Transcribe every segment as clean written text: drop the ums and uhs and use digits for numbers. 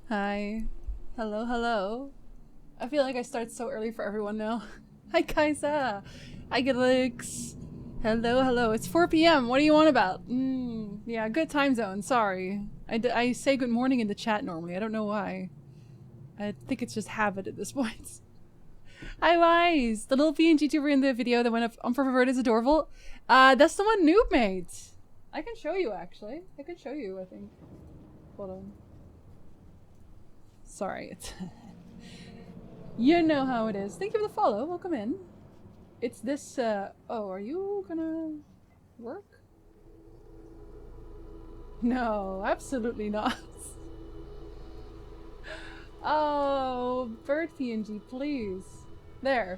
Hi. Hello, hello. I feel like I start so early for everyone now. Hi, Kaisa. Hi, Gilix. Hello, hello. It's 4 p.m. What do you want about? Yeah, good time zone. Sorry. I say good morning in the chat normally. I don't know why. I think it's just habit at this point. Hi, Wise. The little PNG tuber in the video that went up on Pervert is adorable. That's the one Noob made. I can show you, actually. I can show you, I think. Hold on. Sorry, it's... You know how it is. Thank you for the follow. Welcome in. It's this, oh, are you gonna work? No, absolutely not. Oh, bird PNG, please. There.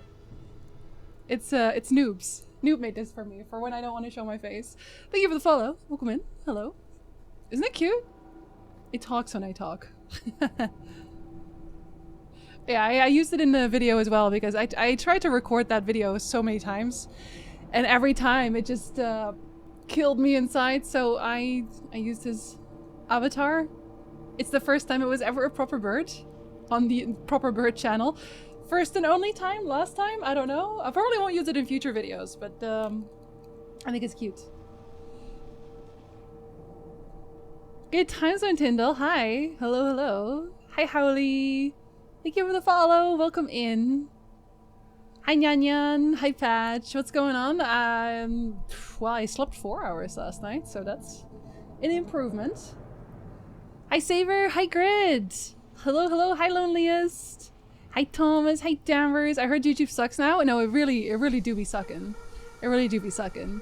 It's Noobs. Noob made this for me for when I don't want to show my face. Thank you for the follow. Welcome in. Hello. Isn't it cute? It talks when I talk. Yeah, I used it in the video as well because I tried to record that video so many times, and every time it just killed me inside. So I used his avatar. It's the first time it was ever a proper bird on the proper bird channel. First and only time. Last time, I don't know. I probably won't use it in future videos, but I think it's cute. Good time zone, Tyndall. Hi. Hello, hello. Hi, Howley. Thank you for the follow. Welcome in. Hi, Nyan Nyan. Hi, Patch. What's going on? Well, I slept 4 hours last night, so that's an improvement. Hi, Saver. Hi, Grid. Hello, hello. Hi, Loneliest. Hi, Thomas. Hi, Danvers. I heard YouTube sucks now. No, it really do be sucking. It really do be sucking.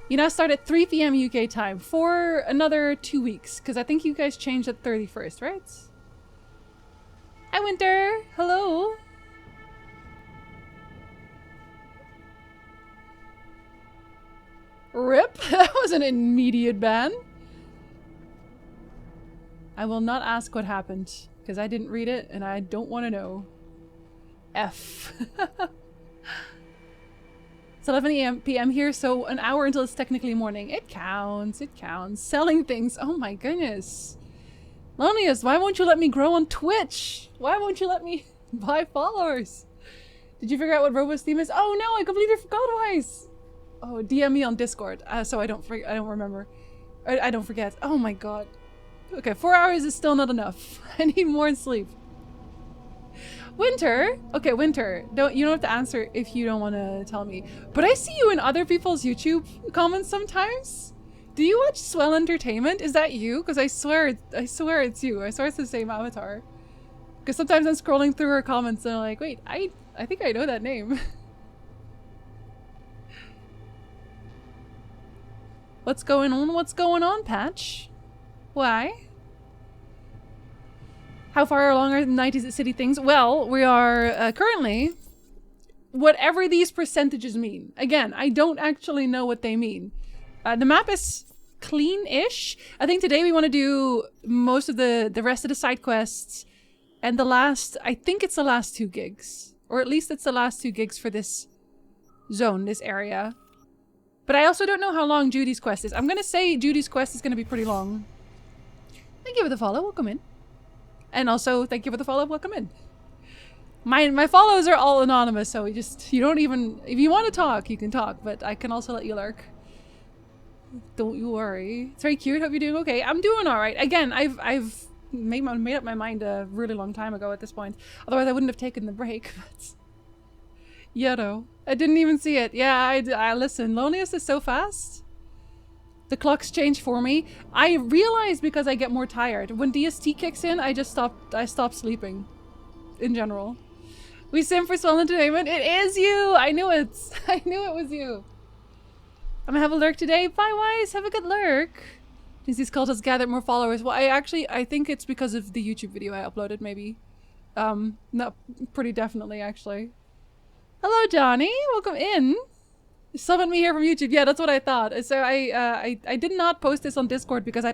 You now start at 3 p.m. UK time for another 2 weeks, because I think you guys changed at 31st, right? Hi, Winter. Hello. Rip. That was an immediate ban. I will not ask what happened, because I didn't read it, and I don't want to know. F. It's 11 p.m. here, so an hour until it's technically morning. It counts, it counts. Selling things. Oh my goodness. Loneliest, why won't you let me grow on Twitch? Why won't you let me buy followers? Did you figure out what Robo's theme is? Oh no, I completely forgot, Wise. Oh, DM me on Discord, so I don't remember. I don't forget. Oh my god. Okay, 4 hours is still not enough. I need more sleep. Winter? Okay, Winter. You don't have to answer if you don't want to tell me. But I see you in other people's YouTube comments sometimes. Do you watch Swell Entertainment? Is that you? Because I swear it's you. I swear it's the same avatar. Because sometimes I'm scrolling through her comments and I'm like, wait, I think I know that name. What's going on? What's going on, Patch? Why? How far along are the 90s City things? Well, we are currently... Whatever these percentages mean. Again, I don't actually know what they mean. The map is clean-ish. I think today we want to do most of the rest of the side quests. And the last... I think it's the last 2 gigs. Or at least it's the last 2 gigs for this zone, this area. But I also don't know how long Judy's quest is. I'm going to say Judy's quest is going to be pretty long. Thank you for the follow. Welcome in. And also, thank you for the follow. Welcome in. My follows are all anonymous, so you don't even... If you want to talk, you can talk, but I can also let you lurk. Don't you worry. It's very cute. Hope you're doing okay. I'm doing all right. Again, I've made up my mind a really long time ago at this point. Otherwise, I wouldn't have taken the break. But yeah, no, I didn't even see it. Yeah, I listen. Loneliest is so fast. The clocks change for me. I realize because I get more tired. When DST kicks in, I stop sleeping. In general. We sim for Swell Entertainment. It is you. I knew it. I knew it was you. I'm gonna have a lurk today. Bye, Wise. Have a good lurk. Since these cult has gathered more followers. Well, I think it's because of the YouTube video I uploaded, maybe. No, pretty definitely, actually. Hello, Johnny. Welcome in. You summoned me here from YouTube. Yeah, that's what I thought. So I did not post this on Discord because I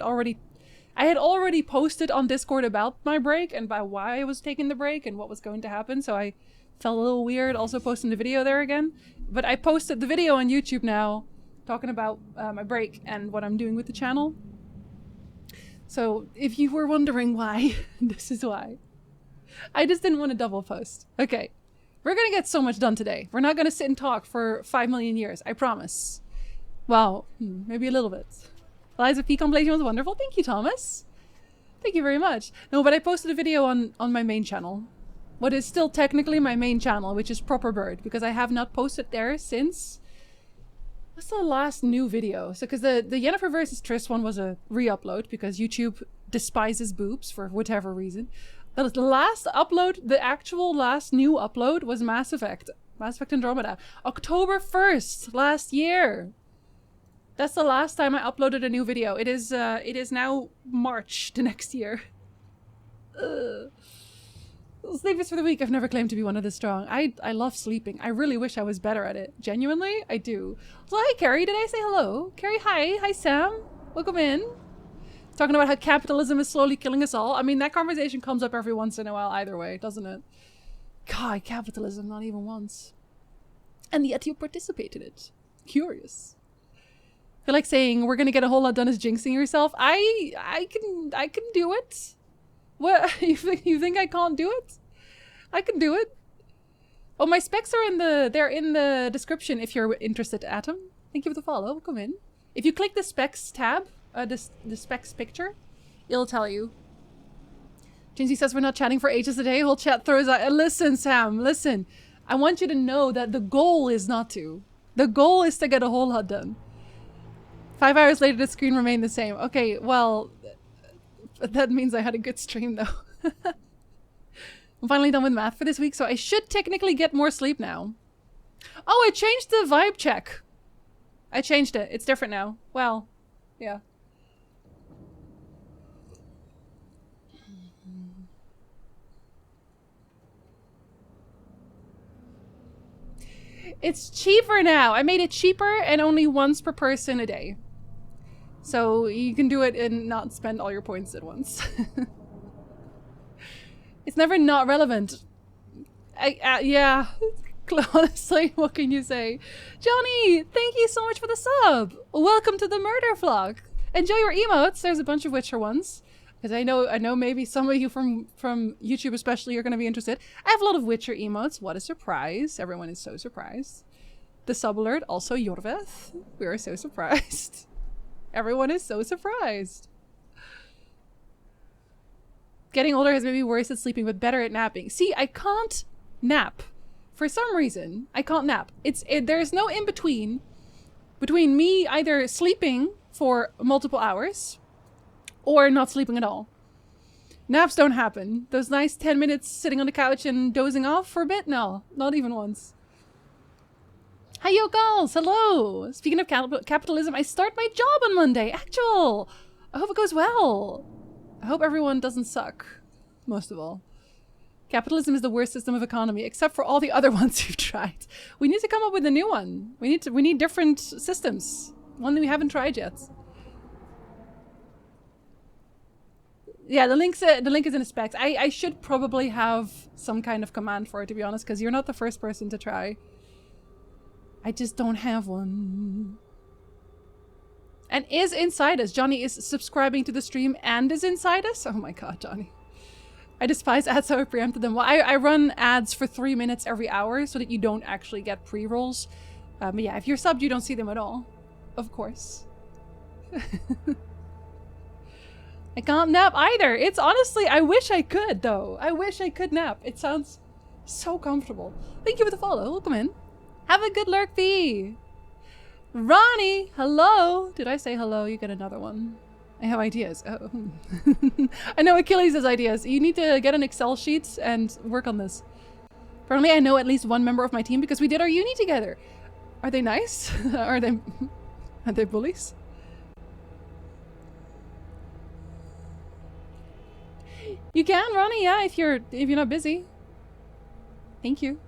had already posted on Discord about my break and by why I was taking the break and what was going to happen. So I felt a little weird also posting the video there again. But I posted the video on YouTube now. Talking about my break and what I'm doing with the channel. So if you were wondering why, this is why. I just didn't want to double post. Okay. We're gonna get so much done today. We're not gonna sit and talk for 5 million years, I promise. Well, maybe a little bit. Eliza P compilation was wonderful. Thank you, Thomas. Thank you very much. No, but I posted a video on my main channel. What is still technically my main channel, which is Proper Bird, because I have not posted there since... What's the last new video? So, because the Yennefer versus Triss one was a re-upload, because YouTube despises boobs for whatever reason. The last upload, the actual last new upload was Mass Effect. Mass Effect Andromeda. October 1st, last year. That's the last time I uploaded a new video. It is now March the next year. Sleep is for the weak. I've never claimed to be one of this strong. I love sleeping. I really wish I was better at it. Genuinely, I do. So hi, Carrie. Did I say hello? Carrie, hi. Hi, Sam. Welcome in. Talking about how capitalism is slowly killing us all. I mean, that conversation comes up every once in a while either way, doesn't it? God, capitalism, not even once. And yet you participate in it. Curious. I feel like saying we're gonna get a whole lot done is jinxing yourself. I can do it. What, you think I can't do it? I can do it. Oh, my specs are they're in the description if you're interested, Atom. Thank you for the follow. Come in. If you click the specs tab, the specs picture, it'll tell you. Jinsey says we're not chatting for ages today. Whole chat throws out. Listen, Sam, listen. I want you to know that the goal is not to. The goal is to get a whole lot done. 5 hours later, the screen remained the same. Okay, well, that means I had a good stream, though. I'm finally done with math for this week, so I should technically get more sleep now. Oh, I changed the vibe check. I changed it. It's different now. Well, yeah. It's cheaper now. I made it cheaper and only once per person a day. So you can do it and not spend all your points at once. It's never not relevant. Yeah. Honestly, what can you say? Johnny, thank you so much for the sub. Welcome to the murder vlog. Enjoy your emotes. There's a bunch of Witcher ones. Because I know maybe some of you from YouTube especially are going to be interested. I have a lot of Witcher emotes. What a surprise. Everyone is so surprised. The sub alert, also Jorveth. We are so surprised. Everyone is so surprised. Getting older has made me worse at sleeping, but better at napping. See, I can't nap. For some reason, I can't nap. There's no in-between between me either sleeping for multiple hours or not sleeping at all. Naps don't happen. Those nice 10 minutes sitting on the couch and dozing off for a bit? No, not even once. Hi, yo, girls. Hello. Speaking of capitalism, I start my job on Monday. Actual. I hope it goes well. I hope everyone doesn't suck. Most of all. Capitalism is the worst system of economy, except for all the other ones we've tried. We need to come up with a new one. We need different systems. One that we haven't tried yet. Yeah, the link is in the specs. I should probably have some kind of command for it, to be honest, because you're not the first person to try. I just don't have one. And is inside us. Johnny is subscribing to the stream and is inside us? Oh my god, Johnny. I despise ads, so I preempted them. Well, I run ads for 3 minutes every hour so that you don't actually get pre-rolls. But yeah, if you're subbed, you don't see them at all. Of course. I can't nap either. It's honestly, I wish I could, though. I wish I could nap. It sounds so comfortable. Thank you for the follow. Welcome in. Have a good lurk, B. Ronnie, hello. Did I say hello? You get another one. I have ideas. Oh. I know Achilles has ideas. You need to get an Excel sheet and work on this. Apparently I know at least one member of my team because we did our uni together. Are they nice? Are they bullies? You can, Ronnie, yeah, if you're not busy. Thank you.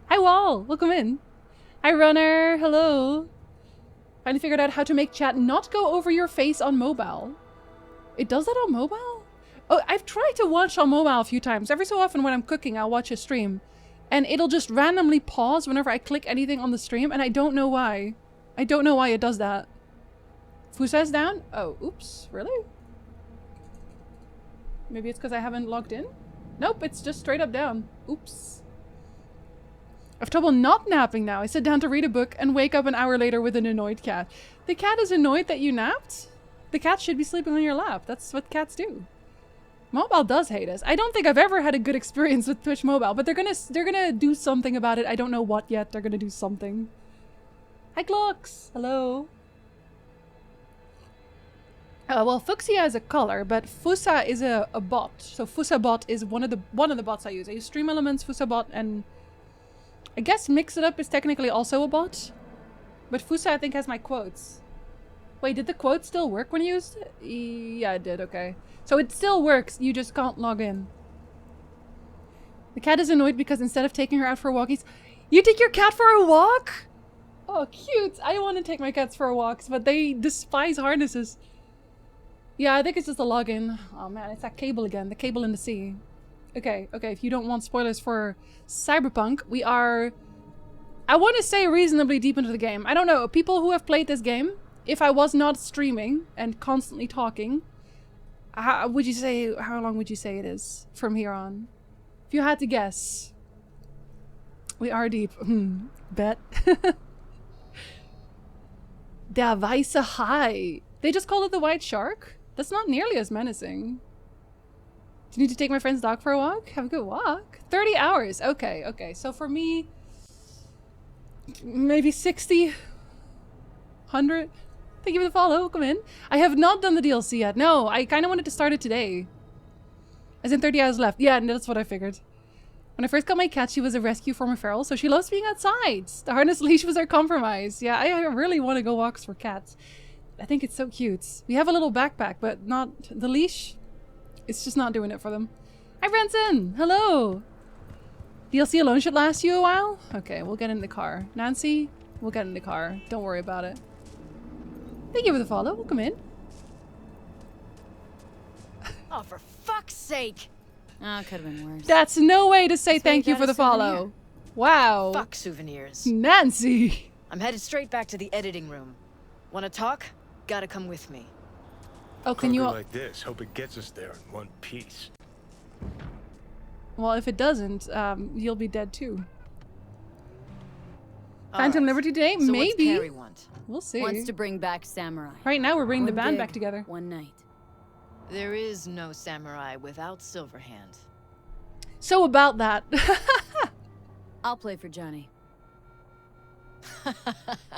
Hi, Wall. Welcome in. Hi, Runner. Hello. Finally figured out how to make chat not go over your face on mobile. It does that on mobile? Oh, I've tried to watch on mobile a few times. Every so often when I'm cooking, I'll watch a stream. And it'll just randomly pause whenever I click anything on the stream, and I don't know why. I don't know why it does that. Who says down? Oh, oops. Really? Maybe it's because I haven't logged in? Nope, it's just straight up down. Oops. I have trouble not napping now. I sit down to read a book and wake up an hour later with an annoyed cat. The cat is annoyed that you napped? The cat should be sleeping on your lap. That's what cats do. Mobile does hate us. I don't think I've ever had a good experience with Twitch Mobile, but they're gonna do something about it. I don't know what yet. They're gonna do something. Hi, Glux. Hello. Well, Fuchsia is a color, but Fusa is a bot. So Fusa bot is one of the bots I use. I use Stream Elements, Fusa bot, and I guess Mix It Up is technically also a bot. But Fusa, I think, has my quotes. Wait, did the quote still work when you used it? Yeah, it did. Okay. So it still works. You just can't log in. The cat is annoyed because instead of taking her out for walkies, you take your cat for a walk? Oh, cute. I want to take my cats for walks, but they despise harnesses. Yeah, I think it's just a login. Oh man, it's that cable again. The cable in the sea. Okay, if you don't want spoilers for Cyberpunk, we are, I want to say, reasonably deep into the game. I don't know, people who have played this game, if I was not streaming and constantly talking, how long would you say it is from here on? If you had to guess. We are deep. Bet. Der weiße Hai. They just call it the white shark? That's not nearly as menacing. Do you need to take my friend's dog for a walk? Have a good walk. 30 hours. Okay. So for me, maybe 60, 100. Thank you for the follow. Welcome in. I have not done the DLC yet. No, I kind of wanted to start it today. As in 30 hours left. Yeah, that's what I figured. When I first got my cat, she was a rescue from a feral, so she loves being outside. The harness leash was our compromise. Yeah, I really want to go walks for cats. I think it's so cute. We have a little backpack, but not the leash. It's just not doing it for them. Hi, Branson. Hello. DLC alone should last you a while. Okay, we'll get in the car. Nancy, we'll get in the car. Don't worry about it. Thank you for the follow. Welcome in. Oh, for fuck's sake! Oh, it could have been worse. That's no way to say thank you for the follow. Wow. Fuck souvenirs. Nancy. I'm headed straight back to the editing room. Wanna talk? Gotta come with me. Oh, can you... like this. Hope it gets us there in one piece. Well, if it doesn't, you'll be dead too. Phantom Liberty Day? So maybe. What's Carrie want? We'll see. Wants to bring back Samurai. Right now, we're bringing the One band gig, back together. One night. There is no samurai without Silverhand. So about that. I'll play for Johnny.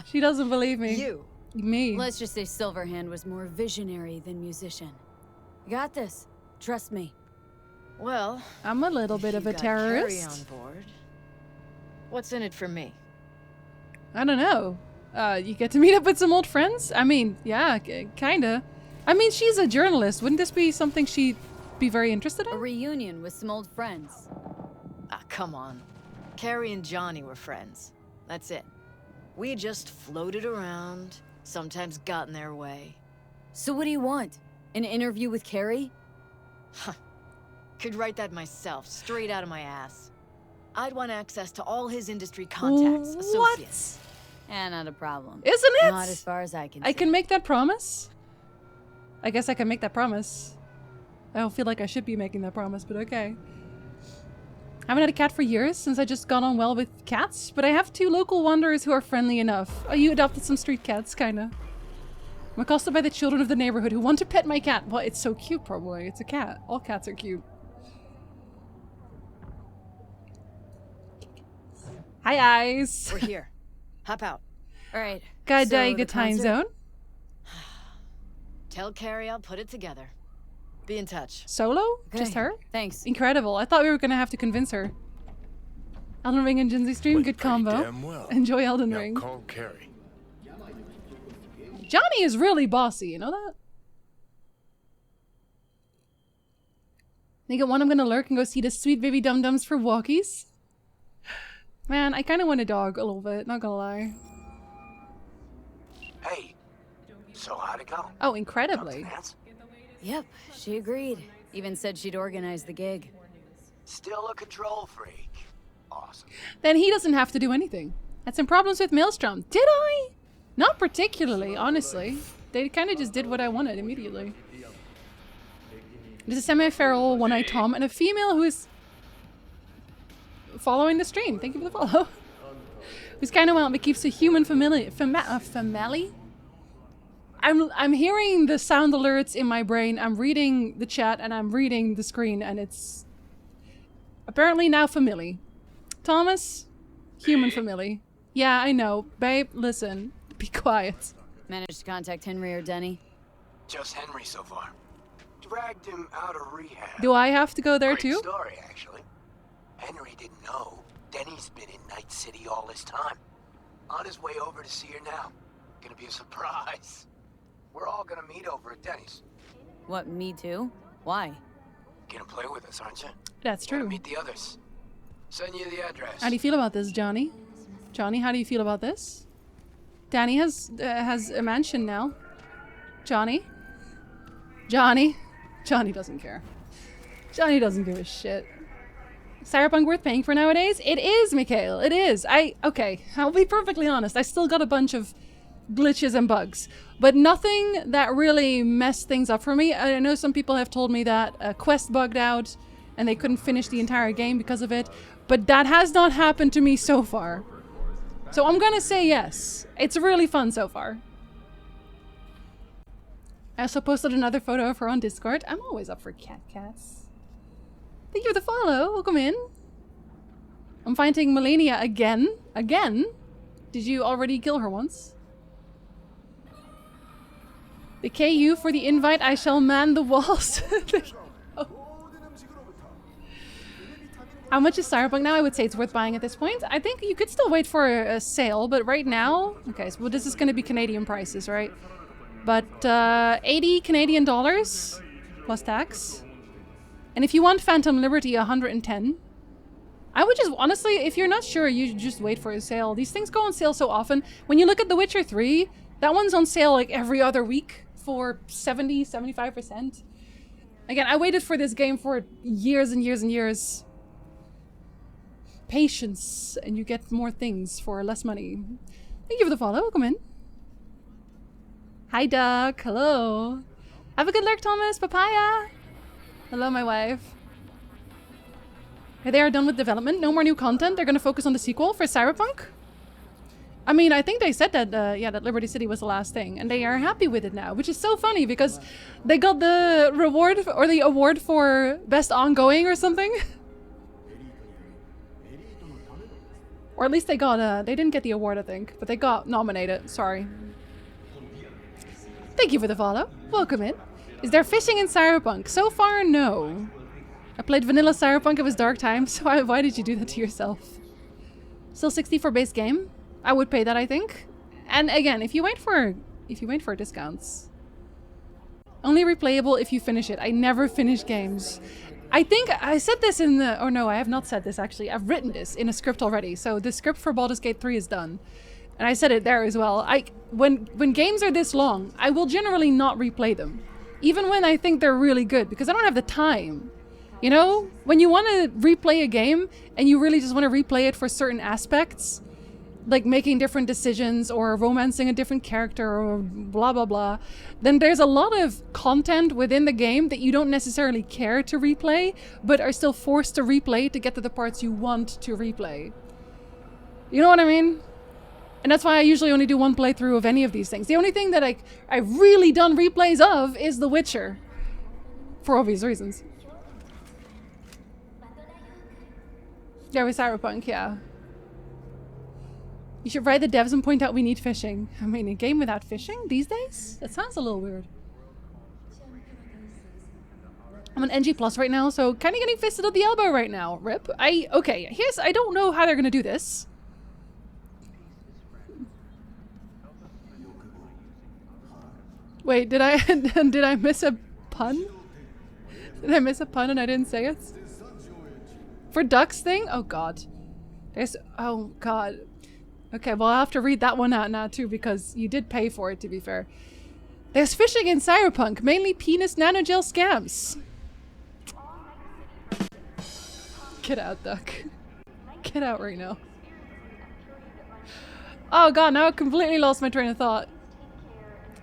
She doesn't believe me. You. Me. Let's just say Silverhand was more visionary than musician. You got this. Trust me. Well, I'm a little bit of a Carrie terrorist. on board. What's in it for me? I don't know. You get to meet up with some old friends? I mean, yeah, kinda. I mean, she's a journalist. Wouldn't this be something she'd be very interested A in? reunion with some old friends. Ah, come on. Carrie and Johnny were friends. That's it. We just floated around, sometimes got in their way. So what do you want? An interview with Carrie? Could write that myself, straight out of my ass. I'd want access to all his industry contacts, associates. Not a problem. Isn't it? Not as far as I can I see. can make that promise. I guess I can make that promise. I don't feel like I should be making that promise, but okay. I haven't had a cat for years since I just got on well with cats, but I have 2 local wanderers who are friendly enough. Oh, you adopted some street cats, kinda. I'm accosted by the children of the neighborhood who want to pet my cat. Well, it's so cute, probably. It's a cat. All cats are cute. Hi, eyes. We're here. Hop out. All right. Gadaiga the time concert? zone. Tell Carrie I'll put it together. Be in touch. Solo? Okay, Just her? Thanks. Incredible. I thought we were gonna have to convince her. Elden Ring and Jinsey stream, Went good pretty combo. damn well. Enjoy Elden Now Ring. call Carrie. Johnny is really bossy, you know that? Think at one I'm gonna lurk and go see the sweet baby dum-dums for walkies. Man, I kinda want a dog a little bit, not gonna lie. Hey, so how'd it go? Oh, incredibly. Nance? Yep, she agreed. Even said she'd organize the gig. Still a control freak. Awesome. Then he doesn't have to do anything. Had some problems with Maelstrom. Did I? Not particularly, honestly. They kinda just did what I wanted immediately. There's a semi-feral one-eyed Tom and a female who is following the stream. Thank you for the follow. Who's kind of wild but keeps a human family. I'm hearing the sound alerts in my brain. I'm reading the chat and I'm reading the screen, and it's apparently now family. Thomas, human family. Yeah, I know. Babe, listen. Be quiet. Managed to contact Henry or Denny? Just Henry so far. Dragged him out of rehab. Do I have to go there Great too? story, actually. Henry didn't know Denny's been in Night City all this time. On his way over to see her now. Gonna be a surprise. We're all gonna meet over at Denny's. What, me too? Why? Gonna play with us, aren't you? That's Gonna true. meet the others. Send you the address. How do you feel about this, Johnny? Johnny, how do you feel about this? Danny has a mansion now. Johnny? Johnny? Johnny doesn't care. Johnny doesn't give a shit. Cyberpunk worth paying for nowadays? It is, Mikhail. It is. Okay, I'll be perfectly honest. I still got a bunch of glitches and bugs, but nothing that really messed things up for me. I know some people have told me that a quest bugged out and they couldn't finish the entire game because of it, but that has not happened to me so far. So I'm gonna say yes. It's really fun so far. I also posted another photo of her on Discord. I'm always up for cats. Thank you for the follow. Welcome in. I'm fighting Melania again. Again? Did you already kill her once? The KU for the invite. I shall man the walls. Oh. How much is Cyberpunk now? I would say it's worth buying at this point. I think you could still wait for a sale, but right now... Okay, so this is going to be Canadian prices, right? But 80 Canadian dollars plus tax. And if you want Phantom Liberty, 110. I would just, honestly, if you're not sure, you just wait for a sale. These things go on sale so often. When you look at The Witcher 3, that one's on sale like every other week for 70, 75%. Again, I waited for this game for years and years and years. Patience, and you get more things for less money. Thank you for the follow. Welcome in. Hi, Doug. Hello. Have a good lurk, Thomas. Papaya. Hello, my wife. They are done with development. No more new content. They're going to focus on the sequel for Cyberpunk. I mean, I think they said that, yeah, that Liberty City was the last thing, and they are happy with it now, which is so funny because they got the reward or the award for best ongoing or something. Or at least they got, they didn't get the award, I think, but they got nominated. Sorry. Thank you for the follow. Welcome in. Is there fishing in Cyberpunk? So far, no. I played vanilla Cyberpunk. It was dark times, so why did you do that to yourself? Still 60 for base game. I would pay that, I think. And again, if you wait for discounts, only replayable if you finish it. I never finish games. I think I said this in the... Oh no, I have not said this actually. I've written this in a script already. So the script for Baldur's Gate 3 is done. And I said it there as well. When games are this long, I will generally not replay them. Even when I think they're really good, because I don't have the time. You know? When you want to replay a game, and you really just want to replay it for certain aspects, like making different decisions, or romancing a different character, or blah blah blah, then there's a lot of content within the game that you don't necessarily care to replay, but are still forced to replay to get to the parts you want to replay. You know what I mean? And that's why I usually only do one playthrough of any of these things. The only thing that I've really done replays of is The Witcher. For obvious reasons. Yeah, with Cyberpunk, yeah. You should write the devs and point out we need fishing. I mean, a game without fishing these days? That sounds a little weird. I'm on NG Plus right now, so kind of getting fisted at the elbow right now. Rip. Okay, I don't know how they're gonna do this. Wait, did I miss a pun? Did I miss a pun and I didn't say it? For Ducks thing? Oh god. Oh god. Okay, well I'll have to read that one out now too, because you did pay for it, to be fair. There's fishing in Cyberpunk, mainly penis nanogel scams. Get out, Duck. Get out right now. Oh god, now I completely lost my train of thought.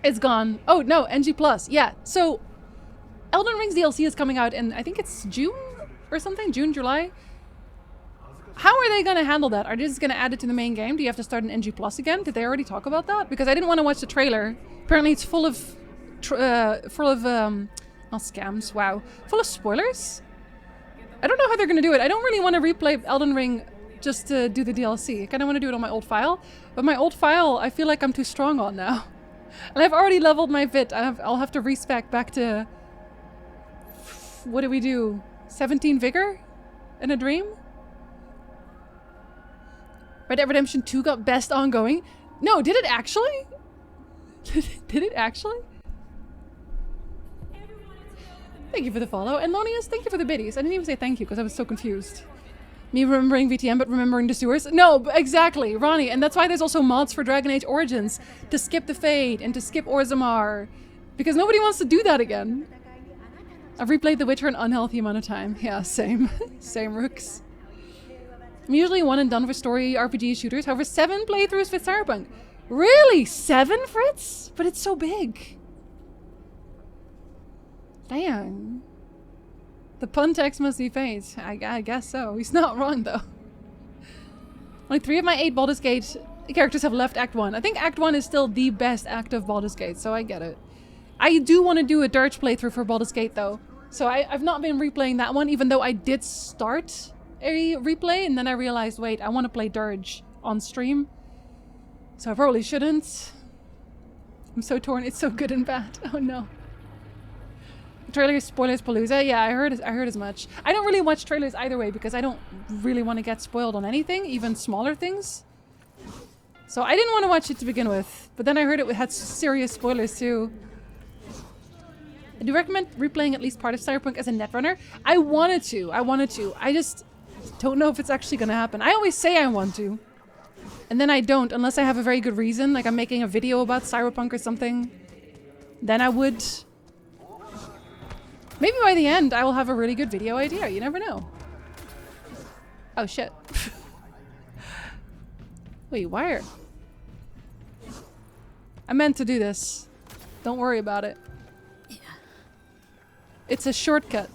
It's gone. Oh no, NG Plus. Yeah, so Elden Ring's DLC is coming out in, I think it's June or something? June, July? How are they going to handle that? Are they just going to add it to the main game? Do you have to start an NG Plus again? Did they already talk about that? Because I didn't want to watch the trailer. Apparently it's full of, not scams, wow. Full of spoilers? I don't know how they're going to do it. I don't really want to replay Elden Ring just to do the DLC. I kind of want to do it on my old file. But my old file, I feel like I'm too strong on now. And I've already leveled my Vit. I'll have to respec back to... What do we do? 17 Vigor? In a dream? Red Dead Redemption 2 got best ongoing? No, did it actually? Did it actually? Thank you for the follow. And Lonius, thank you for the biddies. I didn't even say thank you because I was so confused. Me remembering VTM but remembering the sewers? No, exactly, Ronnie. And that's why there's also mods for Dragon Age Origins to skip the Fade and to skip Orzammar. Because nobody wants to do that again. I've replayed The Witcher an unhealthy amount of time. Yeah, same. Same, Rooks. I'm usually one and done for story RPG shooters. However, 7 playthroughs with Cyberpunk. Really? 7, Fritz? But it's so big. Dang. The pun text must be fate. I guess so. He's not wrong, though. Only 3 of my 8 Baldur's Gate characters have left Act 1. I think Act 1 is still the best act of Baldur's Gate, so I get it. I do want to do a Dirge playthrough for Baldur's Gate, though. So I've not been replaying that one, even though I did start a replay, and then I realized, wait, I want to play Dirge on stream. So I probably shouldn't. I'm so torn. It's so good and bad. Oh no. Trailer spoilers palooza. Yeah, I heard as much. I don't really watch trailers either way because I don't really want to get spoiled on anything, even smaller things. So I didn't want to watch it to begin with, but then I heard it had serious spoilers too. I do recommend replaying at least part of Cyberpunk as a netrunner. I wanted to. I just don't know if it's actually gonna happen. I always say I want to, and then I don't unless I have a very good reason, like I'm making a video about Cyberpunk or something. Then I would. Maybe by the end I will have a really good video idea. You never know. Oh shit. Wait, wire. I meant to do this. Don't worry about it. Yeah. It's a shortcut.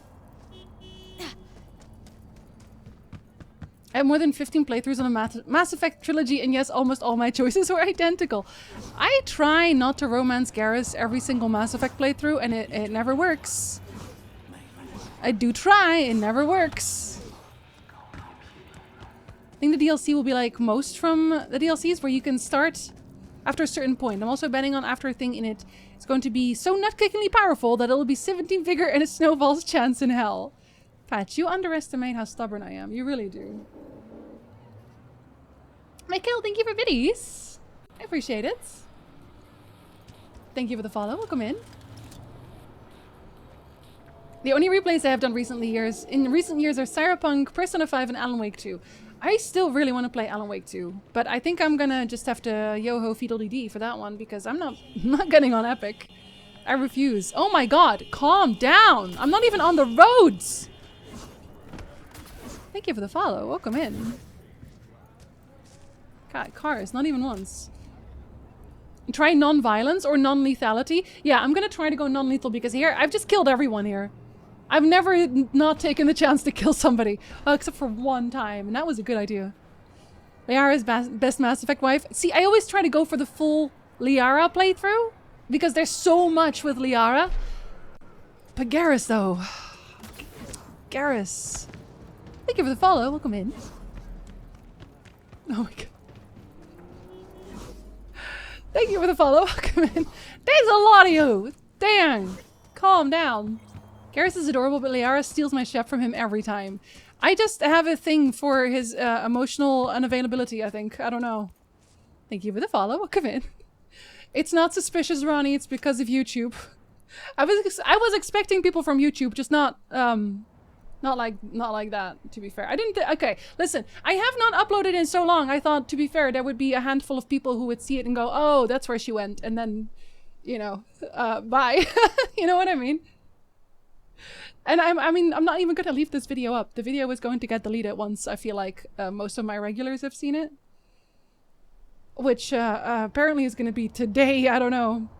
I have more than 15 playthroughs on a Mass Effect trilogy, and yes, almost all my choices were identical. I try not to romance Garrus every single Mass Effect playthrough, and it never works. I do try, it never works. I think the DLC will be like most from the DLCs, where you can start after a certain point. I'm also betting on after a thing in it. It's going to be so nut-kickingly powerful that it'll be 17 vigor and a snowball's chance in hell. Pat, you underestimate how stubborn I am. You really do. Michael, thank you for biddies. I appreciate it. Thank you for the follow. Welcome in. The only replays I have done in recent years are Cyberpunk, Persona 5, and Alan Wake 2. I still really want to play Alan Wake 2, but I think I'm gonna just have to yo-ho fiddle-dee-dee for that one because I'm not getting on Epic. I refuse. Oh my god, calm down! I'm not even on the roads! Thank you for the follow. Welcome in. God, cars, not even once. Try non-violence or non-lethality. Yeah, I'm gonna try to go non-lethal because here, I've just killed everyone here. I've never not taken the chance to kill somebody. Except for one time, and that was a good idea. Liara's best Mass Effect wife. See, I always try to go for the full Liara playthrough because there's so much with Liara. But Garrus, though. Garrus. Thank you for the follow. Welcome in. Oh my god. Thank you for the follow. Welcome in. There's a lot of you. Dang. Calm down. Garrus is adorable, but Liara steals my chef from him every time. I just have a thing for his emotional unavailability, I think. I don't know. Thank you for the follow. Welcome in. It's not suspicious, Ronnie. It's because of YouTube. I was expecting people from YouTube, just not like that, to be fair. I didn't okay, listen, I have not uploaded in so long. I thought, to be fair, there would be a handful of people who would see it and go, oh, that's where she went, and then, you know, bye. You know what I mean? And I mean, I'm not even gonna leave this video up. The video is going to get deleted once I feel like most of my regulars have seen it. Which apparently is gonna be today, I don't know.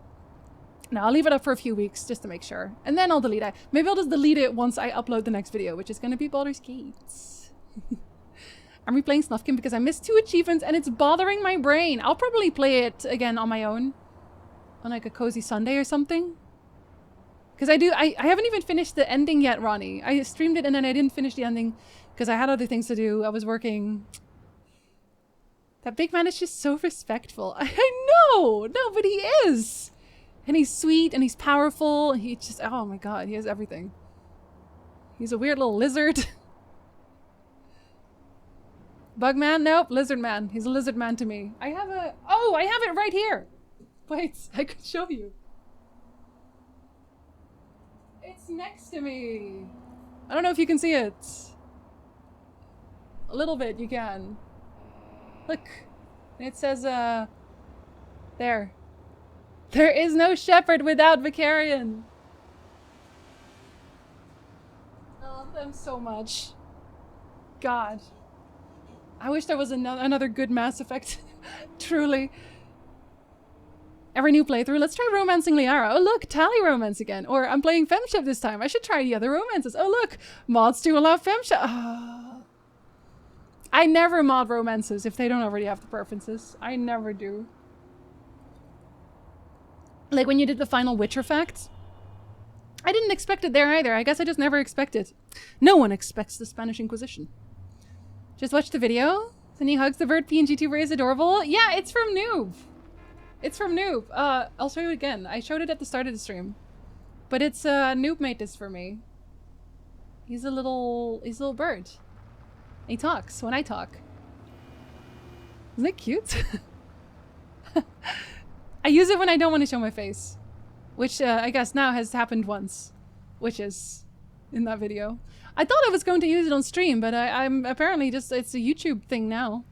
No, I'll leave it up for a few weeks just to make sure. And then I'll delete it. Maybe I'll just delete it once I upload the next video, which is going to be Baldur's Gate. I'm replaying Snufkin because I missed 2 achievements and it's bothering my brain. I'll probably play it again on my own. On like a cozy Sunday or something. Because I haven't even finished the ending yet, Ronnie. I streamed it and then I didn't finish the ending because I had other things to do. I was working. That big man is just so respectful. I know! No, but he is! And he's sweet and he's powerful. He just, oh my god, he has everything. He's a weird little lizard. Bug man? Nope, lizard man. He's a lizard man to me. I have it right here. Wait, I could show you. It's next to me. I don't know if you can see it. A little bit, you can. Look. It says, there. There is no shepherd without Vicarian. I love them so much. God. I wish there was another good Mass Effect. Truly. Every new playthrough, let's try romancing Liara. Oh look, Tally romance again. Or I'm playing Femship this time. I should try the other romances. Oh look, mods do allow Femship. Oh. I never mod romances if they don't already have the preferences. I never do. Like when you did the final Witcher fact. I didn't expect it there either. I guess I just never expected. No one expects the Spanish Inquisition. Just watch the video. Sending hugs. The bird PNG tuber is adorable. Yeah, it's from Noob. It's from Noob. I'll show you again. I showed it at the start of the stream. But it's, Noob made this for me. He's a little bird. He talks when I talk. Isn't it cute? I use it when I don't want to show my face. Which, I guess now has happened once. Which is in that video. I thought I was going to use it on stream, but I'm apparently just, it's a YouTube thing now.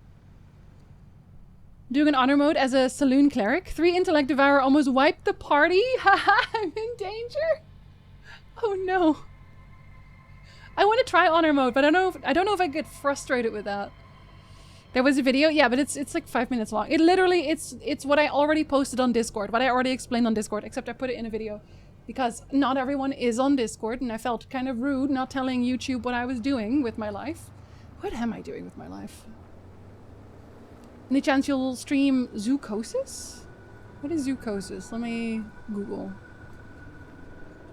Doing an honor mode as a saloon cleric. 3 intellect devourer almost wiped the party. Haha, I'm in danger. Oh no. I want to try honor mode, but I don't know if I get frustrated with that. There was a video, yeah, but it's like 5 minutes long. It literally, it's what I already posted on Discord, what I already explained on Discord, except I put it in a video. Because not everyone is on Discord, and I felt kind of rude not telling YouTube what I was doing with my life. What am I doing with my life? Any chance you'll stream Zoocosis? What is Zoocosis? Let me Google.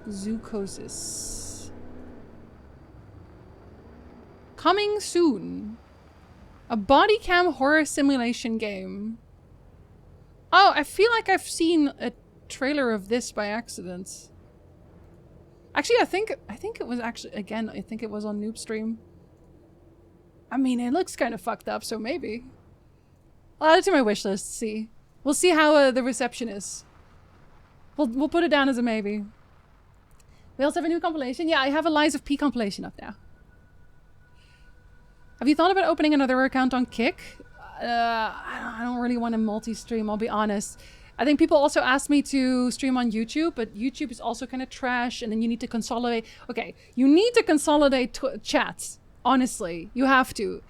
Zoocosis. Coming soon. A body cam horror simulation game. Oh, I feel like I've seen a trailer of this by accident. Actually, I think it was actually, again, I think it was on Noob Stream. I mean, it looks kind of fucked up, so maybe. I'll add it to my wish list, see. We'll see how the reception is. We'll put it down as a maybe. We also have a new compilation. Yeah, I have a Lies of P compilation up now. Have you thought about opening another account on Kick? I don't really want to multi-stream, I'll be honest. I think people also ask me to stream on YouTube, but YouTube is also kind of trash, and then you need to consolidate. Okay, you need to consolidate chats. Honestly, you have to.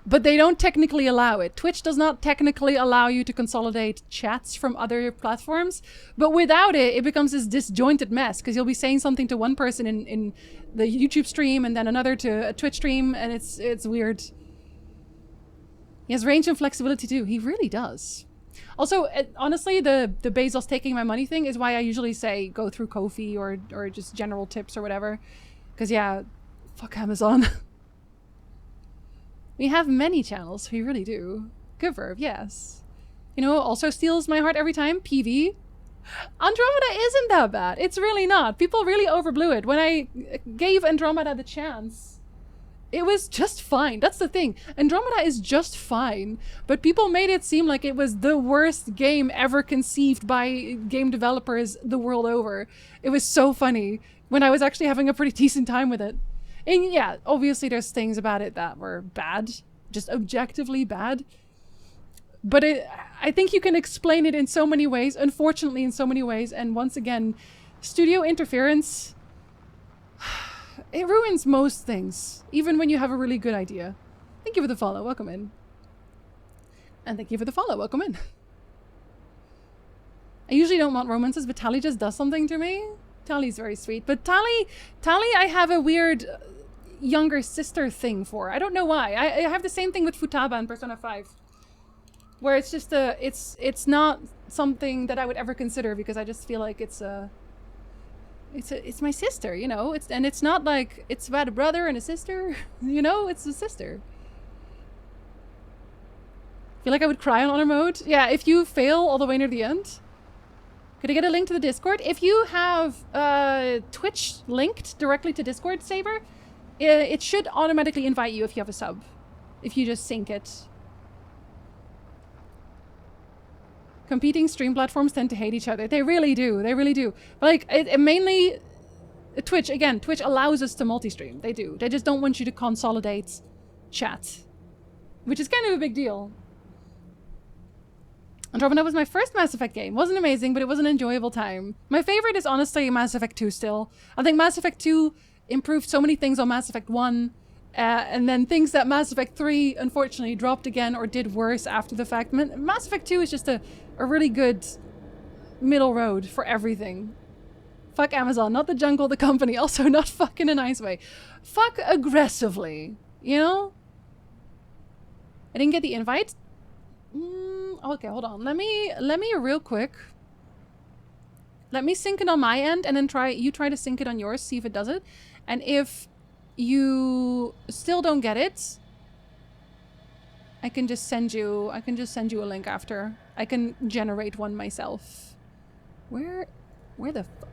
But they don't technically allow it. Twitch does not technically allow you to consolidate chats from other platforms. But without it, it becomes this disjointed mess, because you'll be saying something to one person in the YouTube stream and then another to a Twitch stream, and it's weird. He has range and flexibility too. He really does. Also, honestly, the Bezos taking my money thing is why I usually say go through Ko-fi or just general tips or whatever. Because yeah, fuck Amazon. We have many channels, we really do. Good verb, yes. You know, also steals my heart every time, PV. Andromeda isn't that bad. It's really not. People really overblew it. When I gave Andromeda the chance, it was just fine. That's the thing. Andromeda is just fine. But people made it seem like it was the worst game ever conceived by game developers the world over. It was so funny when I was actually having a pretty decent time with it. And yeah, obviously there's things about it that were bad, just objectively bad. But I think you can explain it in so many ways, unfortunately in so many ways. And once again, studio interference, it ruins most things, even when you have a really good idea. Thank you for the follow, welcome in. And thank you for the follow, welcome in. I usually don't want romances, but Tally just does something to me. Tally's very sweet. But Tally I have a weird younger sister thing for. I don't know why. I have the same thing with Futaba in Persona 5. Where it's just it's not something that I would ever consider because I just feel like it's my sister, you know? It's not like it's about a brother and a sister, you know? It's a sister. Feel like I would cry on honor mode? Yeah, if you fail all the way near the end. Could I get a link to the Discord? If you have Twitch linked directly to Discord, Saber, it should automatically invite you if you have a sub. If you just sync it. Competing stream platforms tend to hate each other. They really do. They really do. But like, it mainly... Twitch, again, Twitch allows us to multi-stream. They do. They just don't want you to consolidate chat. Which is kind of a big deal. Andromeda was my first Mass Effect game. Wasn't amazing, but it was an enjoyable time. My favorite is honestly Mass Effect 2 still. I think Mass Effect 2 improved so many things on Mass Effect 1. And then things that Mass Effect 3 unfortunately dropped again or did worse after the fact. Mass Effect 2 is just a really good middle road for everything. Fuck Amazon, not the jungle, the company. Also not fuck in a nice way. Fuck aggressively, you know? I didn't get the invite. Okay, hold on. Let me real quick. Let me sync it on my end and then you try to sync it on yours, see if it does it. And if you still don't get it, I can just send you a link after. I can generate one myself. Where the fuck?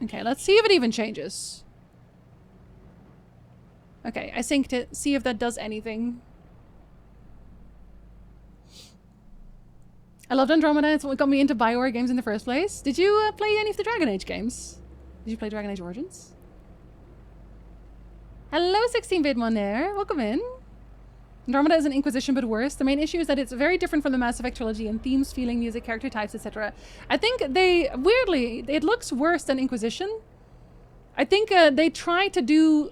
Okay, let's see if it even changes. Okay, I synced it. See if that does anything. I loved Andromeda. It's what got me into BioWare games in the first place. Did you play any of the Dragon Age games? Did you play Dragon Age Origins? Hello, 16-bit one there. Welcome in. Andromeda is an Inquisition, but worse. The main issue is that it's very different from the Mass Effect trilogy in themes, feeling, music, character types, etc. I think weirdly, it looks worse than Inquisition. I think they try to do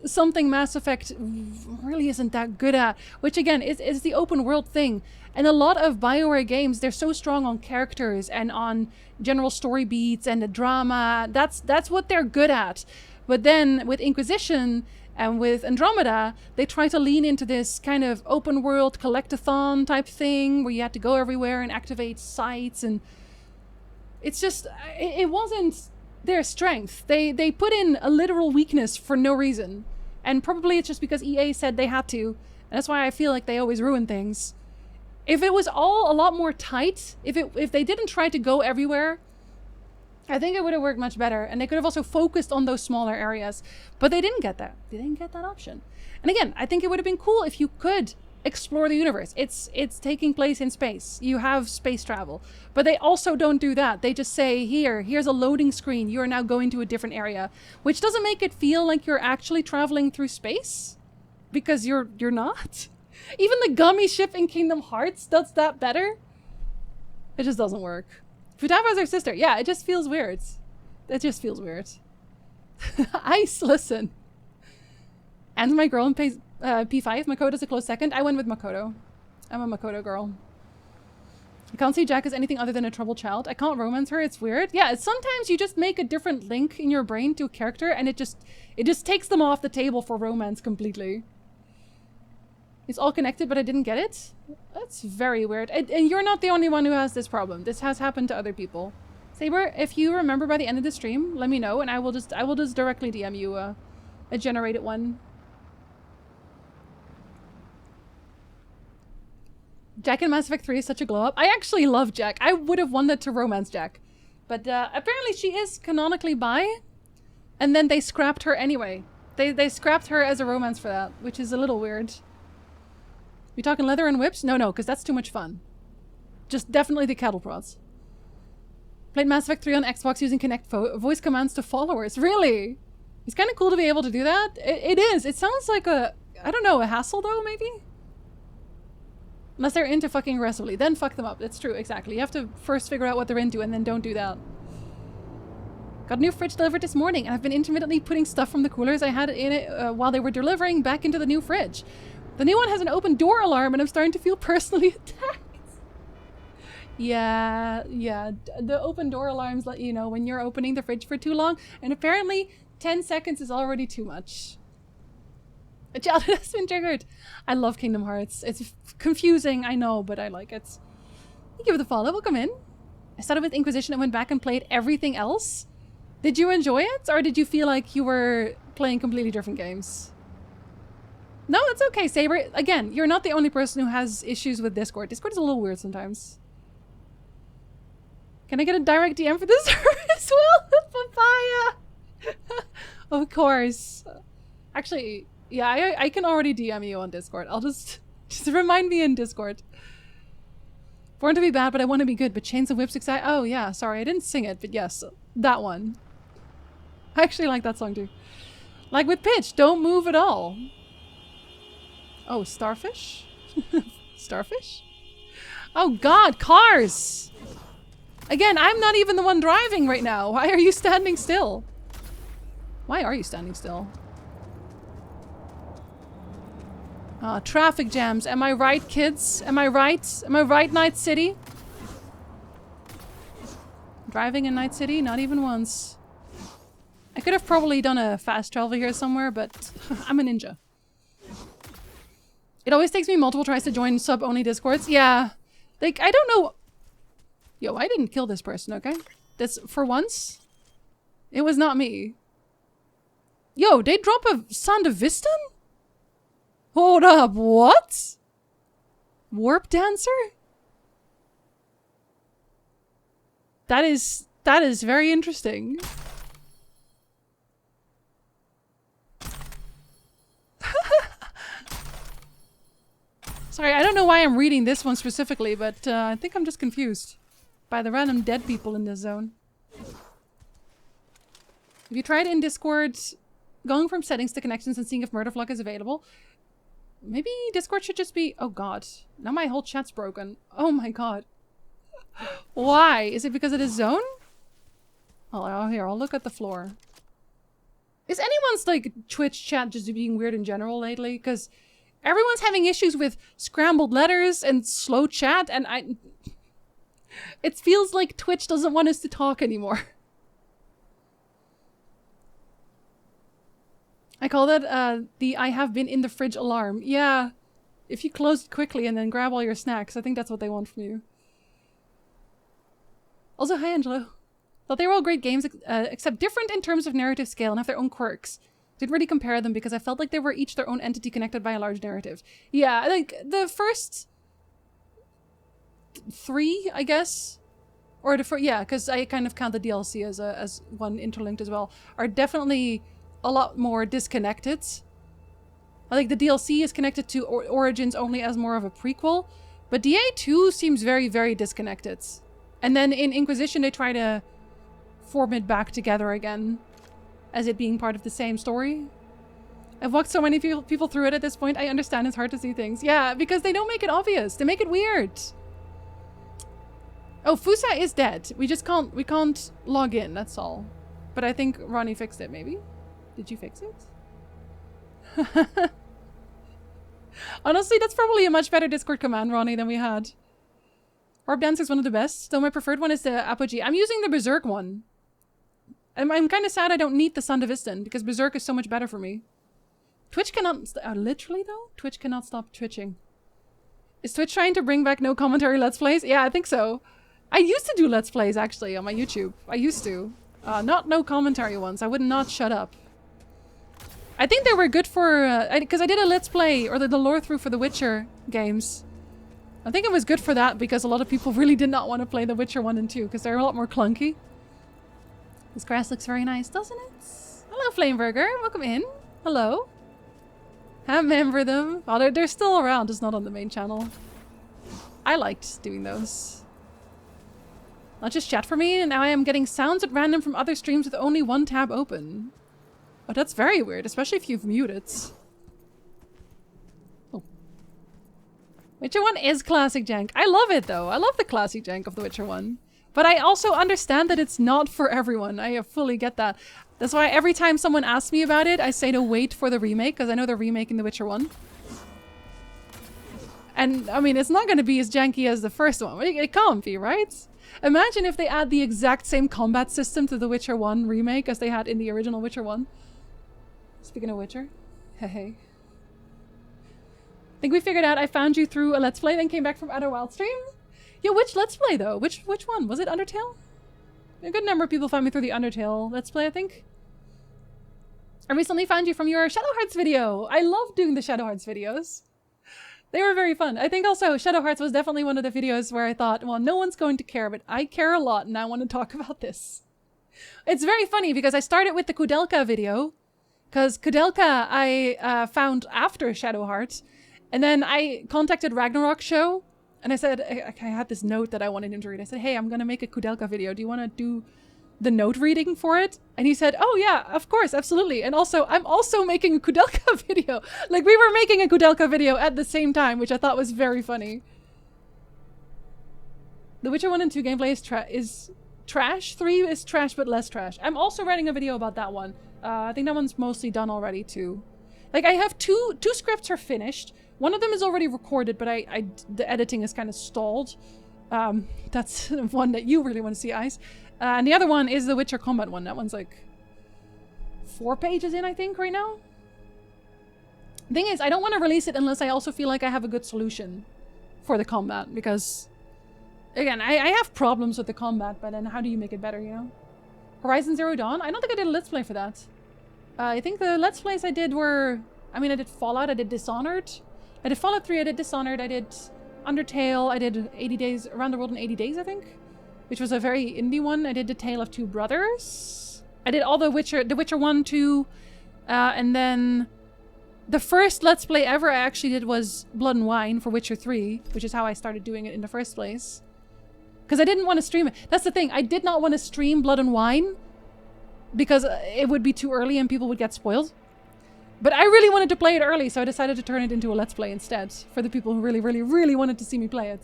something Mass Effect really isn't that good at, which again is the open world thing. And a lot of BioWare games, they're so strong on characters and on general story beats and the drama. That's what they're good at. But then with Inquisition and with Andromeda, they try to lean into this kind of open world collectathon type thing where you had to go everywhere and activate sites, and it's just, it wasn't their strength. They put in a literal weakness for no reason. And probably it's just because EA said they had to. And that's why I feel like they always ruin things. If it was all a lot more tight, if they didn't try to go everywhere, I think it would have worked much better. And they could have also focused on those smaller areas. But they didn't get that. They didn't get that option. And again, I think it would have been cool if you could explore the universe. It's taking place in space. You have space travel. But they also don't do that. They just say, here's a loading screen. You are now going to a different area. Which doesn't make it feel like you're actually traveling through space. Because you're not. Even the gummy ship in Kingdom Hearts does that better. It just doesn't work. Futaba is her sister. Yeah, it just feels weird. It just feels weird. Ice, listen. And my girl in P5. Makoto's a close second. I went with Makoto. I'm a Makoto girl. I can't see Jack as anything other than a troubled child. I can't romance her. It's weird. Yeah, sometimes you just make a different link in your brain to a character and it just takes them off the table for romance completely. It's all connected, but I didn't get it? That's very weird. And you're not the only one who has this problem. This has happened to other people. Saber, if you remember by the end of the stream, let me know and I will just directly DM you a generated one. Jack in Mass Effect 3 is such a glow up. I actually love Jack. I would have wanted to romance Jack. But apparently she is canonically bi. And then they scrapped her anyway. They scrapped her as a romance for that, which is a little weird. You talking leather and whips? No, because that's too much fun. Just definitely the cattle prods. Played Mass Effect 3 on Xbox using Kinect voice commands to followers. Really? It's kind of cool to be able to do that. It is. It sounds like a hassle though, maybe? Unless they're into fucking aggressively. Then fuck them up. That's true, exactly. You have to first figure out what they're into and then don't do that. Got a new fridge delivered this morning and I've been intermittently putting stuff from the coolers I had in it while they were delivering back into the new fridge. The new one has an open door alarm and I'm starting to feel personally attacked. Yeah, yeah. The open door alarms let you know when you're opening the fridge for too long, and apparently 10 seconds is already too much. A child has been triggered. I love Kingdom Hearts. It's confusing, I know, but I like it. Thank you for the follow. Welcome in. I started with Inquisition and went back and played everything else. Did you enjoy it, or did you feel like you were playing completely different games? No, it's okay, Saber. Again, you're not the only person who has issues with Discord. Discord is a little weird sometimes. Can I get a direct DM for this as well? Papaya! Of course. Actually, yeah, I can already DM you on Discord. I'll just remind me in Discord. Born to be bad, but I want to be good. But Chains of Whips excite. Oh yeah, sorry, I didn't sing it, but yes, that one. I actually like that song too. Like with Pitch, don't move at all. Oh, starfish? Starfish? Oh god, cars! Again, I'm not even the one driving right now. Why are you standing still? Why are you standing still? Traffic jams. Am I right, kids? Am I right? Am I right, Night City? Driving in Night City? Not even once. I could have probably done a fast travel here somewhere, but I'm a ninja. It always takes me multiple tries to join sub-only discords. Yeah. Like, I don't know. Yo, I didn't kill this person, okay? That's for once. It was not me. Yo, they drop a Sandevistan? Hold up, what? Warp Dancer? That is very interesting. Sorry, I don't know why I'm reading this one specifically, but I think I'm just confused by the random dead people in this zone. If you tried in Discord, going from settings to connections and seeing if Murderflock is available, maybe Discord should just be... Oh god, now my whole chat's broken. Oh my god. Why? Is it because of this zone? Oh, here, I'll look at the floor. Is anyone's, like, Twitch chat just being weird in general lately? Because everyone's having issues with scrambled letters and slow chat, and it feels like Twitch doesn't want us to talk anymore. I call that, the I have been in the fridge alarm. Yeah. If you close it quickly and then grab all your snacks, I think that's what they want from you. Also, hi Angelo. Thought they were all great games, except different in terms of narrative scale and have their own quirks. Didn't really compare them because I felt like they were each their own entity connected by a large narrative. Yeah, like, the first 3, I guess? Or the first, yeah, because I kind of count the DLC as one interlinked as well, are definitely a lot more disconnected. I think the DLC is connected to Origins only as more of a prequel, but DA2 seems very, very disconnected. And then in Inquisition, they try to form it back together again as it being part of the same story. I've walked so many people through it at this point. I understand it's hard to see things. Yeah, because they don't make it obvious. They make it weird. Oh, Fusa is dead. We can't log in, that's all. But I think Ronnie fixed it, maybe? Did you fix it? Honestly, that's probably a much better Discord command, Ronnie, than we had. Warp Dancer is one of the best, though my preferred one is the Apogee. I'm using the Berserk one. I'm kind of sad I don't need the Sandevistan, because Berserk is so much better for me. Twitch cannot... literally, though? Twitch cannot stop twitching. Is Twitch trying to bring back no commentary Let's Plays? Yeah, I think so. I used to do Let's Plays, actually, on my YouTube. I used to. Not no commentary ones. I would not shut up. I think they were good for... because I did a Let's Play, or the lore through for the Witcher games. I think it was good for that, because a lot of people really did not want to play the Witcher 1 and 2, because they're a lot more clunky. This grass looks very nice, doesn't it? Hello, Flameburger. Welcome in. Hello. I remember them. Oh, they're still around, just not on the main channel. I liked doing those. Not just chat for me, and now I am getting sounds at random from other streams with only one tab open. Oh, that's very weird, especially if you've muted. Oh. Witcher 1 is classic jank. I love it, though. I love the classic jank of The Witcher 1. But I also understand that it's not for everyone. I fully get that. That's why every time someone asks me about it, I say to wait for the remake, because I know they're remaking The Witcher 1. And I mean, it's not going to be as janky as the first one. It can't be, right? Imagine if they add the exact same combat system to the Witcher 1 remake as they had in the original Witcher 1. Speaking of Witcher, hey. Think we figured out I found you through a Let's Play, then came back from Outer Wild stream? Yeah, which Let's Play though? Which one? Was it Undertale? A good number of people found me through the Undertale Let's Play, I think. I recently found you from your Shadow Hearts video. I love doing the Shadow Hearts videos. They were very fun. I think also Shadow Hearts was definitely one of the videos where I thought, well, no one's going to care, but I care a lot and I want to talk about this. It's very funny because I started with the Kudelka video, because Kudelka I found after Shadow Hearts, and then I contacted Ragnarok Show, and I said, I had this note that I wanted him to read. I said, hey, I'm going to make a Kudelka video. Do you want to do the note reading for it? And he said, oh yeah, of course, absolutely. And also, I'm also making a Kudelka video. Like, we were making a Kudelka video at the same time, which I thought was very funny. The Witcher 1 and 2 gameplay is trash. 3 is trash, but less trash. I'm also writing a video about that one. I think that one's mostly done already too. Like, I have two scripts are finished. One of them is already recorded, but the editing is kind of stalled. That's one that you really want to see, Ice. And the other one is the Witcher combat one. That one's like 4 pages in, I think, right now. Thing is, I don't want to release it unless I also feel like I have a good solution for the combat. Because, again, I have problems with the combat, but then how do you make it better, you know? Horizon Zero Dawn? I don't think I did a Let's Play for that. I think the Let's Plays I did were... I mean, I did Fallout, I did Dishonored. I did Fallout 3, I did Dishonored, I did Undertale, I did 80 Days... Around the World in 80 Days, I think. Which was a very indie one. I did The Tale of Two Brothers. I did all the Witcher 1, 2, and then the first Let's Play ever I actually did was Blood and Wine for Witcher 3, which is how I started doing it in the first place. Because I didn't want to stream it. That's the thing. I did not want to stream Blood and Wine because it would be too early and people would get spoiled. But I really wanted to play it early, so I decided to turn it into a Let's Play instead for the people who really, really, really wanted to see me play it.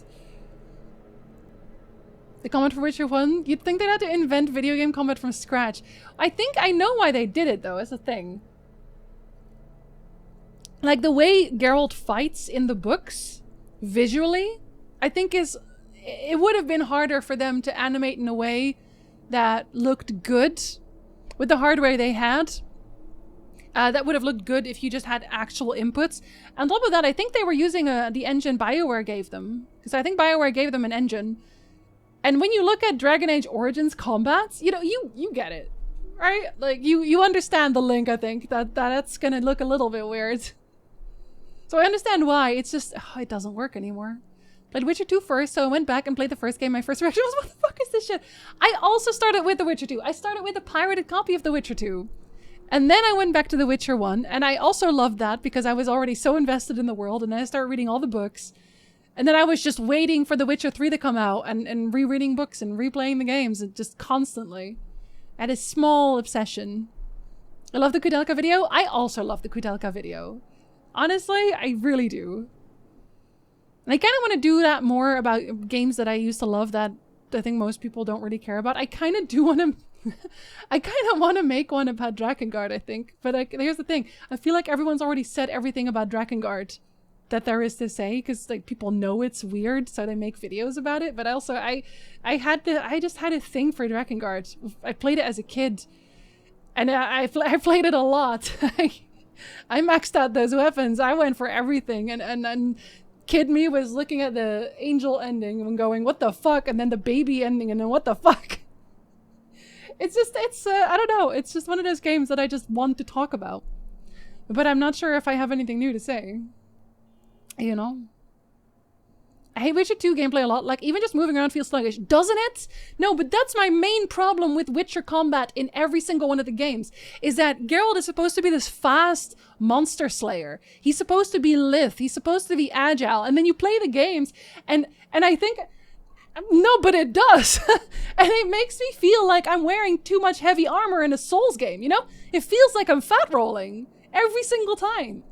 The comment for Witcher 1, you'd think they'd have to invent video game combat from scratch. I think I know why they did it, though, is the thing. Like, the way Geralt fights in the books, visually, I think it would have been harder for them to animate in a way that looked good with the hardware they had. That would have looked good if you just had actual inputs. On top of that, I think they were using the engine BioWare gave them. Because I think BioWare gave them an engine. And when you look at Dragon Age Origins combats, you know, you get it, right? Like, you understand the link, I think, that's gonna look a little bit weird. So I understand why, it's just, it doesn't work anymore. Played Witcher 2 first, so I went back and played the first game. My first reaction was, what the fuck is this shit? I also started with The Witcher 2. I started with a pirated copy of The Witcher 2. And then I went back to The Witcher 1, and I also loved that because I was already so invested in the world, and then I started reading all the books. And then I was just waiting for The Witcher 3 to come out and rereading books and replaying the games and just constantly. I had a small obsession. I love the Kudelka video. I also love the Kudelka video. Honestly, I really do. And I kind of want to do that more about games that I used to love that I think most people don't really care about. I kind of do want to... I kind of want to make one about Drakengard, I think. But here's the thing. I feel like everyone's already said everything about Drakengard that there is to say, because like people know it's weird, so they make videos about it. But also, I just had a thing for Drakengard. I played it as a kid, and I played it a lot. I maxed out those weapons. I went for everything, and kid me was looking at the angel ending and going, "What the fuck?" and then the baby ending, and then "What the fuck?" It's I don't know. It's just one of those games that I just want to talk about, but I'm not sure if I have anything new to say. You know? I hate Witcher 2 gameplay a lot. Like, even just moving around feels sluggish. Doesn't it? No, but that's my main problem with Witcher combat in every single one of the games. Is that Geralt is supposed to be this fast monster slayer. He's supposed to be lithe. He's supposed to be agile. And then you play the games, and I think... No, but it does. And it makes me feel like I'm wearing too much heavy armor in a Souls game, you know? It feels like I'm fat rolling every single time.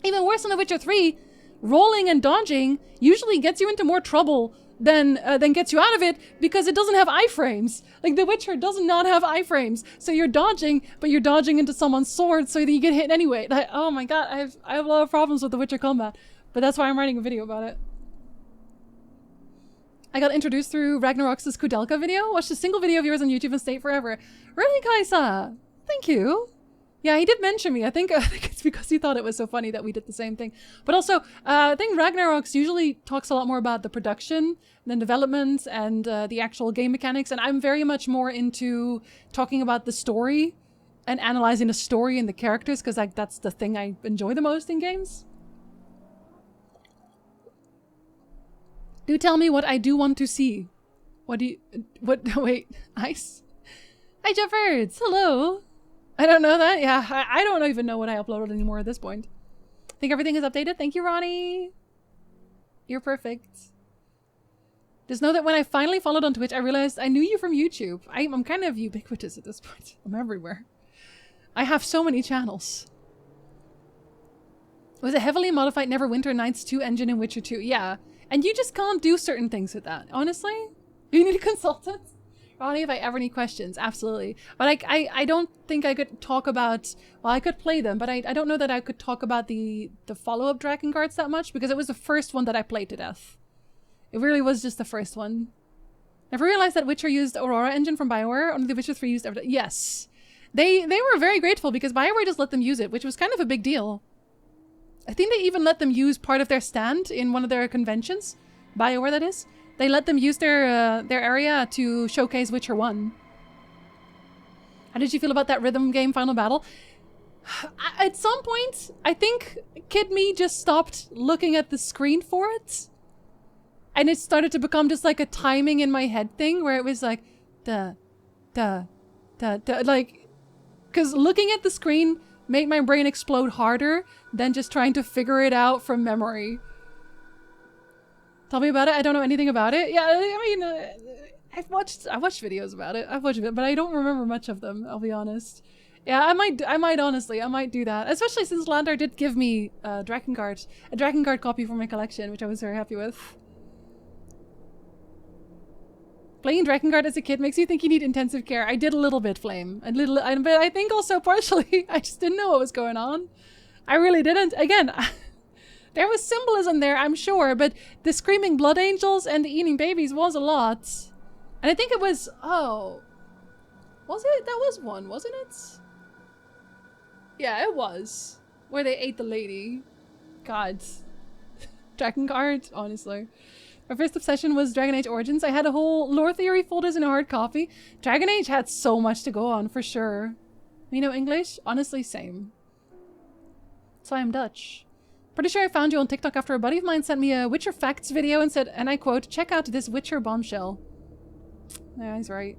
Even worse than The Witcher 3, rolling and dodging usually gets you into more trouble than gets you out of it because it doesn't have iframes. Like, The Witcher does not have iframes. So you're dodging, but you're dodging into someone's sword so that you get hit anyway. Like, oh my god, I have a lot of problems with The Witcher combat. But that's why I'm writing a video about it. I got introduced through Ragnarok's Kudelka video. Watched a single video of yours on YouTube and stayed forever. Really, Kaisa? Thank you. Yeah, he did mention me. I think it's because he thought it was so funny that we did the same thing. But also, I think Ragnarok's usually talks a lot more about the production, than development, and the actual game mechanics. And I'm very much more into talking about the story and analyzing the story and the characters, because like that's the thing I enjoy the most in games. Do tell me what I do want to see. Wait, Ice? Hi, Jeffords, hello. I don't know that. Yeah, I don't even know what I uploaded anymore at this point. I think everything is updated. Thank you, Ronnie. You're perfect. Just know that when I finally followed on Twitch, I realized I knew you from YouTube. I'm kind of ubiquitous at this point. I'm everywhere. I have so many channels. It was a heavily modified Neverwinter Nights 2 engine in Witcher 2. Yeah. And you just can't do certain things with that. Honestly? You need a consultant? Ronnie, if I ever need questions, absolutely. But I don't think I could talk about... Well, I could play them, but I don't know that I could talk about the follow-up Drakengard's that much, because it was the first one that I played to death. It really was just the first one. Never realized that Witcher used Aurora engine from BioWare, only the Witcher 3 used everything. Yes. They were very grateful because BioWare just let them use it, which was kind of a big deal. I think they even let them use part of their stand in one of their conventions. BioWare, that is. They let them use their area to showcase Witcher 1. How did you feel about that rhythm game Final Battle? At some point, I think Kid Me just stopped looking at the screen for it. And it started to become just like a timing in my head thing where it was like, like, because looking at the screen made my brain explode harder than just trying to figure it out from memory. Tell me about it. I don't know anything about it. Yeah, I mean, I've watched videos about it. I've watched it, but I don't remember much of them. I'll be honest. Yeah, I might honestly, I might do that. Especially since Landar did give me a Drakengard copy for my collection, which I was very happy with. Playing Drakengard as a kid makes you think you need intensive care. I did a little bit, Flame. But I think also partially, I just didn't know what was going on. I really didn't. Again, there was symbolism there, I'm sure, but the screaming blood angels and the eating babies was a lot. And I think it was, oh, was it? That was one, wasn't it? Yeah, it was. Where they ate the lady. God. Drakengard, honestly. My first obsession was Dragon Age Origins. I had a whole lore theory folders in a hard copy. Dragon Age had so much to go on, for sure. You know English? Honestly, same. So I'm Dutch. Pretty sure I found you on TikTok after a buddy of mine sent me a Witcher Facts video and said, and I quote, check out this Witcher bombshell. Yeah, he's right.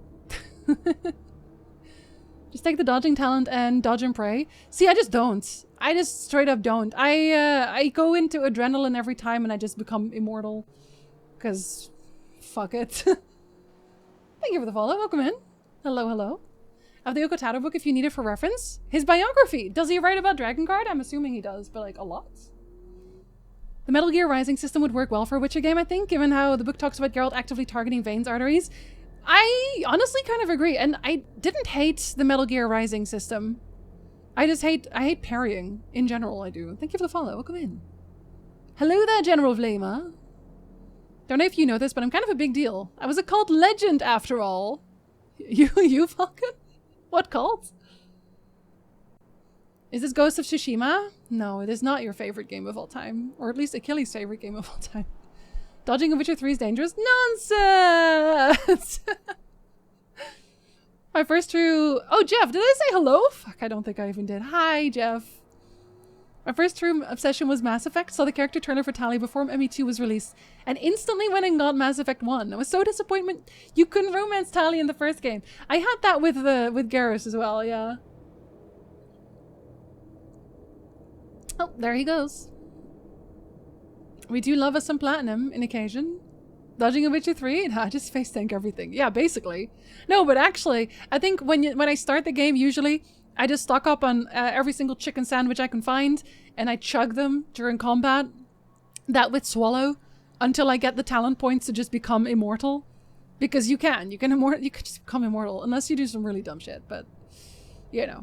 Just take the dodging talent and dodge and pray. See, I just don't. I just straight up don't. I go into adrenaline every time and I just become immortal. Because, fuck it. Thank you for the follow. Welcome in. Hello, hello. I have the Okotaro book if you need it for reference. His biography. Does he write about Drakengard? I'm assuming he does, but like a lot. The Metal Gear Rising system would work well for a Witcher game, I think, given how the book talks about Geralt actively targeting Vane's arteries. I honestly kind of agree, and I didn't hate the Metal Gear Rising system. I hate parrying. In general, I do. Thank you for the follow. Welcome in. Hello there, General Vlama. Don't know if you know this, but I'm kind of a big deal. I was a cult legend, after all. You Falcon? What cult? Is this Ghost of Tsushima? No, it is not your favorite game of all time. Or at least Achilles' favorite game of all time. Dodging a Witcher 3 is dangerous? Nonsense! My first true... Oh, Jeff, did I say hello? Fuck, I don't think I even did. Hi, Jeff. My first true obsession was Mass Effect. Saw the character trailer for Tali before ME2 was released. And instantly went and got Mass Effect 1. I was so disappointed you couldn't romance Tali in the first game. I had that with Garrus as well, yeah. Oh, there he goes. We do love us some platinum in occasion. Dodging a Witcher 3? Nah, just face tank everything. Yeah, basically. No, but actually, I think when I start the game, usually, I just stock up on every single chicken sandwich I can find, and I chug them during combat. That with Swallow, until I get the talent points to just become immortal. Because you can just become immortal, unless you do some really dumb shit, but, you know.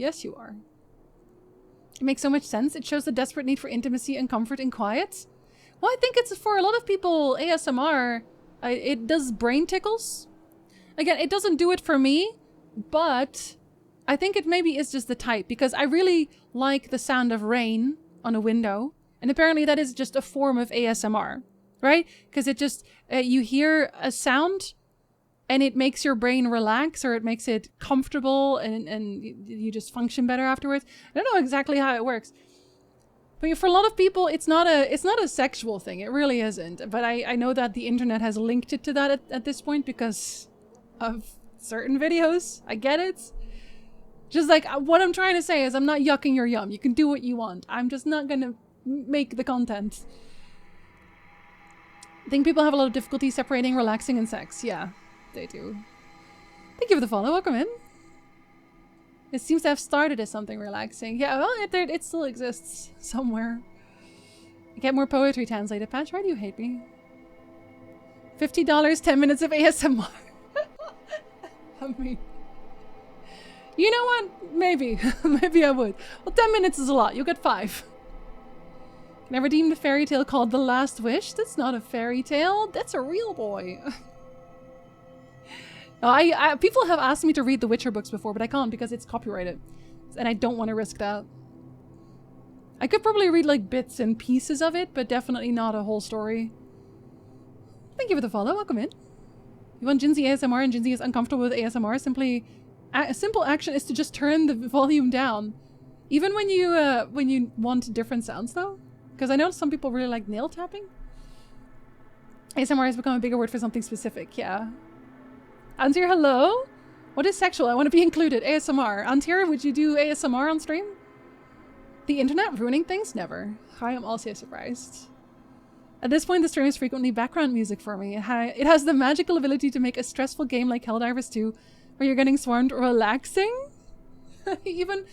Yes, you are. It makes so much sense. It shows the desperate need for intimacy and comfort and quiet. Well, I think it's for a lot of people, ASMR, it does brain tickles. Again, it doesn't do it for me, but I think it maybe is just the type, because I really like the sound of rain on a window. And apparently that is just a form of ASMR, right? Because it just, you hear a sound and it makes your brain relax, or it makes it comfortable, and you just function better afterwards. I don't know exactly how it works. But for a lot of people, it's not a sexual thing. It really isn't. But I know that the internet has linked it to that at this point because of certain videos. I get it. Just like, what I'm trying to say is I'm not yucking your yum. You can do what you want. I'm just not gonna make the content. I think people have a lot of difficulty separating relaxing and sex. Yeah, they do. Thank you for the follow. Welcome in. It seems to have started as something relaxing. Yeah, well, it still exists somewhere. Get more poetry translated. Patch, why do you hate me? $50, 10 minutes of ASMR. I mean, you know what? Maybe. Maybe I would. Well, 10 minutes is a lot. You'll get 5. Can I redeem the fairy tale called The Last Wish? That's not a fairy tale. That's a real boy. People have asked me to read the Witcher books before, but I can't because it's copyrighted. And I don't want to risk that. I could probably read like bits and pieces of it, but definitely not a whole story. Thank you for the follow. Welcome in. You want Jinsey ASMR and Jinsey is uncomfortable with ASMR? A simple action is to just turn the volume down. Even when you want different sounds though. Because I know some people really like nail tapping. ASMR has become a bigger word for something specific, yeah. Antir, hello? What is sexual? I want to be included. ASMR. Antir, would you do ASMR on stream? The internet ruining things? Never. I am also surprised. At this point, the stream is frequently background music for me. It has the magical ability to make a stressful game like Helldivers 2, where you're getting swarmed, relaxing. even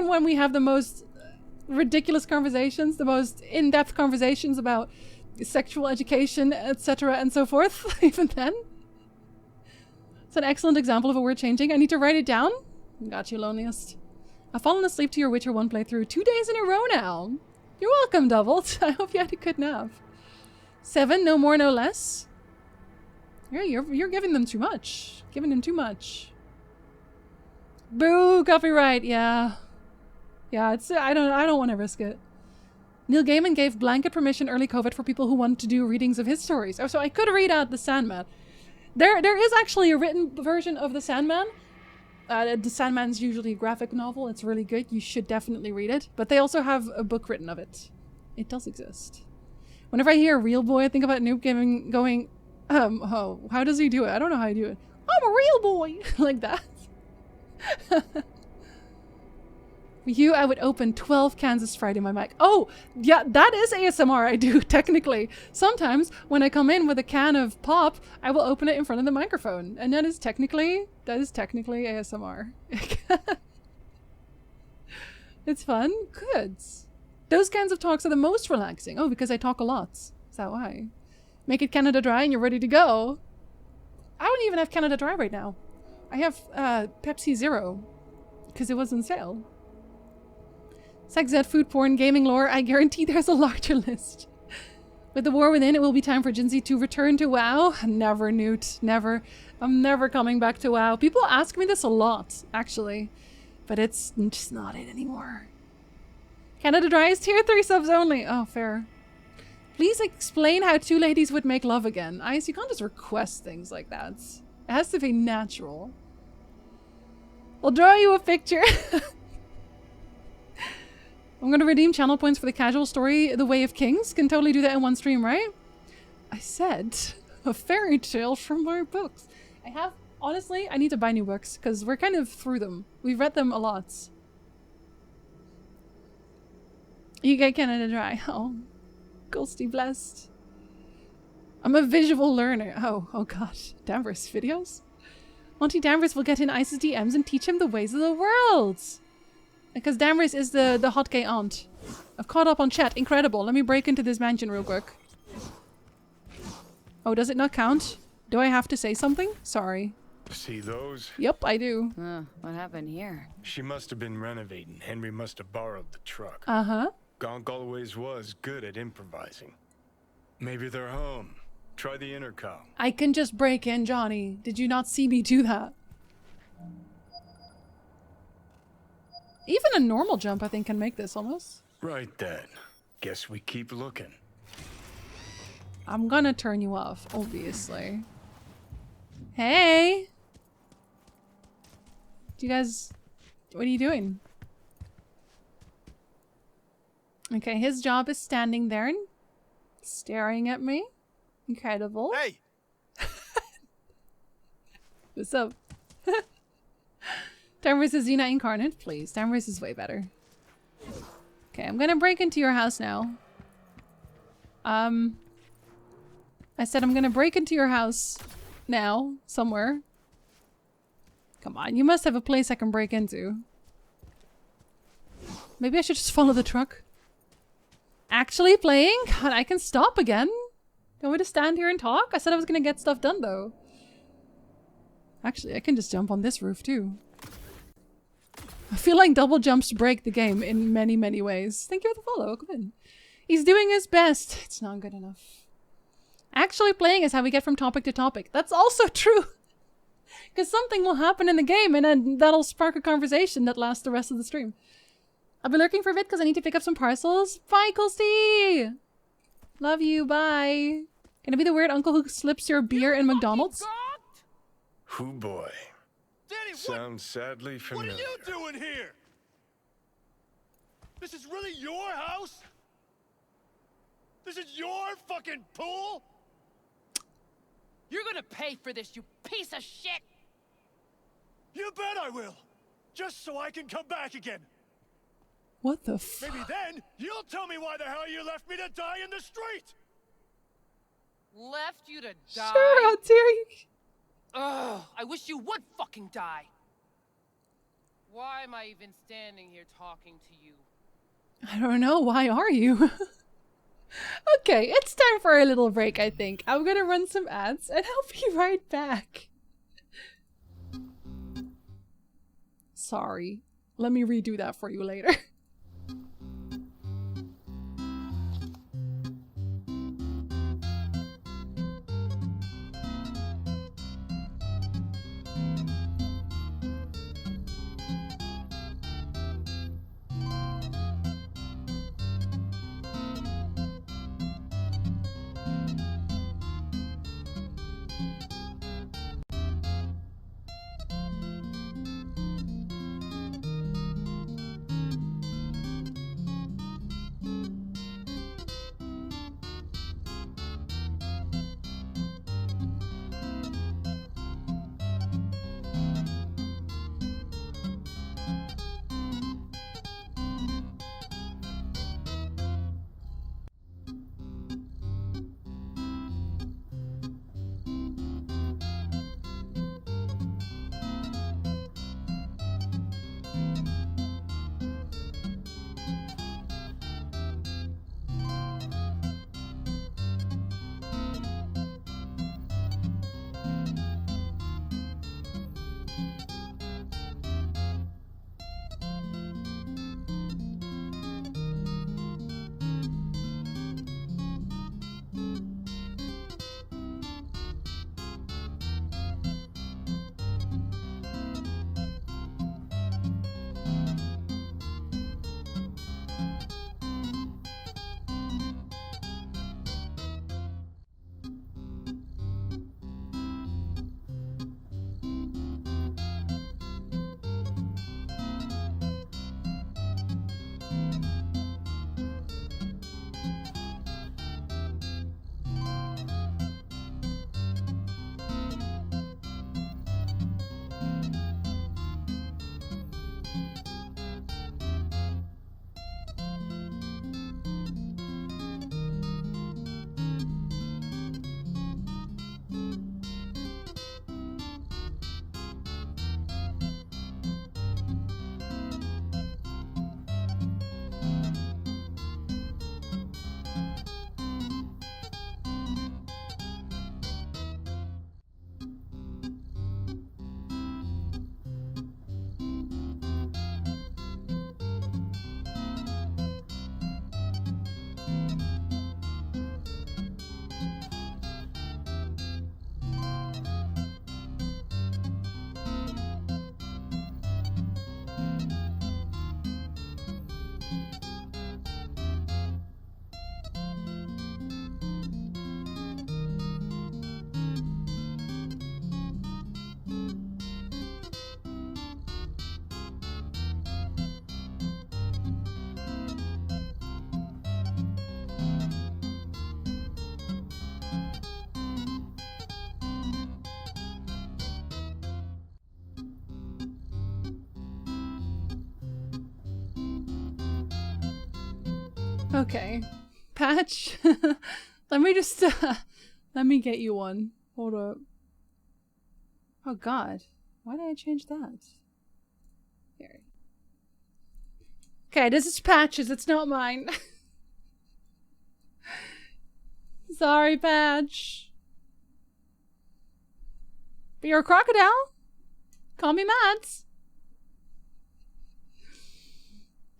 when we have the most ridiculous conversations, the most in-depth conversations about sexual education, etc. and so forth, even then. It's an excellent example of a word changing. I need to write it down. Got you, loneliest. I've fallen asleep to your Witcher 1 playthrough 2 days in a row now. You're welcome, Doubled. I hope you had a good nap. 7, no more, no less. Yeah, you're giving them too much. Giving them too much. Boo, copyright. Yeah. Yeah, it's I don't want to risk it. Neil Gaiman gave blanket permission early COVID for people who wanted to do readings of his stories. Oh, so I could read out The Sandman. There is actually a written version of The Sandman. The Sandman's usually a graphic novel. It's really good. You should definitely read it. But they also have a book written of it. It does exist. Whenever I hear real boy, I think about Noob Gaming going, oh, how does he do it? I don't know how he do it. I'm a real boy! Like that. You, I would open 12 cans of Sprite in my mic. Oh, yeah, that is ASMR I do, technically. Sometimes, when I come in with a can of pop, I will open it in front of the microphone. And that is technically ASMR. It's fun. Good. Those kinds of talks are the most relaxing. Oh, because I talk a lot. Is that why? Make it Canada Dry and you're ready to go. I don't even have Canada Dry right now. I have Pepsi Zero. Because it was on sale. Sex ed, food porn, gaming lore, I guarantee there's a larger list. With the war within, it will be time for Jinsey to return to WoW. Never, Newt. Never. I'm never coming back to WoW. People ask me this a lot, actually. But it's just not it anymore. Canada Dry is tier 3 subs only. Oh, fair. Please explain how two ladies would make love again. Ice, you can't just request things like that. It has to be natural. I'll draw you a picture. I'm gonna redeem channel points for the casual story, The Way of Kings. Can totally do that in one stream, right? I said a fairy tale from my books. Honestly, I need to buy new books because we're kind of through them. We've read them a lot. You get Canada Dry. Oh, ghosty blessed. I'm a visual learner. Oh gosh. Danvers videos? Monty Danvers will get in Ice's DMs and teach him the ways of the world. Because Danvers is the hot gay aunt. I've caught up on chat. Incredible. Let me break into this mansion real quick. Oh, does it not count? Do I have to say something? Sorry. See those? Yep, I do. What happened here? She must have been renovating. Henry must have borrowed the truck. Uh-huh. Gonk always was good at improvising. Maybe they're home. Try the intercom. I can just break in, Johnny. Did you not see me do that? Even a normal jump, I think, can make this almost. Right then. Guess we keep looking. I'm gonna turn you off, obviously. Hey! Do you guys... What are you doing? Okay, his job is standing there and staring at me. Incredible. Hey! What's up? Time vs. Xena Incarnate, please. Time vs. is way better. Okay, I'm gonna break into your house now. I said I'm gonna break into your house now, somewhere. Come on, you must have a place I can break into. Maybe I should just follow the truck. Actually playing? God, I can stop again. Do you want me to stand here and talk? I said I was gonna get stuff done though. Actually, I can just jump on this roof too. I feel like double jumps break the game in many, many ways. Thank you for the follow. Come in. He's doing his best. It's not good enough. Actually playing is how we get from topic to topic. That's also true. Because something will happen in the game and then that'll spark a conversation that lasts the rest of the stream. I'll be lurking for a bit because I need to pick up some parcels. Bye, Colsty! Love you, bye. Can I be the weird uncle who slips your beer in McDonald's? Hoo boy. Danny, Sounds sadly what familiar. are you doing here? This is really your house? This is your fucking pool? You're gonna pay for this, you piece of shit! You bet I will. Just so I can come back again. What the f- Maybe then you'll tell me why the hell you left me to die in the street. Left you to die? Sure, how dare you? Ugh, I wish you would fucking die. Why am I even standing here talking to you? I don't know. Why are you? Okay, it's time for a little break, I think. I'm gonna run some ads and I'll be right back. Sorry. Let me redo that for you later. Okay. Patch. Let me just, let me get you one. Hold up. Oh god. Why did I change that? Here. Okay, this is Patch's. It's not mine. Sorry, Patch. But you're a crocodile. Call me Mads.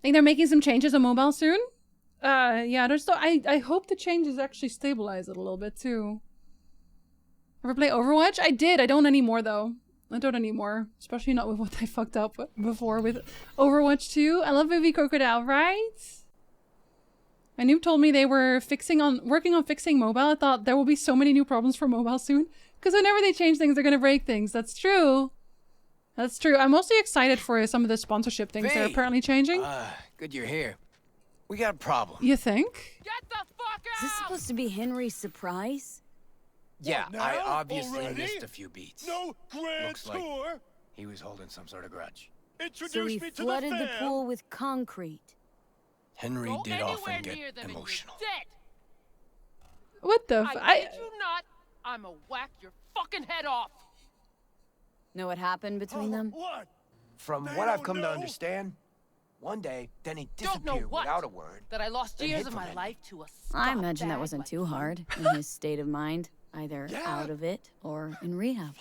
Think they're making some changes on mobile soon? Yeah, there's still, I hope the changes actually stabilize it a little bit too. Ever play Overwatch? I did. I don't anymore though. I don't anymore. Especially not with what I fucked up before with Overwatch 2. I love Movie Crocodile, right? My noob told me they were working on fixing mobile. I thought there will be so many new problems for mobile soon. Because whenever they change things, they're gonna break things. That's true. That's true. I'm mostly excited for some of the sponsorship things they're apparently changing. Good you're here. We got a problem. You think? Get the fuck out! Is this supposed to be Henry's surprise? Yeah, What, I now? obviously Already? missed a few beats. No grand Looks like tour. he was holding some sort of grudge. Introduce So he me to flooded the fam. pool with concrete. Henry Go did anywhere often get near them and you're emotional. dead. What the I kid you not, I'ma whack your fucking head off. Know what happened between them? What? From They what I've don't come to know. understand, one day Denny Don't know disappeared what? without a word. That I lost Then years hid of from my Henry. life to a I imagine that scumbag wasn't like too you. hard in his state of mind. Either Yeah. out of it or in rehab.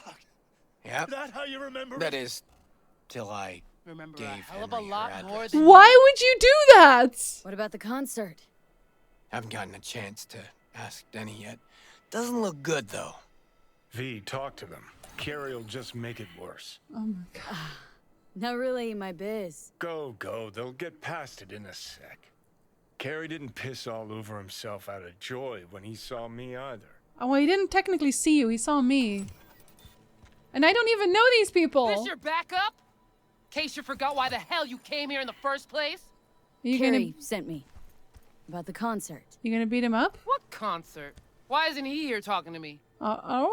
Yep. That how you remember That it? is, till I Remember a gave hell of a Henry her lot address. more than Why would you do that? What about the concert? Haven't gotten a chance to ask Denny yet. Doesn't look good though. V, talk to them. Carrie'll just make it worse. Oh my god. Not really my biz. Go. They'll get past it in a sec. Carrie didn't piss all over himself out of joy when he saw me either. Oh, well, he didn't technically see you. He saw me. And I don't even know these people. This your backup? In case you forgot why the hell you came here in the first place? You Carrie sent me. About the concert. gonna beat him up? What concert? Why isn't he here talking to me? I don't know.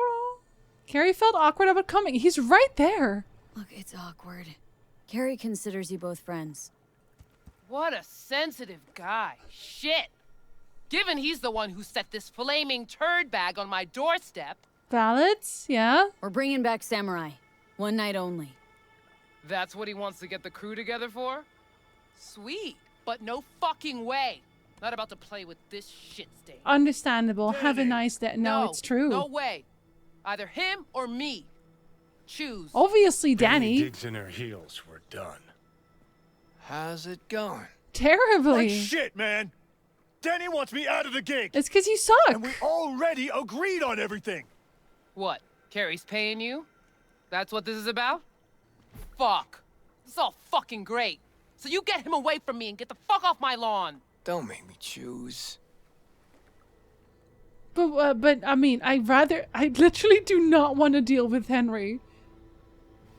Carrie felt awkward about coming. He's right there. Look, it's awkward. Carrie considers you both friends. What a sensitive guy. Shit. Given he's the one who set this flaming turd bag on my doorstep. Ballads? Yeah? We're bringing back Samurai. One night only. That's what he wants to get the crew together for? Sweet, but no fucking way. Not about to play with this shit stain. Understandable. Have a nice day. No, it's true. No way. Either him or me. Choose. Obviously, Danny Danny. digs in her heels. We're done. How's it going? Terribly. Like shit, man. Denny wants me out of the gig. It's because you suck. And we already agreed on everything. What? Carrie's paying you? That's what this is about? Fuck. This is all fucking great. So you get him away from me and get the fuck off my lawn. Don't make me choose. But I mean, I literally do not want to deal with Henry.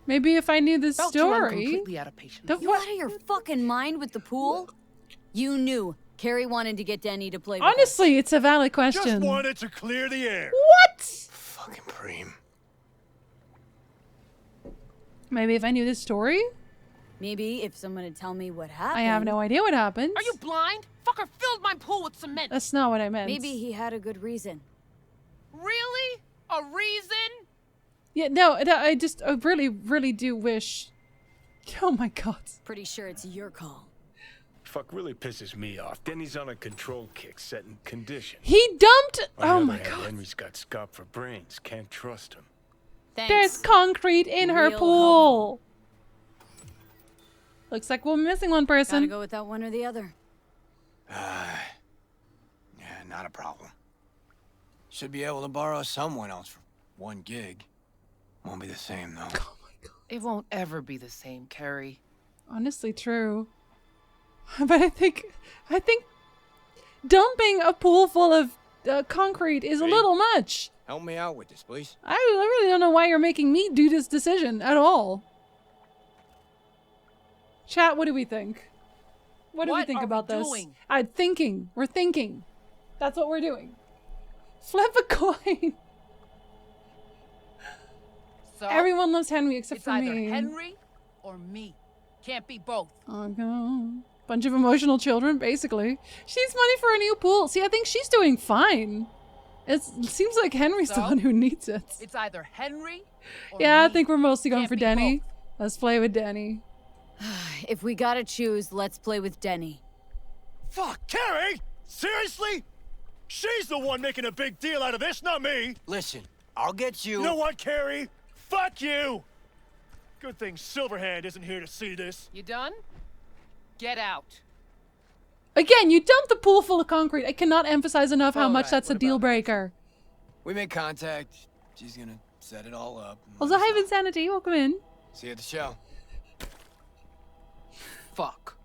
Maybe if I knew the Felt you run story. completely out of patience. The- You what? out of your fucking mind with the pool? You knew Carrie wanted to get Denny to play with Honestly, it's a valid Just question. wanted to clear the air. What? Fucking Preem. Maybe if I knew the story? us. Maybe if someone would tell me what happened. I have no idea what happened. Are you blind? Fucker filled my pool with cement. That's not what I meant. Maybe he had a good reason. Really? A reason? Yeah, no, I really, really do wish. Oh my god. Pretty sure it's your call. Fuck really pisses me off. Denny's on a control kick, setting conditions. He dumped. On Oh the my other hand, god. Henry's got Scott for brains. Can't trust him. Thanks. There's concrete in her Real pool. Looks like we're missing one Gotta person. go with that one or the other. Yeah, not a problem. Should be able to borrow someone else for one gig. Won't be the same though. Oh my god. It won't ever be the same, Carrie. Honestly, true. But I think dumping a pool full of concrete is a little much. Help me out with this, please. I really don't know why you're making me do this decision at all. Chat, what do we think? What do we What think are about we this? doing? Thinking. We're thinking. That's what we're doing. Flip a coin. So Everyone loves Henry except it's for either me. Henry or me. Can't be both. Oh god. Bunch of emotional children, basically. She needs money for a new pool. See, I think she's doing fine. It seems like Henry's the one who needs it. It's either Henry or Yeah, I me. think we're mostly going Can't for be Denny. both. Let's play with Denny. If we gotta choose, let's play with Denny. Fuck, Carrie! Seriously? She's the one making a big deal out of this, not me! Listen, I'll get you. You know what, Carrie? Fuck you! Good thing Silverhand isn't here to see this. You done? Get out. Again, you dumped the pool full of concrete. I cannot emphasize enough how much Alright, that's a what deal about breaker. We made contact. She's gonna set it all up. and Also, let us hi know. Vinsanity, welcome in. See you at the show. Fuck.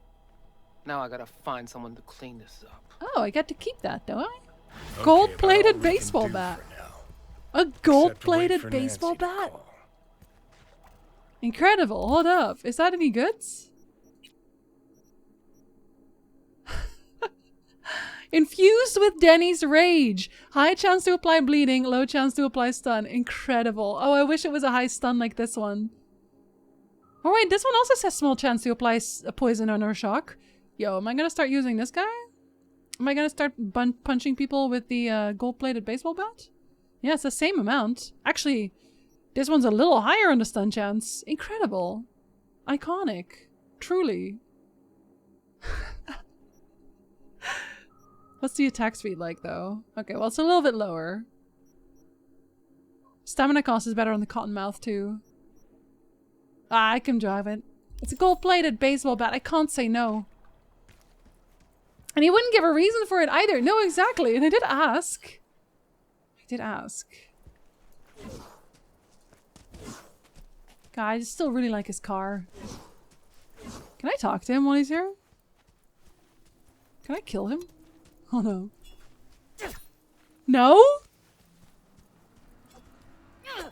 Now I gotta find someone to clean this up. Oh, I get to keep that, don't I? Okay, about all Gold-plated we can baseball do bat. for now. A Except wait gold-plated for baseball Nancy to bat? call. Incredible. Hold up. Is that any goods? Infused with Denny's rage. High chance to apply bleeding, low chance to apply stun. Incredible. Oh, I wish it was a high stun like this one. Oh wait, this one also says small chance to apply a poison or shock. Yo, am I gonna start using this guy? Am I gonna start punching people with the gold-plated baseball bat? Yeah, it's the same amount. Actually, this one's a little higher on the stun chance. Incredible. Iconic. Truly. What's the attack speed like, though? Okay, well, it's a little bit lower. Stamina cost is better on the Cottonmouth, too. Ah, I can drive it. It's a gold-plated baseball bat. I can't say no. And he wouldn't give a reason for it either. No, exactly. And I did ask. I did ask. God, I still really like his car. Can I talk to him while he's here? Can I kill him? Oh no. No? I'm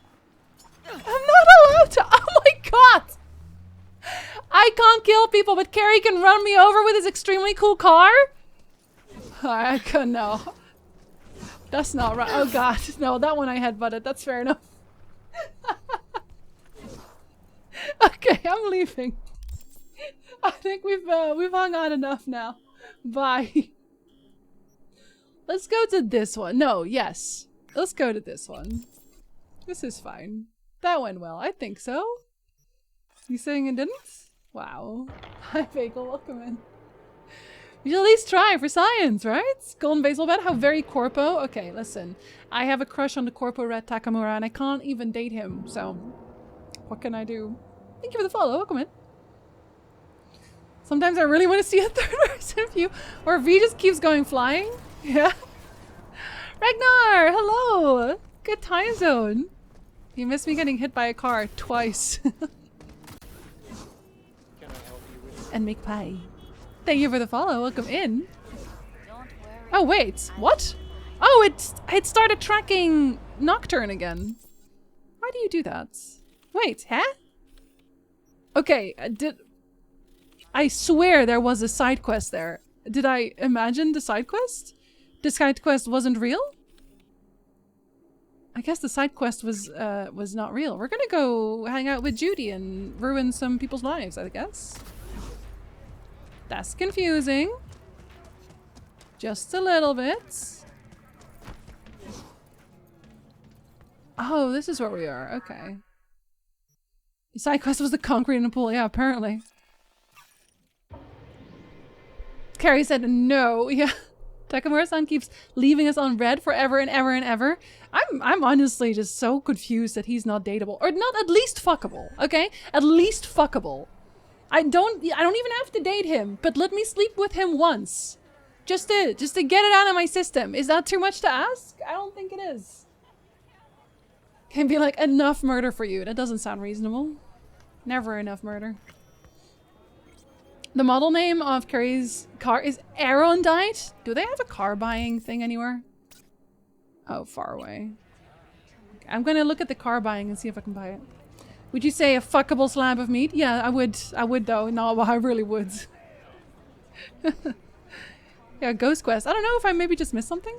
not allowed to. Oh my god! I can't kill people, but Carrie can run me over with his extremely cool car? I could no. That's not right. Oh god. No, that one I headbutted. That's fair enough. Okay, I'm leaving. I think we've hung on enough now. Bye. Let's go to this one. No, yes. Let's go to this one. This is fine. That went well. I think so. You saying it didn't? Wow. Hi, Bagel. Welcome in. We should at least try for science, right? Golden baseball bat. How very corpo. Okay, listen. I have a crush on the corpo red Takamura and I can't even date him. So, what can I do? Thank you for the follow. Welcome in. Sometimes I really want to see a third-person view. Or V just keeps going flying. Yeah. Ragnar! Hello! Good time zone. You missed me getting hit by a car twice. And make pie. Thank you for the follow. Welcome in. Oh, wait. What? Oh, it started tracking Nocturne again. Why do you do that? Wait, huh? Okay, I swear there was a side quest there. Did I imagine the side quest? The side quest wasn't real? I guess the side quest was not real. We're gonna go hang out with Judy and ruin some people's lives, I guess. That's confusing. Just a little bit. Oh, this is where we are. Okay. The side quest was the concrete in the pool. Yeah, apparently. Carrie said no. Yeah. Takamura-san keeps leaving us on red forever and ever and ever. I'm honestly just so confused that he's not dateable. Or not at least fuckable, okay? At least fuckable. I don't even have to date him, but let me sleep with him once. Just to get it out of my system. Is that too much to ask? I don't think it is. Can be like, enough murder for you. That doesn't sound reasonable. Never enough murder. The model name of Carrie's car is Arondite. Do they have a car buying thing anywhere? Oh, far away. Okay, I'm gonna look at the car buying and see if I can buy it. Would you say a fuckable slab of meat? Yeah, I would. I would though. No, I really would. Yeah, Ghost Quest. I don't know if I maybe just missed something.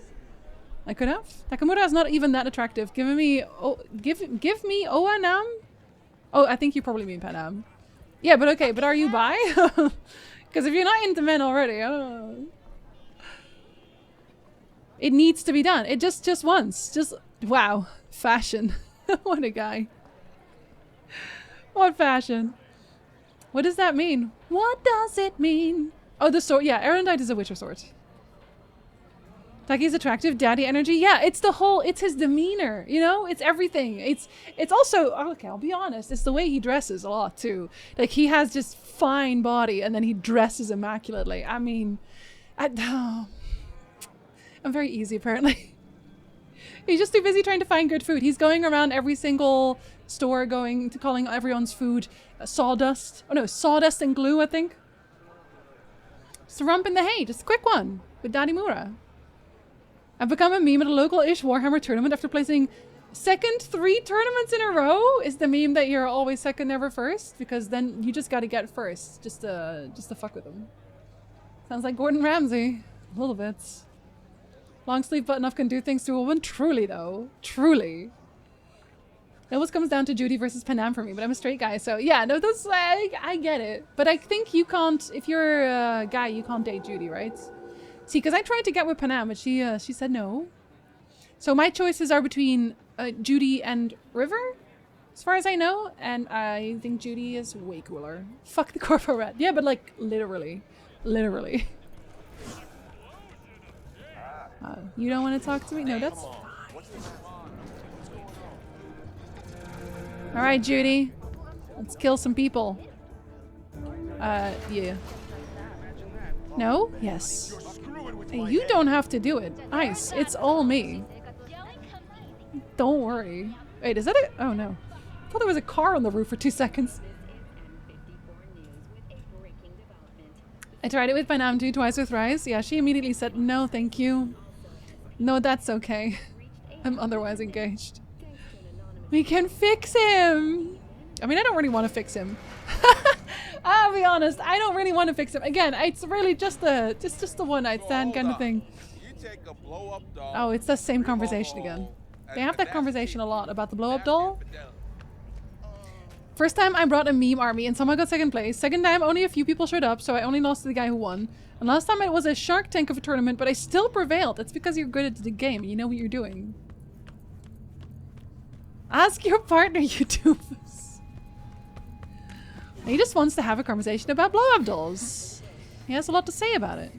I could have. Takamura is not even that attractive. Give me Oanam. Oh, I think you probably mean Panam. Yeah, but okay. But are you bi? Because if you're not into men already, I don't know. It needs to be done. It just once. Just, wow. Fashion. What a guy. What fashion? What does that mean? What does it mean? Oh, the sword. Yeah, Erendite is a Witcher sword. Taki's attractive, daddy energy. Yeah, it's the whole, it's his demeanor, you know? It's everything. It's also, okay, I'll be honest, it's the way he dresses a lot too. Like, he has just fine body and then he dresses immaculately. I mean, I'm very easy apparently. He's just too busy trying to find good food. He's going around every single store calling everyone's food sawdust. Oh no, sawdust and glue, I think. Just a rump in the hay, just a quick one with Daddy Mura. I've become a meme at a local-ish Warhammer tournament after placing second 3 tournaments in a row. Is the meme that you're always second, never first? Because then you just gotta get first, just to fuck with them. Sounds like Gordon Ramsay, a little bit. Long sleeve button-up can do things to a woman. Truly, though, truly. It always comes down to Judy versus Panam for me, but I'm a straight guy, so yeah, no, that's like, I get it. But I think you can't, if you're a guy, you can't date Judy, right? See, because I tried to get with Panam, but she said no. So my choices are between Judy and River, as far as I know, and I think Judy is way cooler. Fuck the Corpo Red. Yeah, but like, literally. Literally. You don't want to talk to me? No, that's fine. Alright, Judy. Let's kill some people. Yeah. No? Yes. Hey, you don't have to do it. Ice, it's all me. Don't worry. Wait, is that a- oh no. I thought there was a car on the roof for 2 seconds. I tried it with Panam too, twice with Rice. Yeah, she immediately said, no, thank you. No, that's okay. I'm otherwise engaged. We can fix him! I mean, I don't really want to fix him. I'll be honest, I don't really want to fix him. Again, it's really just the one night stand kind of thing. Oh, it's the same conversation again. They have that conversation a lot about the blow-up doll. First time I brought a meme army and someone got second place. Second time only a few people showed up, so I only lost to the guy who won. And last time it was a Shark Tank of a tournament, but I still prevailed. That's because you're good at the game and you know what you're doing. Ask your partner, you doofus. He just wants to have a conversation about blow-up dolls. He has a lot to say about it.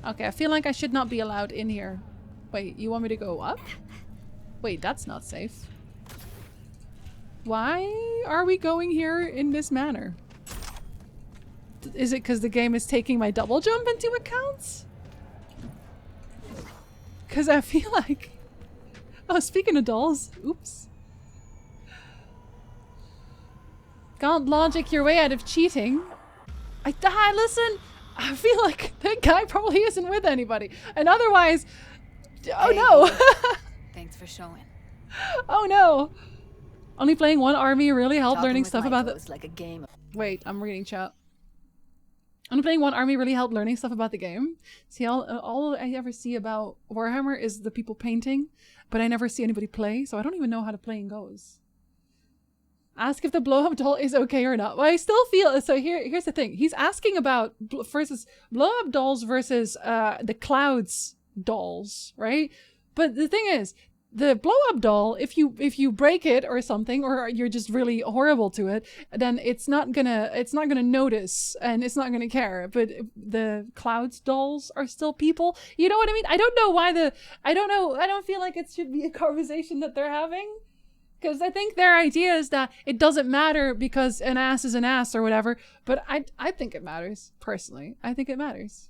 Okay, I feel like I should not be allowed in here. Wait, you want me to go up? Wait, that's not safe. Why are we going here in this manner? Is it because the game is taking my double jump into account? Because I feel like... Oh, speaking of dolls. Oops. Can't logic your way out of cheating. Listen, I feel like that guy probably isn't with anybody. And otherwise... Oh Hey, no! Thanks for showing. Oh no! Only playing one army really helped Talking learning with stuff Michael about the- is like a game. Wait, I'm reading chat. Only playing one army really helped learning stuff about the game. See, all I ever see about Warhammer is the people painting, but I never see anybody play, so I don't even know how the playing goes. Ask if the blow-up doll is okay or not. Well, I still feel... So here's the thing. He's asking about versus blow-up dolls versus the Clouds dolls, right? But the thing is, the blow-up doll, if you break it or something, or you're just really horrible to it, then it's not gonna notice and it's not gonna care. But the Clouds dolls are still people. You know what I mean? I don't know why I don't feel like it should be a conversation that they're having. Because I think their idea is that it doesn't matter because an ass is an ass or whatever. But I think it matters, personally. I think it matters.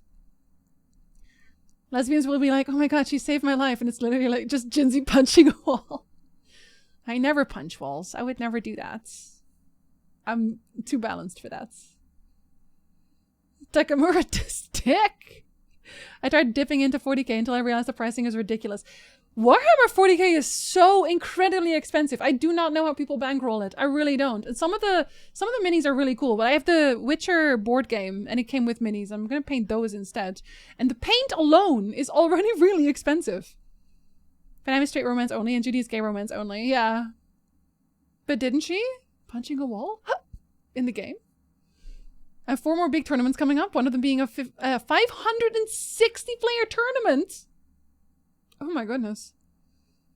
Lesbians will be like, oh my god, she saved my life. And it's literally like just Jinsey punching a wall. I never punch walls. I would never do that. I'm too balanced for that. Takamura to stick. I tried dipping into 40k until I realized the pricing is ridiculous. Warhammer 40k is so incredibly expensive. I do not know how people bankroll it. I really don't. And some of the minis are really cool, but I have the Witcher board game and it came with minis. I'm gonna paint those instead. And the paint alone is already really expensive. But I'm a straight romance only and Judy's gay romance only. Yeah. But didn't she? Punching a wall? In the game? I have 4 more big tournaments coming up, one of them being a 560 player tournament. Oh my goodness.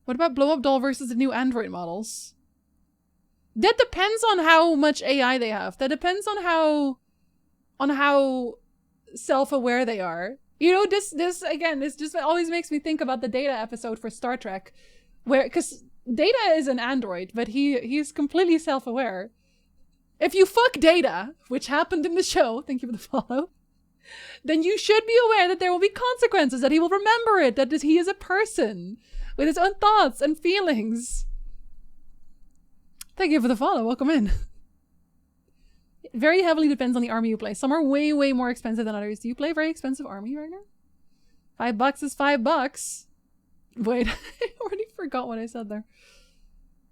What about Blow Up Doll versus the new Android models? That depends on how much AI they have. That depends on how self-aware they are. You know, this just always makes me think about the Data episode for Star Trek, where, because Data is an android, but he's completely self-aware. If you fuck Data, which happened in the show, thank you for the follow, then you should be aware that there will be consequences, that he will remember it, that he is a person with his own thoughts and feelings. Thank you for the follow, welcome in. It very heavily depends on the army you play. Some are way, way more expensive than others. Do you play a very expensive army right now? $5 is $5. Wait, I already forgot what I said there.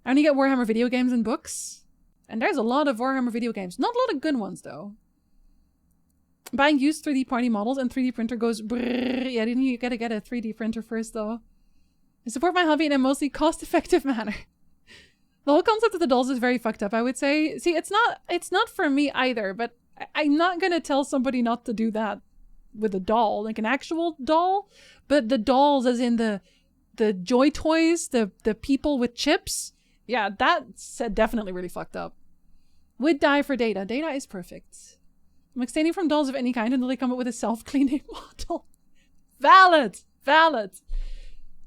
I only get Warhammer video games and books. And there's a lot of Warhammer video games. Not a lot of good ones, though. Buying used 3D party models and 3D printer goes brrrr. Yeah, you gotta get a 3D printer first, though. I support my hobby in a mostly cost-effective manner. The whole concept of the dolls is very fucked up, I would say. See, it's not for me either, but I'm not gonna tell somebody not to do that with a doll, like an actual doll. But the dolls, as in the Joy Toys, the people with chips, yeah, that's definitely really fucked up. Would die for Data. Data is perfect. I'm abstaining from dolls of any kind until they come up with a self-cleaning model. Valid! Valid!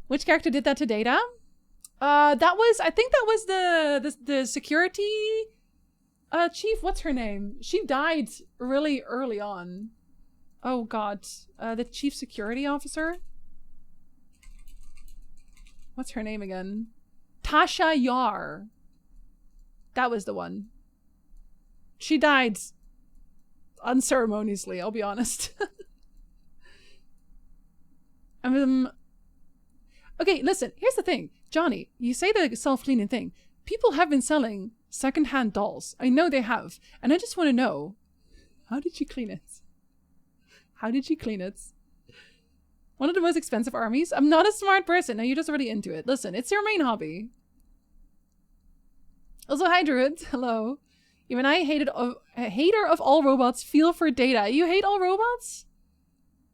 Which character did that to Data? I think that was the security chief. What's her name? She died really early on. Oh god. The chief security officer? What's her name again? Tasha Yar. That was the one. She died unceremoniously, I'll be honest. Okay, listen, here's the thing. Johnny, you say the self-cleaning thing. People have been selling second-hand dolls. I know they have. And I just want to know, how did you clean it? How did you clean it? One of the most expensive armies? I'm not a smart person. No, you're just already into it. Listen, it's your main hobby. Also, hi Druid. Hello. Even I a hater of all robots. Feel for Data. You hate all robots?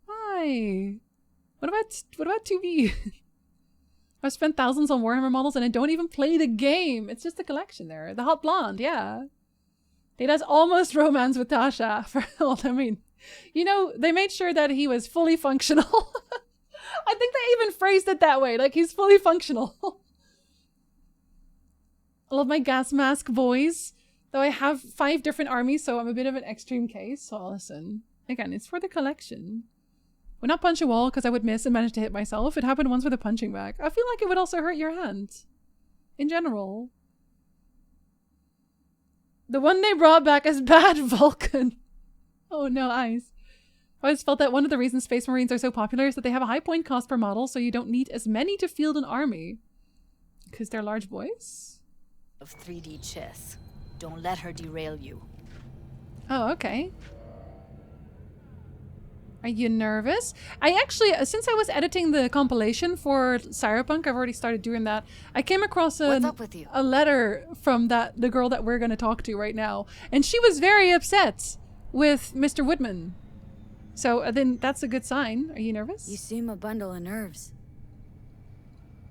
Hi. What about 2B? I've spent thousands on Warhammer models and I don't even play the game. It's just a collection there. The hot blonde, yeah. Data's almost romance with Tasha. Well, I mean, you know, they made sure that he was fully functional. I think they even phrased it that way, like he's fully functional. I love my gas mask boys. Though I have 5 different armies, so I'm a bit of an extreme case. So listen, again, it's for the collection. Would not punch a wall because I would miss and manage to hit myself. It happened once with a punching bag. I feel like it would also hurt your hand. In general. The one they brought back as bad Vulcan. Oh no, eyes. I always felt that one of the reasons Space Marines are so popular is that they have a high point cost per model, so you don't need as many to field an army. Because they're large boys? Of 3D chess. Don't let her derail you. Oh, okay. Are you nervous? I actually, since I was editing the compilation for Cyberpunk, I've already started doing that. I came across What's up with you? a letter from the girl that we're going to talk to right now. And she was very upset with Mr. Woodman. So then that's a good sign. Are you nervous? You seem a bundle of nerves.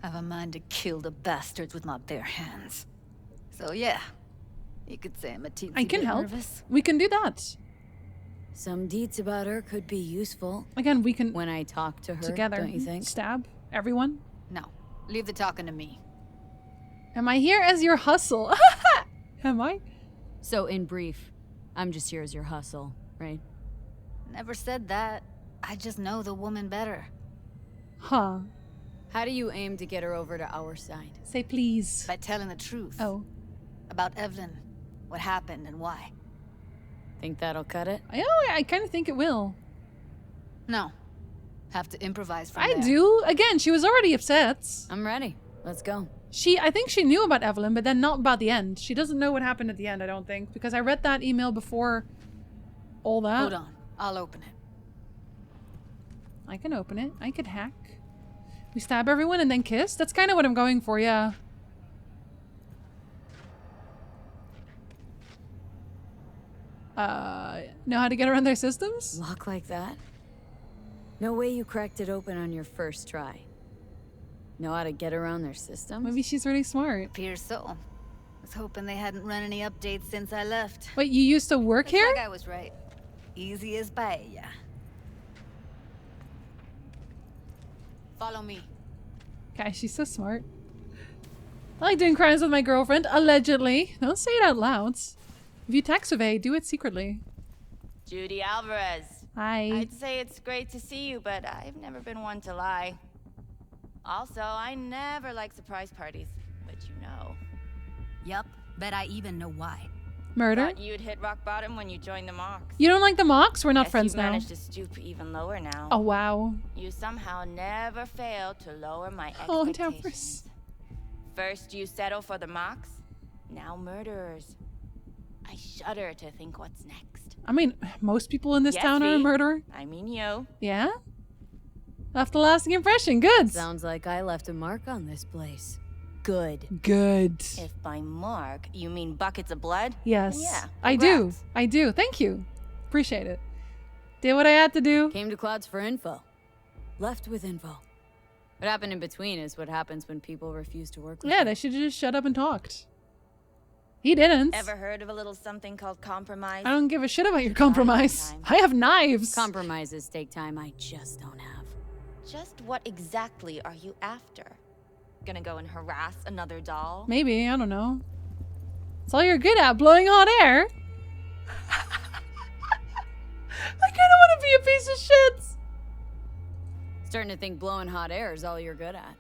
I've a mind to kill the bastards with my bare hands. So yeah, you could say I'm a teensy I can bit help. nervous. We can do that. Some deeds about her could be useful. Again, we can When I talk to her, together don't you think? stab everyone. No, leave the talking to me. Am I here as your hustle? Am I? So in brief, I'm just here as your hustle, right? Never said that. I just know the woman better. Huh. How do you aim to get her over to our side? Say please. By telling the truth. Oh. About Evelyn. What happened and why. Think that'll cut it? I kind of think it will. No. Have to improvise from I there. do. Again, she was already upset. I'm ready. Let's go. I think she knew about Evelyn, but then not about the end. She doesn't know what happened at the end, I don't think. Because I read that email before all that. Hold on. I'll open it. I can open it. I could hack. We stab everyone and then kiss? That's kind of what I'm going for, yeah. Know how to get around their systems? Lock like that? No way you cracked it open on your first try. Know how to get around their systems? Maybe she's really smart. Appears so. Was hoping they hadn't run any updates since I left. Wait, you used to work Looks here? like I was right. Easy as paella. Follow me. Gosh, she's so smart. I like doing crimes with my girlfriend, allegedly. Don't say it out loud. If you tax evade, do it secretly. Judy Alvarez. Hi. I'd say it's great to see you, but I've never been one to lie. Also, I never like surprise parties, but you know. Yup, bet I even know why. Murder? Thought you'd hit rock bottom when you joined the Mox. You don't like the Mox? We're not Guess friends you've now. managed to stoop even lower now. Oh, wow. You somehow never failed to lower my Oh, expectations. Towers. First you settle for the Mox, now murderers. I shudder to think what's next. I mean, most people in this Yes, town are a V. murderer. I mean you. Yeah? Left a lasting impression. Good. Sounds like I left a mark on this place. Good. Good. If by mark you mean buckets of blood, Yes. then yeah, I do. congrats. I do. Thank you. Appreciate it. Did what I had to do. Came to Clouds for info. Left with info. What happened in between is what happens when people refuse to work with Yeah, you. they should have just shut up and talked. He didn't. Ever heard of a little something called compromise? I don't give a shit about your compromise. Time. I have knives. Compromises take time I just don't have. Just what exactly are you after? Gonna go and harass another doll? Maybe. I don't know. It's all you're good at, blowing hot air. I kind of want to be a piece of shit. Starting to think blowing hot air is all you're good at.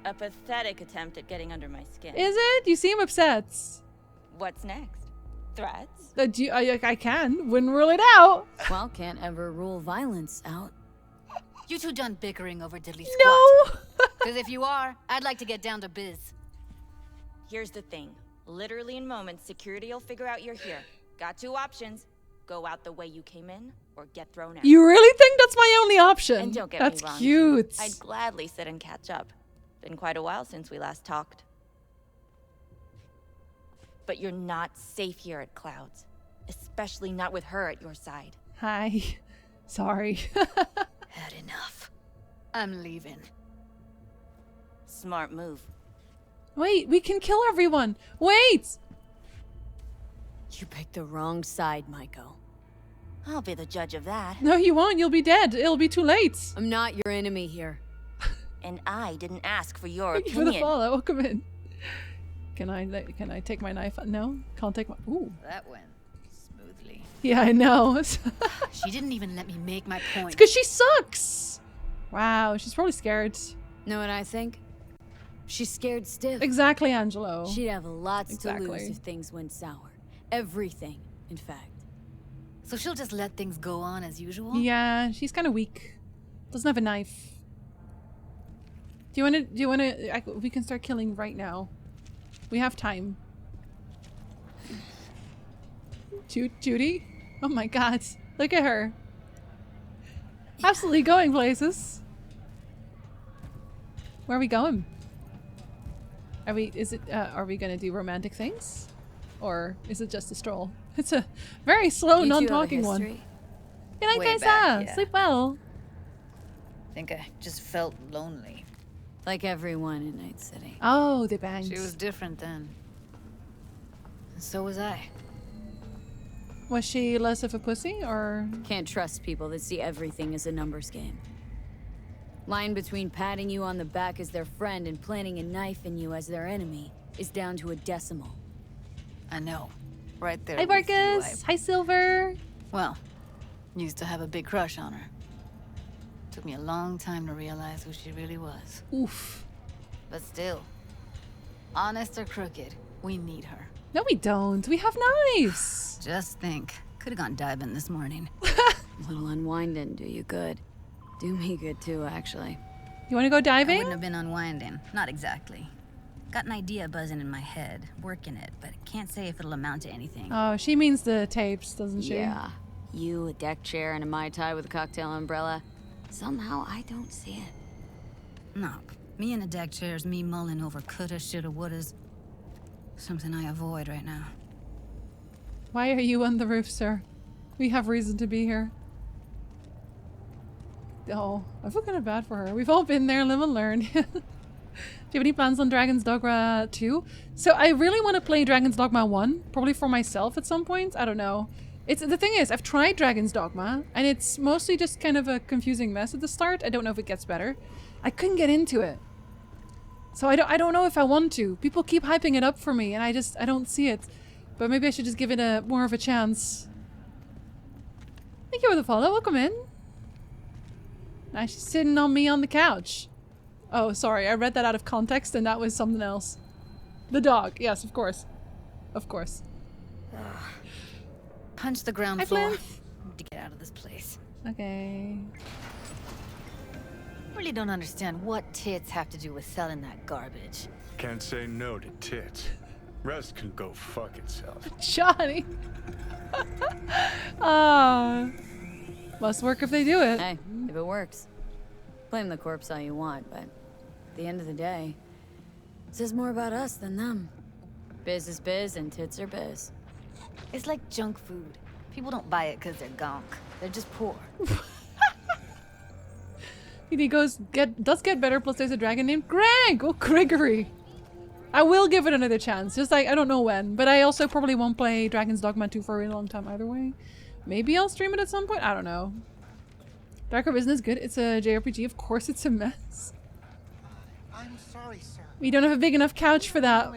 A pathetic attempt at getting under my skin. Is it? You seem upset. What's next? Threats? I can. Wouldn't rule it out. Well, can't ever rule violence out. You two done bickering over diddly squat? No. Because if you are, I'd like to get down to biz. Here's the thing. Literally in moments, security will figure out you're here. Got two options. Go out the way you came in, or get thrown out. You really think that's my only option? And don't get that's me wrong. cute. I'd gladly sit and catch up. Been quite a while since we last talked. But you're not safe here at Clouds. Especially not with her at your side. Hi. Sorry. Had enough. I'm leaving. Smart move. Wait, we can kill everyone. Wait. You picked the wrong side, Maiko. I'll be the judge of that. No, you won't. You'll be dead. It'll be too late. I'm not your enemy here. And I didn't ask for your Thank you for the opinion. follow. Welcome in. Can I take my knife? No, can't take my. Ooh. That went smoothly. Yeah, I know. It's She didn't even let me make my point. because she sucks. Wow, she's probably scared. Know what I think? She's scared stiff. Exactly, Angelo. She'd have lots to lose Exactly. if things went sour. Everything, in fact. So she'll just let things go on as usual? Yeah, she's kind of weak. Doesn't have a knife. Do you want to? We can start killing right now. We have time. Judy? Oh my God! Look at her. Absolutely going places. Where are we going? Are we? Is it? Are we gonna do romantic things, or is it just a stroll? It's a very slow, You two have a non-talking one. history? Good night, Way guys. back, yeah. Sleep well. I think I just felt lonely. Like everyone in Night City. Oh, they banged. She was different then. And so was I. Was she less of a pussy, or? Can't trust people that see everything as a numbers game. Line between patting you on the back as their friend and planting a knife in you as their enemy is down to a decimal. I know. Right there. Hi, with you, Marcus. Hi, Silver. Well, used to have a big crush on her. Took me a long time to realize who she really was. Oof. But still, honest or crooked, we need her. No, we don't. We have knives. Just think. Could have gone diving this morning. A little unwind didn't do you good. Do me good too, actually. You want to go I diving? wouldn't have been unwinding. Not exactly. Got an idea buzzing in my head, working it, but can't say if it'll amount to anything. Oh, she means the tapes, doesn't she? Yeah. You, a deck chair, and a Mai Tai with a cocktail umbrella. Somehow I don't see it. No, me in a deck chair's me mulling over coulda, shoulda, wouldas. Something I avoid right now. Why are you on the roof, sir? We have reason to be here. Oh, I feel kind of bad for her. We've all been there, live and learn. Do you have any plans on Dragon's Dogma 2? So I really want to play Dragon's Dogma 1, probably for myself at some point. I don't know. The thing is, I've tried Dragon's Dogma, and it's mostly just kind of a confusing mess at the start. I don't know if it gets better. I couldn't get into it. So I don't know if I want to. People keep hyping it up for me, and I don't see it. But maybe I should just give it more of a chance. Thank you for the follow. Welcome in. Now she's sitting on me on the couch. Oh, sorry. I read that out of context, and that was something else. The dog. Yes, of course. Of course. Punch the ground floor. Need to get out of this place. Okay. Really don't understand what tits have to do with selling that garbage. Can't say no to tits. Rest can go fuck itself. Johnny. Must work if they do it. Hey, if it works. Blame the corpse all you want, but at the end of the day, it says more about us than them. Biz is biz and tits are biz. It's like junk food. People don't buy it because they're gonk. They're just poor. He does get better, plus there's a dragon named Greg! Oh, Gregory! I will give it another chance, just like, I don't know when, but I also probably won't play Dragon's Dogma 2 for a really long time either way. Maybe I'll stream it at some point? I don't know. Dark Arisen is good. It's a JRPG. Of course it's a mess. I'm sorry, sir. We don't have a big enough couch for that.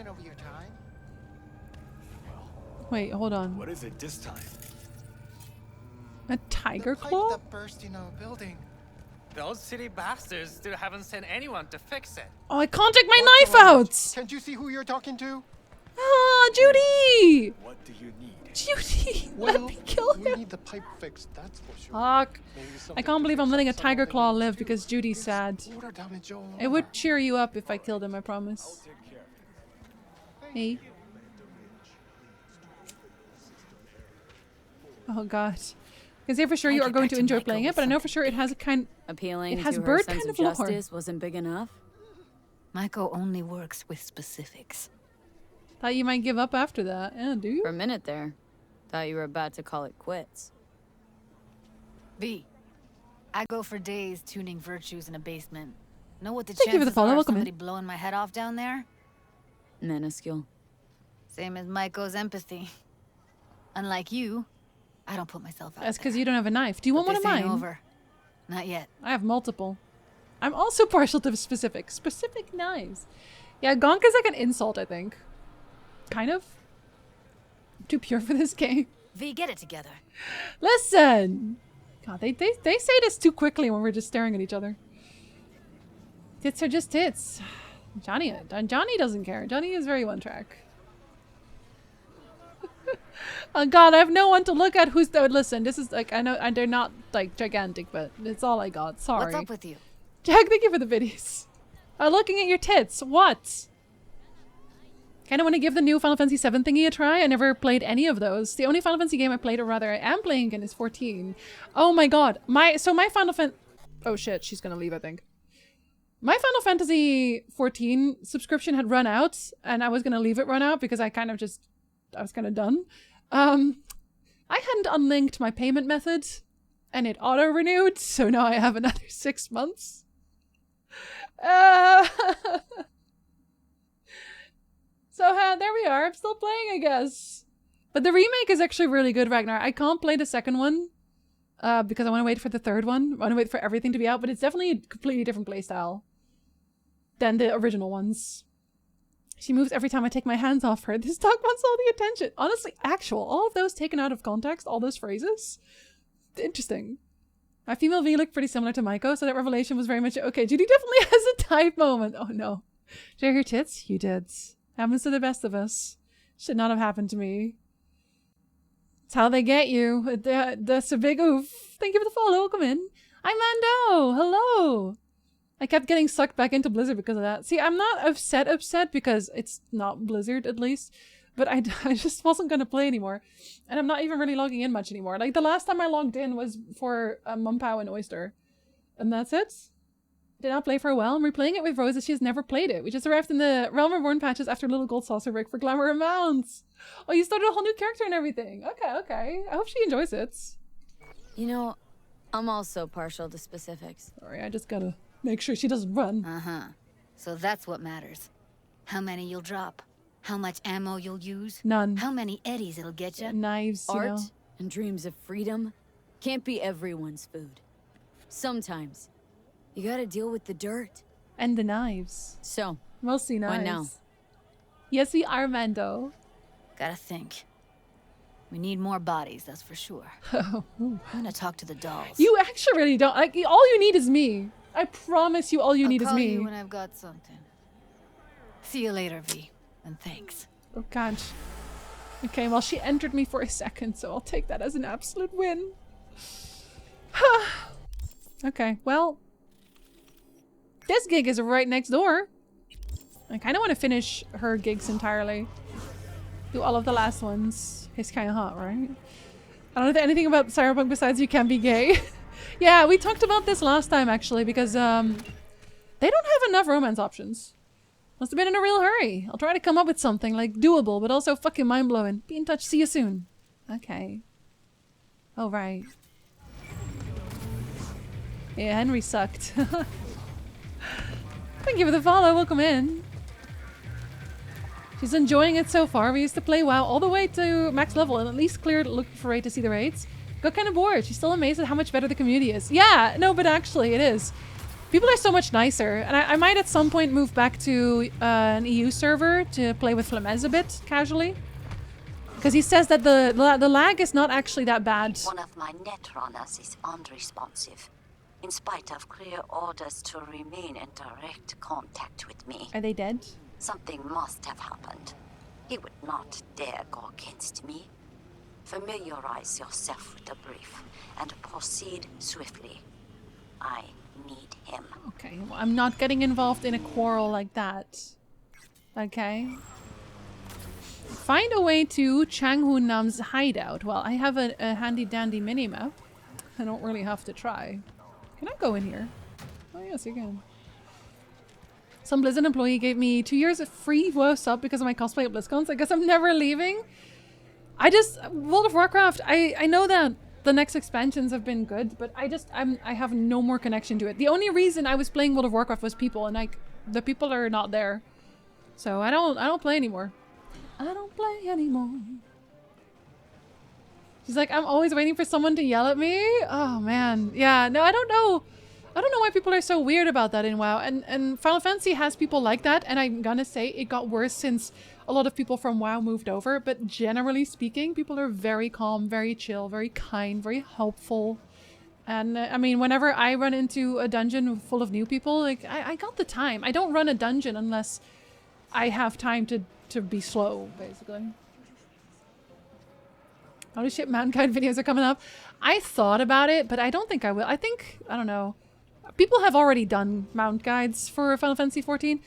Wait, hold on. What is it this time? A tiger The pipe claw? that burst in our building. Those city bastards still haven't sent anyone to fix it. Oh, I can't take my knife out! Can't you see who you're talking to? Ah, Judy! What do you need? Judy! Well, Let me kill we him! need the pipe fixed, that's for sure. Fuck. I can't believe I'm letting a tiger claw live because Judy's sad. Water damage all It would cheer you up if I killed him, I promise. Hey. Oh god. I can say for sure you are going to enjoy playing it, but I know for sure it has a kind... Appealing it has to her bird sense kind of of lore. justice wasn't big enough? Maiko only works with specifics. Thought you might give up after that. Yeah, do you? For a minute there. Thought you were about to call it quits. V, I go for days tuning virtues in a basement. Know what the Thank you for the chances follow. are of Welcome in. somebody blowing my head off down there? Minuscule. Same as Maiko's empathy. Unlike you, I don't put myself out That's there. because you don't have a knife. Do you want But one of this ain't mine? over. Not yet. I have multiple. I'm also partial to specific knives. Yeah, gonk is like an insult, I think. Kind of. I'm too pure for this game. V, get it together. Listen! God, they say this too quickly when we're just staring at each other. Tits are just tits. Johnny doesn't care. Johnny is very one track. Oh god, I have no one to look at who's there. Listen, this is like, I know they're not like gigantic, but it's all I got. Sorry. What's up with you? Jack, thank you for the biddies. Looking at your tits. What? Kind of want to give the new Final Fantasy VII thingy a try. I never played any of those. The only Final Fantasy game I played, or rather I am playing again, is 14. Oh my god. My Final Fantasy... Oh shit, she's gonna leave, I think. My Final Fantasy 14 subscription had run out, and I was gonna leave it run out because I was kind of done. I hadn't unlinked my payment method, and it auto-renewed, so now I have another 6 months. So there we are. I'm still playing, I guess. But the remake is actually really good, Ragnar. I can't play the second one because I want to wait for the third one. I want to wait for everything to be out, but it's definitely a completely different playstyle than the original ones. She moves every time I take my hands off her. This dog wants all the attention. Honestly, all of those taken out of context, all those phrases. Interesting. My female V looked pretty similar to Maiko, so that revelation was very much okay. Judy definitely has a type moment. Oh no. Did you hear her tits? You did. Happens to the best of us. Should not have happened to me. It's how they get you. That's a big oof. Thank you for the follow. Welcome in. I'm Mando. Hello. I kept getting sucked back into Blizzard because of that. See, I'm not upset because it's not Blizzard, at least. But I just wasn't going to play anymore. And I'm not even really logging in much anymore. Like, the last time I logged in was for Mumpow and Oyster. And that's it. Did not play for a while. I'm replaying it with Rose as she has never played it. We just arrived in the Realm Reborn patches after a little gold saucer break for glamour amounts. Oh, you started a whole new character and everything. Okay, okay. I hope she enjoys it. You know, I'm also partial to specifics. Sorry, I just gotta make sure she doesn't run. Uh-huh. So that's what matters. How many you'll drop. How much ammo you'll use. None. How many eddies it'll get you. Knives, you Art know. and dreams of freedom can't be everyone's food. Sometimes, you gotta deal with the dirt. And the knives. So, mostly knives. when now? Yes, we are, Mando. Gotta think. We need more bodies, that's for sure. Oh. I'm gonna talk to the dolls. You actually really don't. Like, all you need is me. I promise you, all you need is I'll call me. you when I've got something. See you later, V. And thanks. Oh, gosh. Okay, well, she entered me for a second, so I'll take that as an absolute win. Okay, well, this gig is right next door. I kind of want to finish her gigs entirely. Do all of the last ones. It's kind of hot, right? I don't know anything about Cyberpunk besides you can be gay. Yeah, we talked about this last time, actually, because they don't have enough romance options. Must have been in a real hurry. I'll try to come up with something, like, doable, but also fucking mind-blowing. Be in touch. See you soon. Okay. Oh, right. Yeah, Henry sucked. Thank you for the follow. Welcome in. She's enjoying it so far. We used to play WoW all the way to max level and at least cleared looking for raid to see the raids. Got kind of bored. She's still amazed at how much better the community is. Yeah, no, but actually it is. People are so much nicer, and I might at some point move back to an EU server to play with Flamez a bit, casually. Because he says that the lag is not actually that bad. One of my netrunners is unresponsive, in spite of clear orders to remain in direct contact with me. Are they dead? Something must have happened. He would not dare go against me. Familiarize yourself with the brief and proceed swiftly. I need him. Okay, well, I'm not getting involved in a quarrel like that. Okay. Find a way to Changhu Nam's hideout. Well, I have a handy dandy minimap. I don't really have to try. Can I go in here? Oh yes, you can. Some Blizzard employee gave me 2 years of free WoW sub because of my cosplay at BlizzCon, so I guess I'm never leaving. World of Warcraft, I know that the next expansions have been good, but I have no more connection to it. The only reason I was playing World of Warcraft was people, and like the people are not there. So I don't play anymore. I don't play anymore. She's like, I'm always waiting for someone to yell at me. Oh man. Yeah, no, I don't know. I don't know why people are so weird about that in WoW. And Final Fantasy has people like that, and I'm gonna say it got worse since a lot of people from WoW moved over, but generally speaking, people are very calm, very chill, very kind, very helpful. And I mean, whenever I run into a dungeon full of new people, like I got the time. I don't run a dungeon unless I have time to be slow, basically. Holy shit, mountain guide videos are coming up. I thought about it, but I don't think I will. I don't know. People have already done mount guides for Final Fantasy XIV.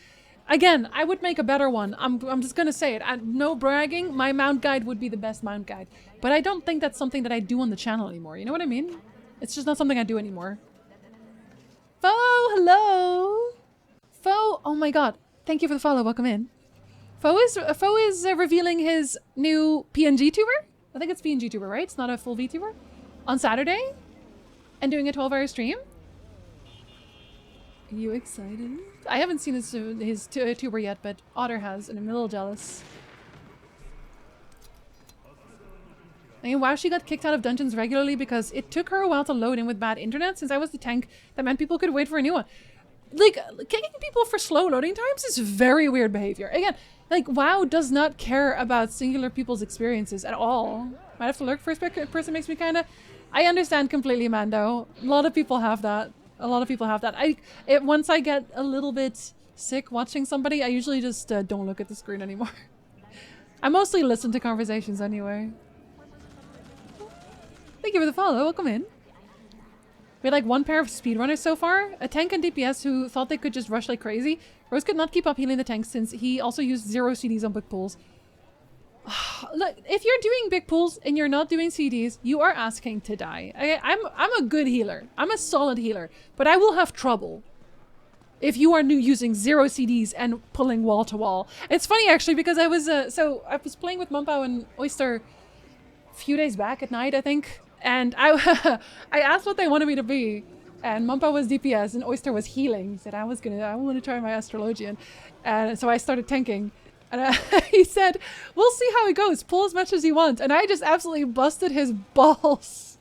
Again, I would make a better one. I'm just gonna say it. No bragging, my mount guide would be the best mount guide. But I don't think that's something that I do on the channel anymore. You know what I mean? It's just not something I do anymore. Foe, hello! Foe, oh my god. Thank you for the follow, welcome in. Foe is revealing his new PNG tuber? I think it's PNG tuber, right? It's not a full VTuber? On Saturday? And doing a 12-hour stream? Are you excited? I haven't seen his tuber yet, but Otter has, and I'm a little jealous. I mean, wow, she got kicked out of dungeons regularly because it took her a while to load in with bad internet. Since I was the tank, that meant people could wait for a new one. Like, kicking people for slow loading times is very weird behavior. Again, like, WoW does not care about singular people's experiences at all. Might have to lurk first person makes me kind of... I understand completely, Mando. A lot of people have that. A lot of people have that. Once I get a little bit sick watching somebody, I usually just don't look at the screen anymore. I mostly listen to conversations anyway. Thank you for the follow. Welcome in. We had like one pair of speedrunners so far. A tank and DPS who thought they could just rush like crazy. Rose could not keep up healing the tank since he also used 0 CDs on big pulls. Look, if you're doing big pulls and you're not doing CDs, you are asking to die. I'm a good healer. I'm a solid healer, but I will have trouble. if you are new using 0 CDs and pulling wall to wall. It's funny actually because I was so I was playing with Mumpao and Oyster a few days back at night, I think, and I I asked what they wanted me to be, and Mumpao was DPS and Oyster was healing. He said I want to try my Astrologian, and so I started tanking. And he said, "We'll see how it goes. Pull as much as you want." And I just absolutely busted his balls.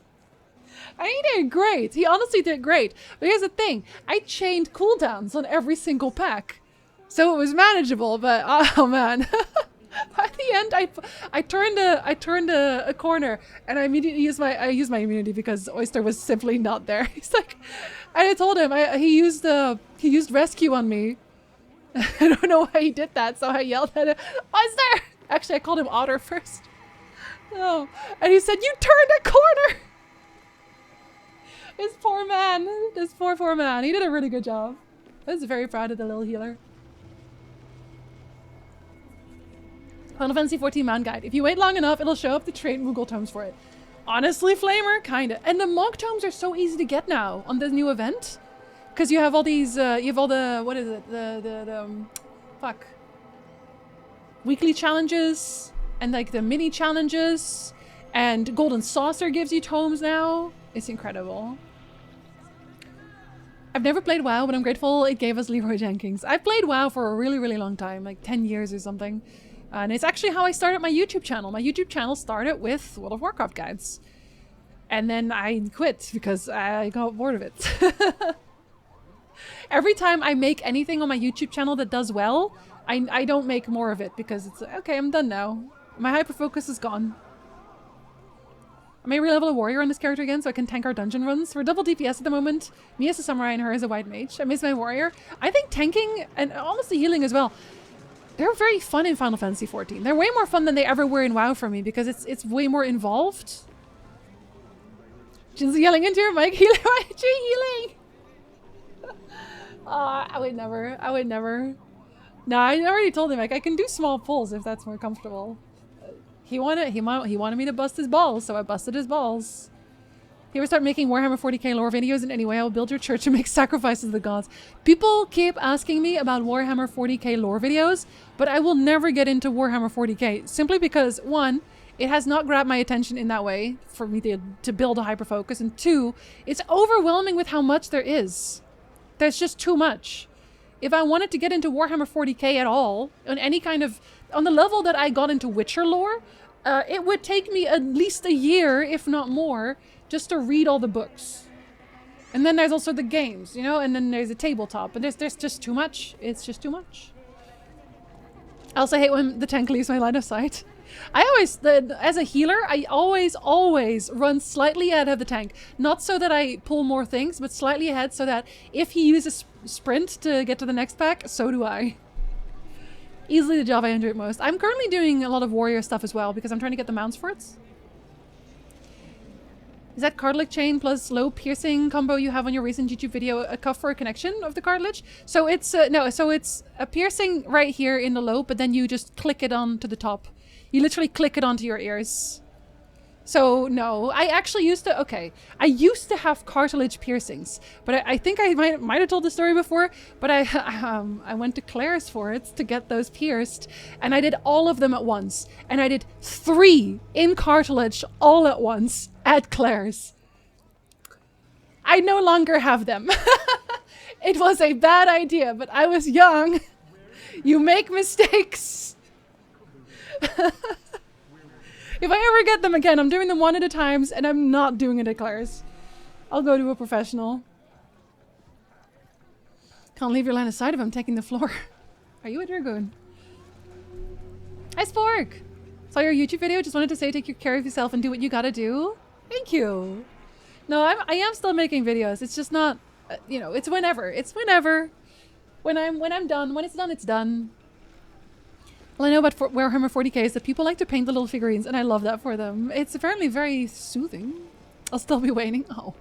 And he did great. He honestly did great. But here's the thing. I chained cooldowns on every single pack. So it was manageable, but oh man. By the end, I turned a corner and I immediately used my immunity because Oyster was simply not there. He's like, and I told him he used rescue on me. I don't know why he did that, so I yelled at him, Oyster! Actually, I called him Otter first. Oh, and he said, "You turned a corner!" This poor man. This poor man. He did a really good job. I was very proud of the little healer. Final Fantasy 14 Man Guide. If you wait long enough, it'll show up the trade Moogle tomes for it. Honestly, Flamer, kinda. And the monk tomes are so easy to get now on this new event. Because you have all these, you have all the, what is it? Fuck. Weekly challenges. And like the mini challenges. And Golden Saucer gives you tomes now. It's incredible. I've never played WoW, but I'm grateful it gave us Leroy Jenkins. I played WoW for a really, really long time, like 10 years or something. And it's actually how I started my YouTube channel. My YouTube channel started with World of Warcraft guides. And then I quit because I got bored of it. Every time I make anything on my YouTube channel that does well, I don't make more of it because it's okay, I'm done now. My hyperfocus is gone. I may re-level a warrior on this character again so I can tank our dungeon runs. We're double DPS at the moment. Me as a samurai and her as a white mage. I miss my warrior. I think tanking and honestly healing as well, they're very fun in Final Fantasy 14. They're way more fun than they ever were in WoW for me because it's way more involved. Jin's yelling into your mic, healer, why are you healing? I would never. No, I already told him, like, I can do small pulls if that's more comfortable. He wanted me to bust his balls, so I busted his balls. If you ever start making Warhammer 40k lore videos in any way, I will build your church and make sacrifices to the gods. People keep asking me about Warhammer 40k lore videos, but I will never get into Warhammer 40k, simply because, one, it has not grabbed my attention in that way for me to build a hyperfocus, and two, it's overwhelming with how much there is. There's just too much. If I wanted to get into Warhammer 40k at all, on the level that I got into Witcher lore, it would take me at least a year, if not more, just to read all the books. And then there's also the games, you know, and then there's a tabletop, and there's just too much. It's just too much. I also hate when the tank leaves my line of sight. As a healer, I always run slightly ahead of the tank. Not so that I pull more things, but slightly ahead so that if he uses sprint to get to the next pack, so do I. Easily the job I enjoy it most. I'm currently doing a lot of warrior stuff as well because I'm trying to get the mounts for it. Is that cartilage chain plus low piercing combo you have on your recent YouTube video a cuff for a connection of the cartilage? So it's no, so it's a piercing right here in the lobe, but then you just click it onto the top. You literally click it onto your ears. So no, I actually used to, I used to have cartilage piercings, but I think I might have told the story before, but I went to Claire's for it to get those pierced, and I did all of them at once, and I did 3 in cartilage all at once at Claire's. I no longer have them. It was a bad idea, but I was young. You make mistakes. If I ever get them again, I'm doing them one at a time, and I'm not doing it at Claire's. I'll go to a professional. Can't leave your line of sight if I'm taking the floor. Are you a Dragoon? Hi, Spork! Saw your YouTube video, just wanted to say take care of yourself and do what you gotta do. Thank you. No, I am still making videos. It's just not, you know, it's whenever. It's whenever. When I'm done. When it's done, it's done. All I know about Warhammer 40k is that people like to paint the little figurines, and I love that for them. It's apparently very soothing. I'll still be waiting. Oh.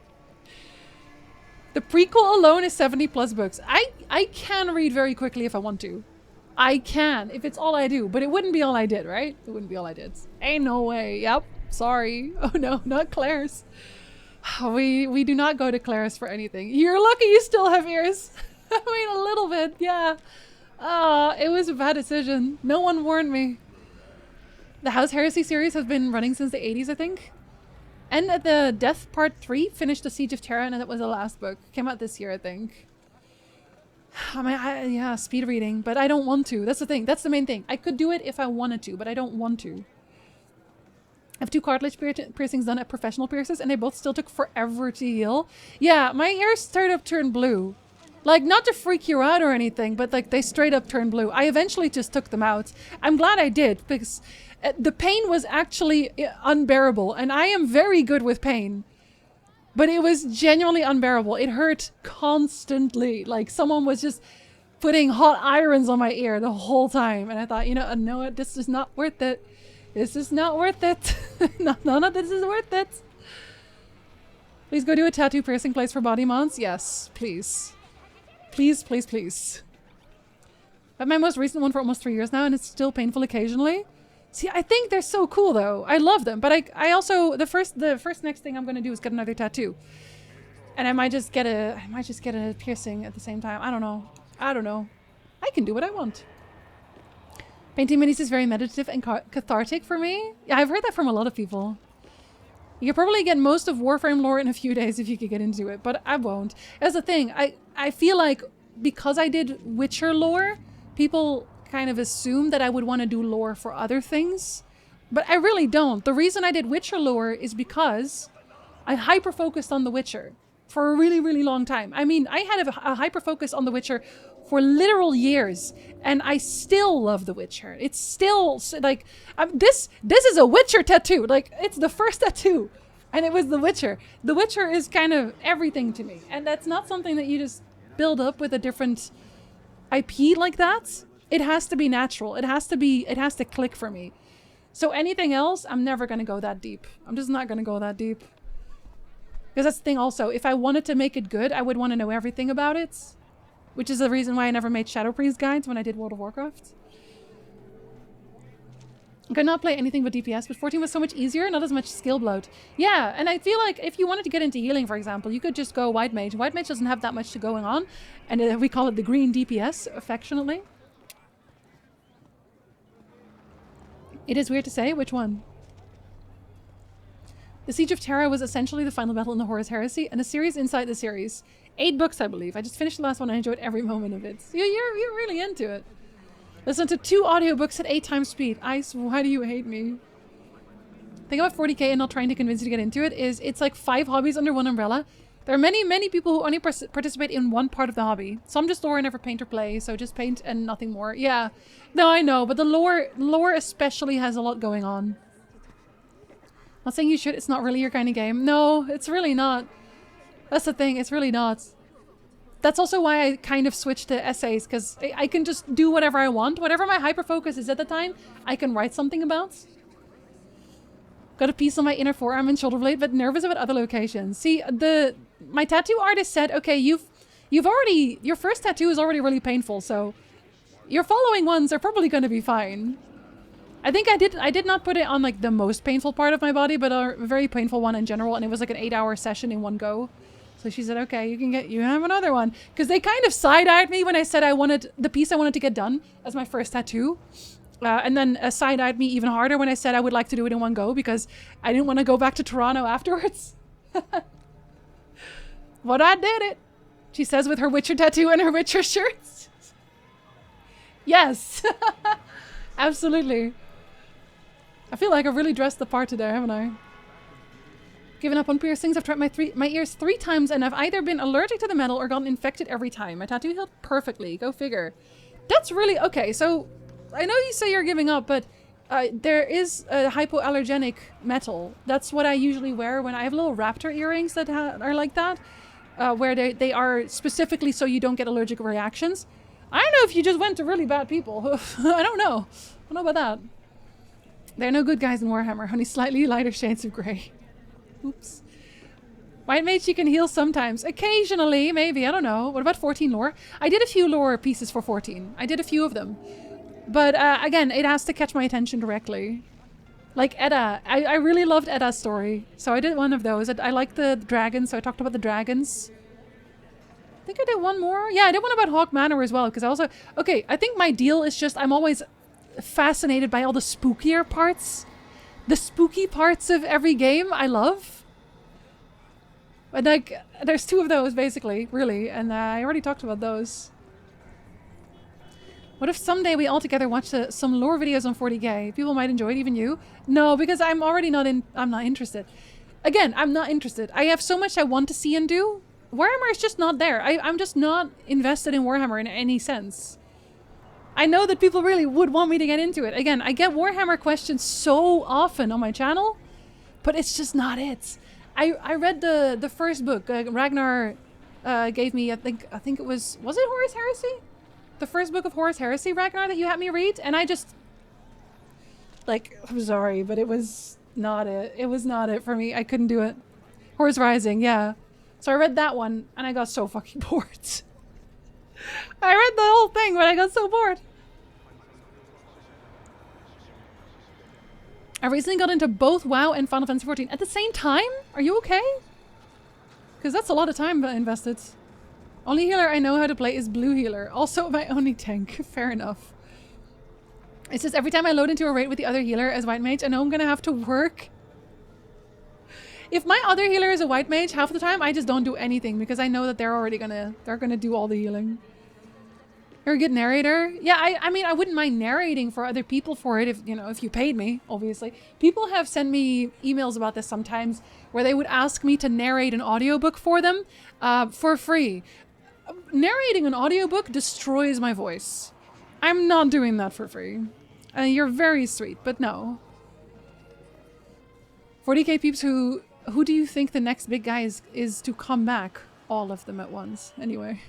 The prequel alone is 70 plus books. I can read very quickly if I want to. I can, if it's all I do. But it wouldn't be all I did, right? It wouldn't be all I did. Ain't no way. Yep. Sorry. Oh no, not Claire's. We do not go to Claire's for anything. You're lucky you still have ears. I mean, a little bit, yeah. It was a bad decision. No one warned me. The House Heresy series has been running since the 80s, I think. And the Death Part 3 finished the Siege of Terra, and that was the last book. Came out this year, I think. I mean, yeah, speed reading, but I don't want to. That's the thing. That's the main thing. I could do it if I wanted to, but I don't want to. I have 2 cartilage piercings done at professional piercers, and they both still took forever to heal. Yeah, my ears straight up turned blue. Like, not to freak you out or anything, but like they straight up turned blue. I eventually just took them out. I'm glad I did, because the pain was actually unbearable, and I am very good with pain. But it was genuinely unbearable. It hurt constantly. Like someone was just putting hot irons on my ear the whole time. And I thought, you know, no, this is not worth it. This is not worth it. None of this is worth it. Please go do a tattoo piercing place for body mounts. Yes, please. Please, please, please. I have my most recent one for almost 3 years now, and it's still painful occasionally. See, I think they're so cool though. I love them, but I also the first next thing I'm gonna do is get another tattoo, and I might just get a piercing at the same time. I don't know. I can do what I want. Painting minis is very meditative and cathartic for me. Yeah, I've heard that from a lot of people. You could probably get most of Warframe lore in a few days if you could get into it, but I won't. That's the thing. I feel like because I did Witcher lore, people kind of assume that I would want to do lore for other things, but I really don't. The reason I did Witcher lore is because I hyper-focused on The Witcher for a really, really long time. I mean, I had a hyper-focus on The Witcher for literal years, and I still love The Witcher. It's still, like, this is a Witcher tattoo. Like, it's the first tattoo, and it was The Witcher. The Witcher is kind of everything to me, and that's not something that you just build up with a different IP like that. It has to be natural. It has to click for me. So anything else, I'm never going to go that deep. I'm just not going to go that deep. Because that's the thing also, if I wanted to make it good, I would want to know everything about it. Which is the reason why I never made Shadow Priest guides when I did World of Warcraft. I could not play anything but DPS, but 14 was so much easier, not as much skill bloat. Yeah, and I feel like if you wanted to get into healing, for example, you could just go White Mage. White Mage doesn't have that much going on, and we call it the green DPS, affectionately. It is weird to say, which one? The Siege of Terra was essentially the final battle in the Horus Heresy, and a series inside the series. 8 books, I believe. I just finished the last one and I enjoyed every moment of it. So you're really into it. Listen to 2 audiobooks at 8 times speed. Ice, why do you hate me? The thing about 40k and not trying to convince you to get into it is it's like 5 hobbies under one umbrella. There are many, many people who only participate in one part of the hobby. Some just lore and never paint or play, so just paint and nothing more. Yeah, no, I know, but the lore especially has a lot going on. Not saying you should, it's not really your kind of game. No, it's really not. That's the thing, it's really not. That's also why I kind of switched to essays, because I can just do whatever I want. Whatever my hyper-focus is at the time, I can write something about. Got a piece on my inner forearm and shoulder blade, but nervous about other locations. See, my tattoo artist said, okay, your first tattoo is already really painful, so your following ones are probably going to be fine. I think I did not put it on like the most painful part of my body, but a very painful one in general, and it was like an 8-hour session in one go. So she said, okay, you have another one. Because they kind of side-eyed me when I said I wanted the piece I wanted to get done as my first tattoo. And then side-eyed me even harder when I said I would like to do it in one go because I didn't want to go back to Toronto afterwards. But I did it. She says with her Witcher tattoo and her Witcher shirts. Yes. Absolutely. I feel like I've really dressed the part today, haven't I? Given up on piercings. I've tried my ears 3 times and I've either been allergic to the metal or gotten infected every time. My tattoo healed perfectly. Go figure. That's really... Okay, so I know you say you're giving up, but there is a hypoallergenic metal. That's what I usually wear when I have little raptor earrings that are like that, where they are specifically so you don't get allergic reactions. I don't know if you just went to really bad people. I don't know. I don't know about that. There are no good guys in Warhammer, only slightly lighter shades of grey. Oops. White Mage you can heal sometimes. Occasionally, maybe. I don't know. What about 14 lore? I did a few lore pieces for 14. I did a few of them. But again, it has to catch my attention directly. Like Edda. I really loved Edda's story. So I did one of those. I like the dragons, so I talked about the dragons. think I did one more. Yeah, I did one about Hawk Manor as well, because I also... Okay, I think my deal is just I'm always fascinated by all the spookier parts. The spooky parts of every game I love. And like, there's 2 of those, basically, really, and I already talked about those. What if someday we all together watch some lore videos on 40k? People might enjoy it, even you. No, because I'm already I'm not interested. Again, I'm not interested. I have so much I want to see and do. Warhammer is just not there. I'm just not invested in Warhammer in any sense. I know that people really would want me to get into it. Again, I get Warhammer questions so often on my channel, but it's just not it. I read the first book. Ragnar gave me, I think it was it Horus Heresy? The first book of Horus Heresy, Ragnar, that you had me read, and I just, like, I'm sorry, but it was not it. It was not it for me. I couldn't do it. Horus Rising, yeah. So I read that one, and I got so fucking bored. I read the whole thing, but I got so bored. I recently got into both WoW and Final Fantasy XIV at the same time? Are you okay? Because that's a lot of time invested. Only healer I know how to play is blue healer. Also my only tank. Fair enough. It says every time I load into a raid with the other healer as white mage, I know I'm gonna have to work. If my other healer is a white mage, half the time I just don't do anything because I know that they're gonna do all the healing. You're a good narrator. Yeah, I mean, I wouldn't mind narrating for other people for it if, you know, if you paid me, obviously. People have sent me emails about this sometimes where they would ask me to narrate an audiobook for them for free. Narrating an audiobook destroys my voice. I'm not doing that for free. You're very sweet, but no. 40k peeps, who do you think the next big guy is to come back? All of them at once. Anyway.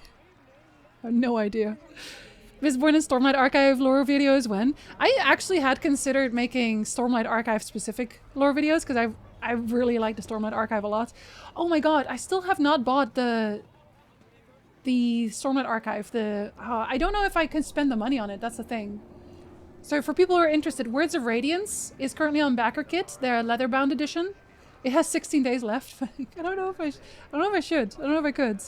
I have no idea. Was born in Stormlight Archive lore videos when? I actually had considered making Stormlight Archive specific lore videos because I really like the Stormlight Archive a lot. Oh my god, I still have not bought the Stormlight Archive. I don't know if I can spend the money on it, that's the thing. So for people who are interested, Words of Radiance is currently on backer kit, their leather-bound edition. It has 16 days left. I don't know if I should. I don't know if I could.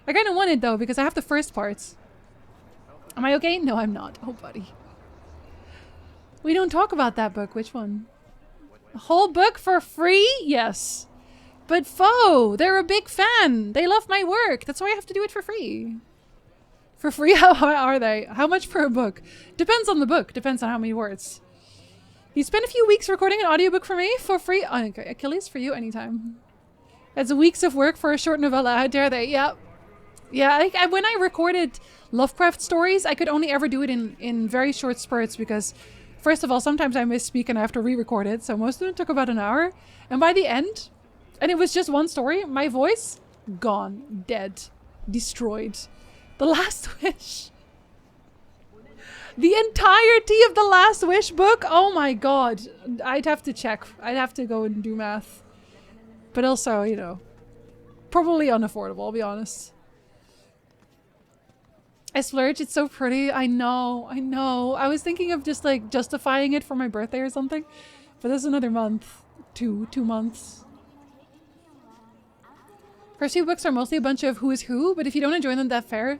I kind of want it though because I have the first parts. Am I okay? No, I'm not. Oh, buddy. We don't talk about that book. Which one? The whole book for free? Yes. But Foe, they're a big fan. They love my work. That's why I have to do it for free. For free? How are they? How much for a book? Depends on the book. Depends on how many words. You spend a few weeks recording an audiobook for me for free? Oh, okay. Achilles, for you anytime. That's weeks of work for a short novella. How dare they? Yep. Yeah, when I recorded Lovecraft stories, I could only ever do it in very short spurts because, first of all, sometimes I misspeak and I have to re-record it, so most of them took about an hour. And by the end, and it was just one story, my voice, gone, dead, destroyed. The Last Wish. The entirety of the Last Wish book? Oh my god. I'd have to check. I'd have to go and do math. But also, you know, probably unaffordable, I'll be honest. I splurge, it's so pretty. I know. I was thinking of just like justifying it for my birthday or something. But there's another month. Two months. First few books are mostly a bunch of who is who, but if you don't enjoy them, that's fair.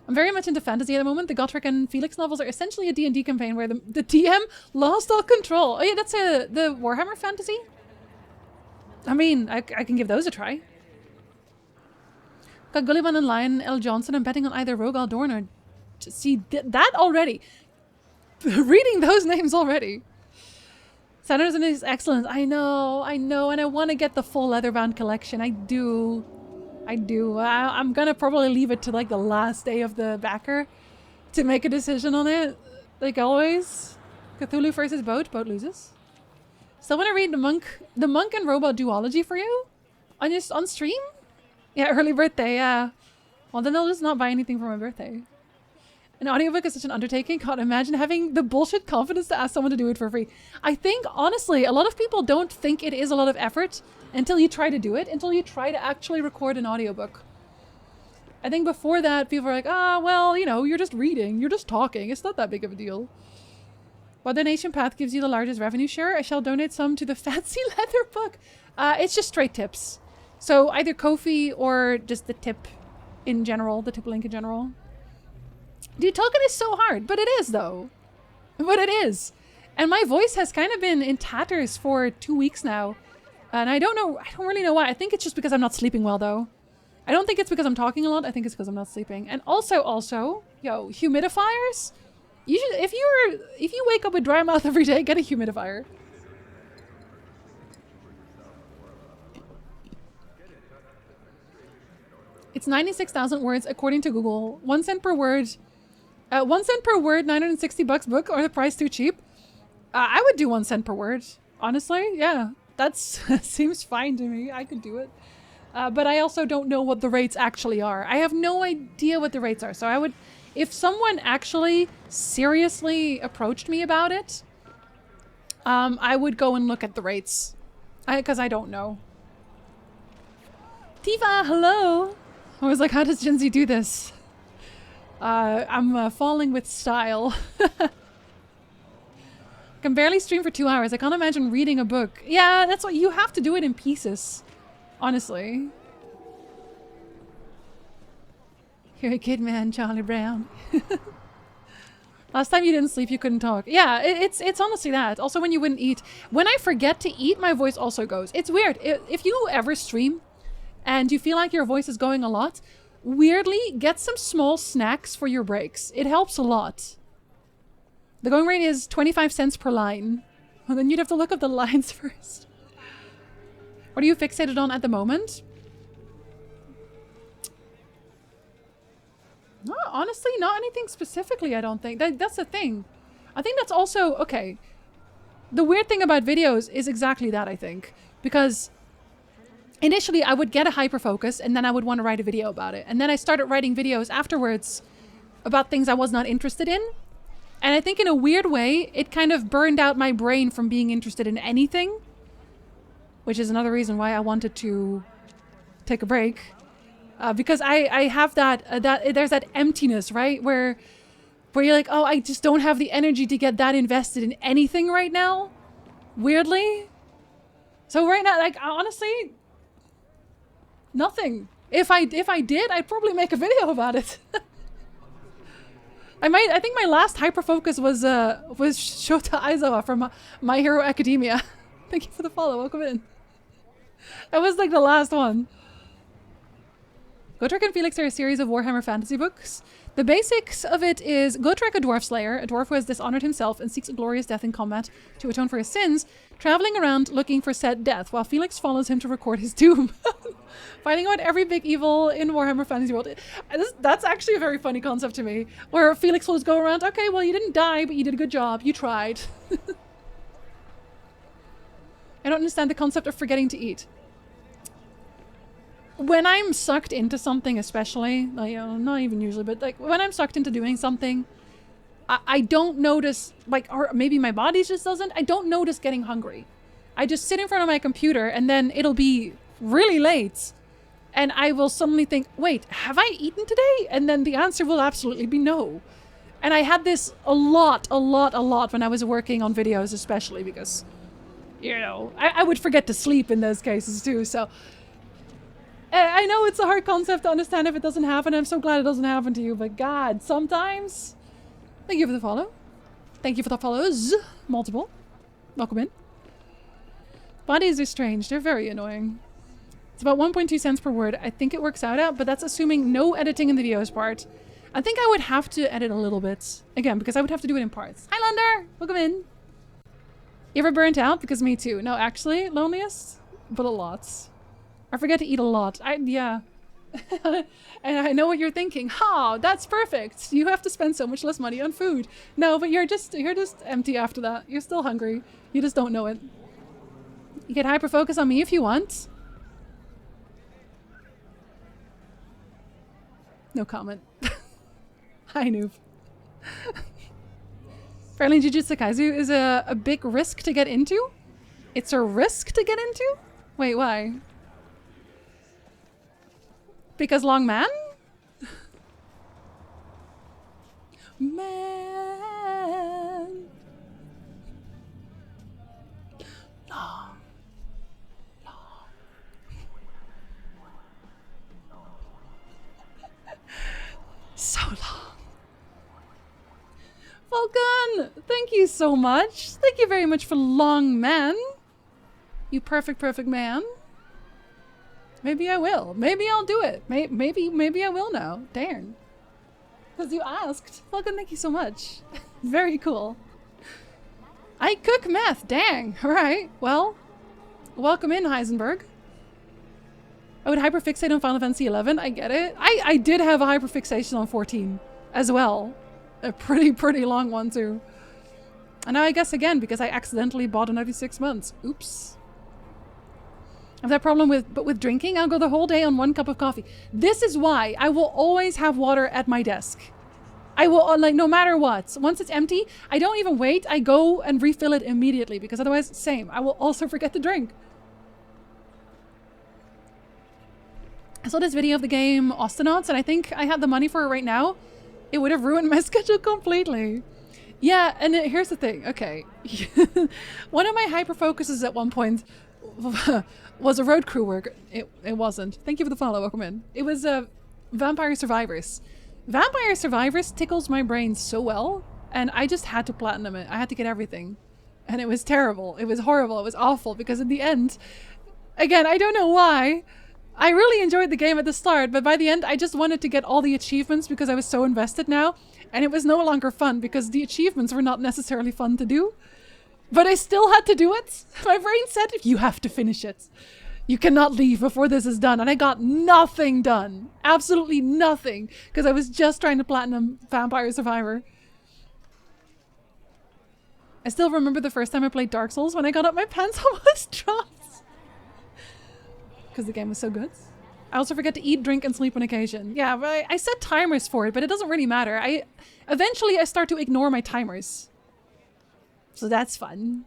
I'm very much into fantasy at the moment. The Gotrek and Felix novels are essentially a D&D campaign where the DM lost all control. Oh yeah, that's the Warhammer fantasy? I mean, I can give those a try. Got Gullivan and Lion L. Johnson. I'm betting on either Rogue Aldorn or... See, that already. Reading those names already. Sanderson is excellent. I know. And I want to get the full leather-bound collection. I do. I'm gonna probably leave it to like the last day of the backer to make a decision on it. Like always. Cthulhu versus Boat. Boat loses. Still want to read the Monk and Robot duology for you? On stream? Yeah, early birthday, yeah. Well, then I'll just not buy anything for my birthday. An audiobook is such an undertaking. God, imagine having the bullshit confidence to ask someone to do it for free. I think, honestly, a lot of people don't think it is a lot of effort until you try to do it, until you try to actually record an audiobook. I think before that, people are like, well, you know, you're just reading, you're just talking. It's not that big of a deal. While Donation Path gives you the largest revenue share, I shall donate some to the fancy leather book. It's just straight tips. So either Ko-fi or just the tip in general, the tip link in general. Dude, Tolkien is so hard, but it is though. But it is. And my voice has kind of been in tatters for 2 weeks now. And I don't really know why. I think it's just because I'm not sleeping well though. I don't think it's because I'm talking a lot. I think it's because I'm not sleeping. And also, yo, humidifiers? You should, if you wake up with dry mouth every day, get a humidifier. It's 96,000 words according to Google. 1 cent per word. 1 cent per word, $960 book, or the price too cheap? I would do 1 cent per word. Honestly, yeah. That's seems fine to me. I could do it. But I also don't know what the rates actually are. I have no idea what the rates are. So I would, if someone actually seriously approached me about it, I would go and look at the rates. Because I don't know. Tifa, hello! I was like, how does Gen Z do this? I'm falling with style. I can barely stream for 2 hours. I can't imagine reading a book. Yeah, that's what you have to do it in pieces. Honestly. You're a kid man, Charlie Brown. Last time you didn't sleep, you couldn't talk. Yeah, it's honestly that. Also, when you wouldn't eat. When I forget to eat, my voice also goes. It's weird. If you ever stream and you feel like your voice is going a lot, weirdly, get some small snacks for your breaks. It helps a lot. The going rate is 25 cents per line. Well, then you'd have to look up the lines first. What are you fixated on at the moment? No, honestly, not anything specifically, I don't think. That's the thing. I think that's also, okay. The weird thing about videos is exactly that, I think. Because initially I would get a hyperfocus and then I would want to write a video about it. And then I started writing videos afterwards about things I was not interested in. And I think in a weird way, it kind of burned out my brain from being interested in anything. Which is another reason why I wanted to take a break. Because I have there's that emptiness, right? Where you're like, oh, I just don't have the energy to get that invested in anything right now. Weirdly. So right now, like, honestly, nothing. If I did, I'd probably make a video about it. I think my last hyperfocus was Shota Aizawa from My Hero Academia. Thank you for the follow. Welcome in. That was like the last one. Gotrek and Felix are a series of Warhammer fantasy books. The basics of it is Gotrek, a dwarf slayer, a dwarf who has dishonored himself and seeks a glorious death in combat to atone for his sins, traveling around looking for said death, while Felix follows him to record his doom. Finding out every big evil in Warhammer Fantasy World. That's actually a very funny concept to me, where Felix will just go around, okay, well, you didn't die, but you did a good job. You tried. I don't understand the concept of forgetting to eat. When I'm sucked into something, especially, like, you know, not even usually, but like when I'm sucked into doing something, I don't notice, like, or maybe my body just doesn't, I don't notice getting hungry. I just sit in front of my computer and then it'll be really late and I will suddenly think, wait, have I eaten today? And then the answer will absolutely be no. And I had this a lot when I was working on videos, especially because, you know, I would forget to sleep in those cases too, so... I know it's a hard concept to understand if it doesn't happen. I'm so glad it doesn't happen to you, but God, sometimes... Thank you for the follow. Thank you for the follows. Multiple. Welcome in. Bodies are strange. They're very annoying. It's about 1.2 cents per word. I think it works out at, but that's assuming no editing in the videos part. I think I would have to edit a little bit. Again, because I would have to do it in parts. Hi, Lander! Welcome in. You ever burnt out? Because me too. No, actually, loneliest, but a lot. I forget to eat a lot. Yeah. And I know what you're thinking. Ha, that's perfect. You have to spend so much less money on food. No, but you're just empty after that. You're still hungry. You just don't know it. You can hyper-focus on me if you want. No comment. Hi, noob. Apparently Jujutsu Kaisen is a big risk to get into? It's a risk to get into? Wait, why? Because long man? Man. Long. man! Thank you so much. Thank you very much for long man. You perfect man. Maybe I will. Maybe I'll do it. Maybe I will now. Darn. Because you asked. Fucking thank you so much. Very cool. I cook meth. Dang. Alright. Well, welcome in, Heisenberg. I would hyperfixate on Final Fantasy 11. I get it. I did have a hyperfixation on 14 as well. A pretty long one too. And now I guess again because I accidentally bought a 96 months. Oops. I have that problem with drinking. I'll go the whole day on 1 cup of coffee. This is why I will always have water at my desk. I will, like, no matter what. Once it's empty, I don't even wait. I go and refill it immediately because otherwise, same. I will also forget to drink. I saw this video of the game Austinauts and I think I had the money for it right now. It would have ruined my schedule completely. Yeah, and here's the thing. Okay. One of my hyper focuses at one point was a road crew work. It wasn't. Thank you for the follow. Welcome in. It was Vampire Survivors. Vampire Survivors tickles my brain so well, and I just had to platinum it. I had to get everything. And it was terrible. It was horrible. It was awful because in the end, again, I don't know why, I really enjoyed the game at the start, but by the end, I just wanted to get all the achievements because I was so invested now, and it was no longer fun because the achievements were not necessarily fun to do. But I still had to do it. My brain said, you have to finish it. You cannot leave before this is done. And I got nothing done. Absolutely nothing. Because I was just trying to platinum Vampire Survivor. I still remember the first time I played Dark Souls when I got up my pants almost dropped. Because the game was so good. I also forget to eat, drink, and sleep on occasion. Yeah, but I set timers for it, but it doesn't really matter. Eventually I start to ignore my timers. So that's fun.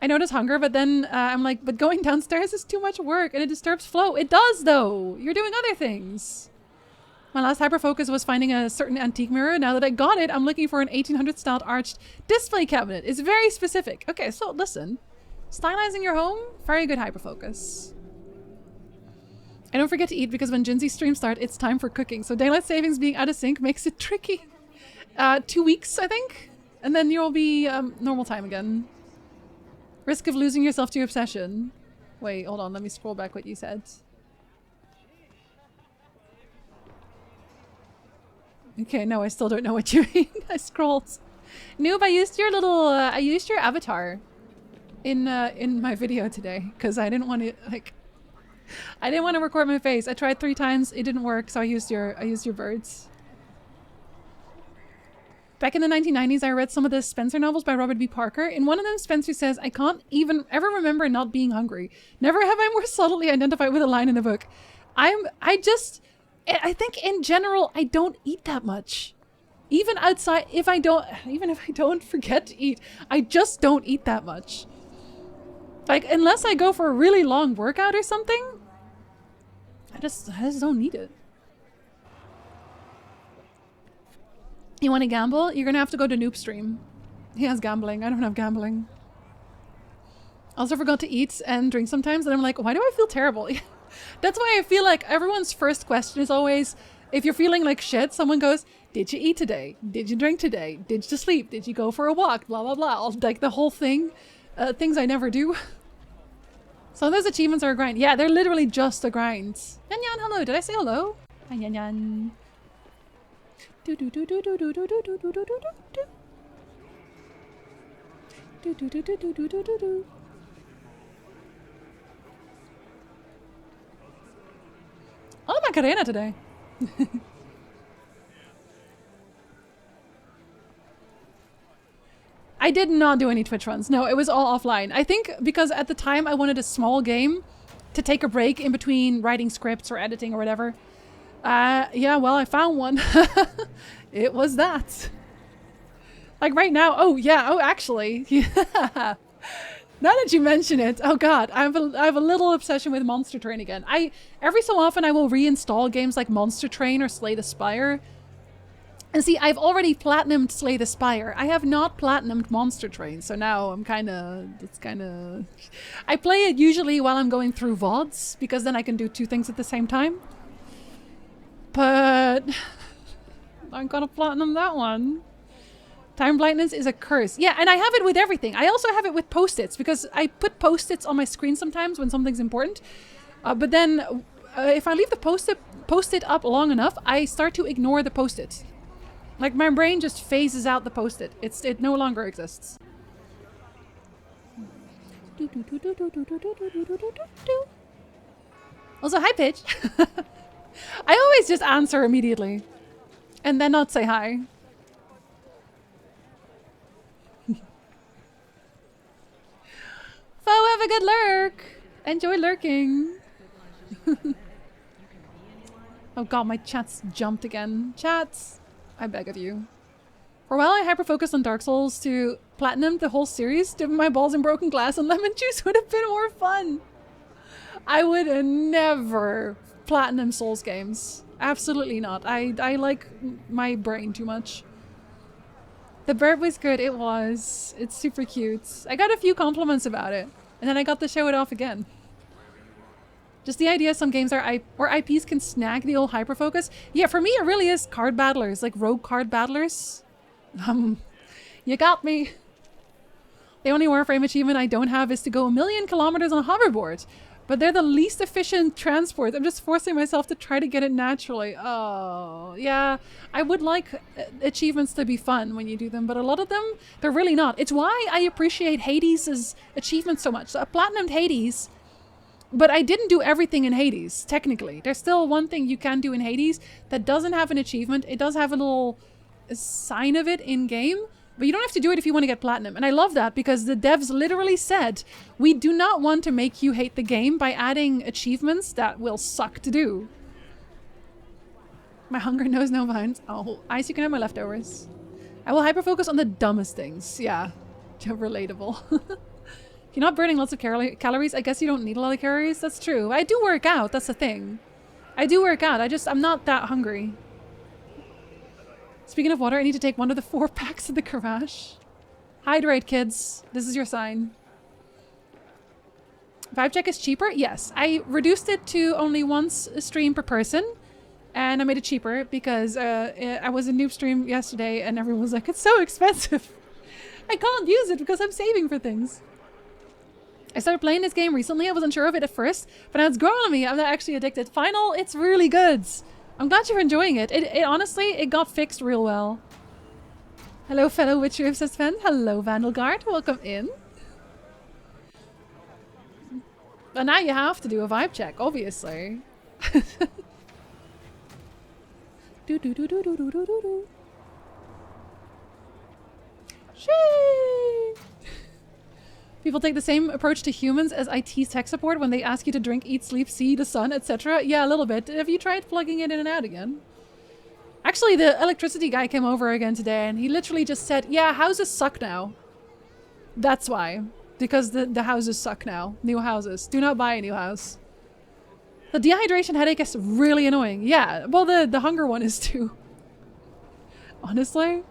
I notice hunger, but then I'm like, but going downstairs is too much work and it disturbs flow. It does though. You're doing other things. My last hyperfocus was finding a certain antique mirror. Now that I got it, I'm looking for an 1800 styled arched display cabinet. It's very specific. Okay, so listen. Stylizing your home, very good hyperfocus. And don't forget to eat because when Jinzy's stream starts, it's time for cooking. So daylight savings being out of sync makes it tricky. 2 weeks, I think. And then you'll be normal time again. Risk of losing yourself to your obsession. Wait, hold on. Let me scroll back what you said. Okay, no, I still don't know what you mean. I scrolled. Noob, I used your little, I used your avatar in my video today because I didn't want to, like, I didn't want to record my face. I tried 3 times. It didn't work, so I used your birds. Back in the 1990s, I read some of the Spencer novels by Robert B. Parker. In one of them, Spencer says, I can't even ever remember not being hungry. Never have I more subtly identified with a line in a book. I think in general, I don't eat that much. Even outside, even if I don't forget to eat, I just don't eat that much. Like, unless I go for a really long workout or something, I just don't need it. You want to gamble? You're gonna have to go to Noob stream. He has gambling. I don't have gambling. I also forgot to eat and drink sometimes, and I'm like, why do I feel terrible? That's why I feel like everyone's first question is always, if you're feeling like shit, someone goes, did you eat today? Did you drink today? Did you sleep? Did you go for a walk? Blah, blah, blah. Like the whole thing. Things I never do. So those achievements are a grind. Yeah, they're literally just a grind. Yan Yan, hello. Did I say hello? Hi, Yan Yan. Do do do do do do do do do do do do do. Do do do do do do do do do. Oh, Macarena today. I did not do any Twitch runs. No, it was all offline. I think because at the time I wanted a small game to take a break in between writing scripts or editing or whatever. Yeah, well, I found one. It was that. Like right now. Oh, yeah. Oh, actually. Yeah. Now that you mention it. Oh, God. I have a little obsession with Monster Train again. Every so often I will reinstall games like Monster Train or Slay the Spire. And see, I've already platinumed Slay the Spire. I have not platinumed Monster Train, so now I'm it's kind of... I play it usually while I'm going through VODs, because then I can do 2 things at the same time. But... I'm gonna platinum that one. Time blindness is a curse. Yeah, and I have it with everything. I also have it with post-its because I put post-its on my screen sometimes when something's important. But then if I leave the post-it up long enough, I start to ignore the post-it. Like my brain just phases out the post-it. It no longer exists. Also, hi, Pitch. I always just answer immediately and then not say hi. Fo, have a good lurk. Enjoy lurking. Oh god, my chat's jumped again. Chats, I beg of you. For a while I hyper-focused on Dark Souls to platinum the whole series. Dipping my balls in broken glass and lemon juice would have been more fun. I would never platinum Souls games. Absolutely not. I like my brain too much. The bird was good. It was. It's super cute. I got a few compliments about it. And then I got to show it off again. Just the idea some games are or IPs can snag the old hyperfocus. Yeah, for me it really is card battlers, like rogue card battlers. You got me. The only Warframe achievement I don't have is to go 1,000,000 kilometers on a hoverboard. But they're the least efficient transport. I'm just forcing myself to try to get it naturally. Oh, yeah. I would like achievements to be fun when you do them, but a lot of them, they're really not. It's why I appreciate Hades' achievements so much. So I platinumed Hades, but I didn't do everything in Hades, technically. There's still one thing you can do in Hades that doesn't have an achievement. It does have a little sign of it in-game, but you don't have to do it if you want to get platinum. And I love that because the devs literally said, we do not want to make you hate the game by adding achievements that will suck to do. My hunger knows no bounds. Oh, Ice, you can have my leftovers. I will hyper-focus on the dumbest things. Yeah, relatable. If you're not burning lots of calories, I guess you don't need a lot of calories. That's true. I do work out. That's the thing. I do work out. I'm not that hungry. Speaking of water, I need to take one of the 4 packs in the garage. Hydrate, kids. This is your sign. Vibe check is cheaper? Yes. I reduced it to only once a stream per person. And I made it cheaper because I was in noob stream yesterday and everyone was like, it's so expensive. I can't use it because I'm saving for things. I started playing this game recently. I wasn't sure of it at first, but now it's grown on me. I'm not actually addicted. Final, it's really good. I'm glad you're enjoying it. It honestly, it got fixed real well. Hello, fellow Witcher Obsessed fan. Hello, Vandalgard. Welcome in. But now you have to do a vibe check, obviously. Do do do do do do do do. Shee! People take the same approach to humans as IT tech support when they ask you to drink, eat, sleep, see the sun, etc. Yeah, a little bit. Have you tried plugging it in and out again? Actually, the electricity guy came over again today and he literally just said, yeah, houses suck now. That's why. Because the houses suck now. New houses. Do not buy a new house. The dehydration headache is really annoying. Yeah, well, the hunger one is too. Honestly.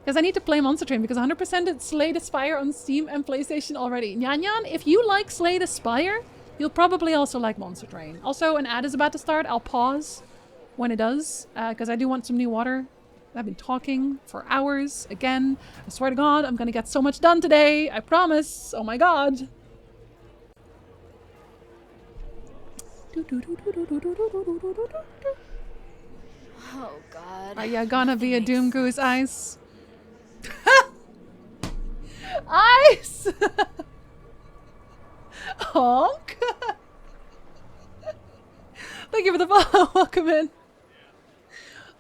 Because I need to play Monster Train because 100% it's Slay the Spire on Steam and PlayStation already. Nyan Nyan, if you like Slay the Spire, you'll probably also like Monster Train. Also, an ad is about to start. I'll pause when it does because I do want some new water. I've been talking for hours. Again, I swear to God, I'm going to get so much done today. I promise. Oh my God. Oh God. Are you gonna be a Doom Goose, Ice? Ice! Honk! Thank you for the follow. Welcome in.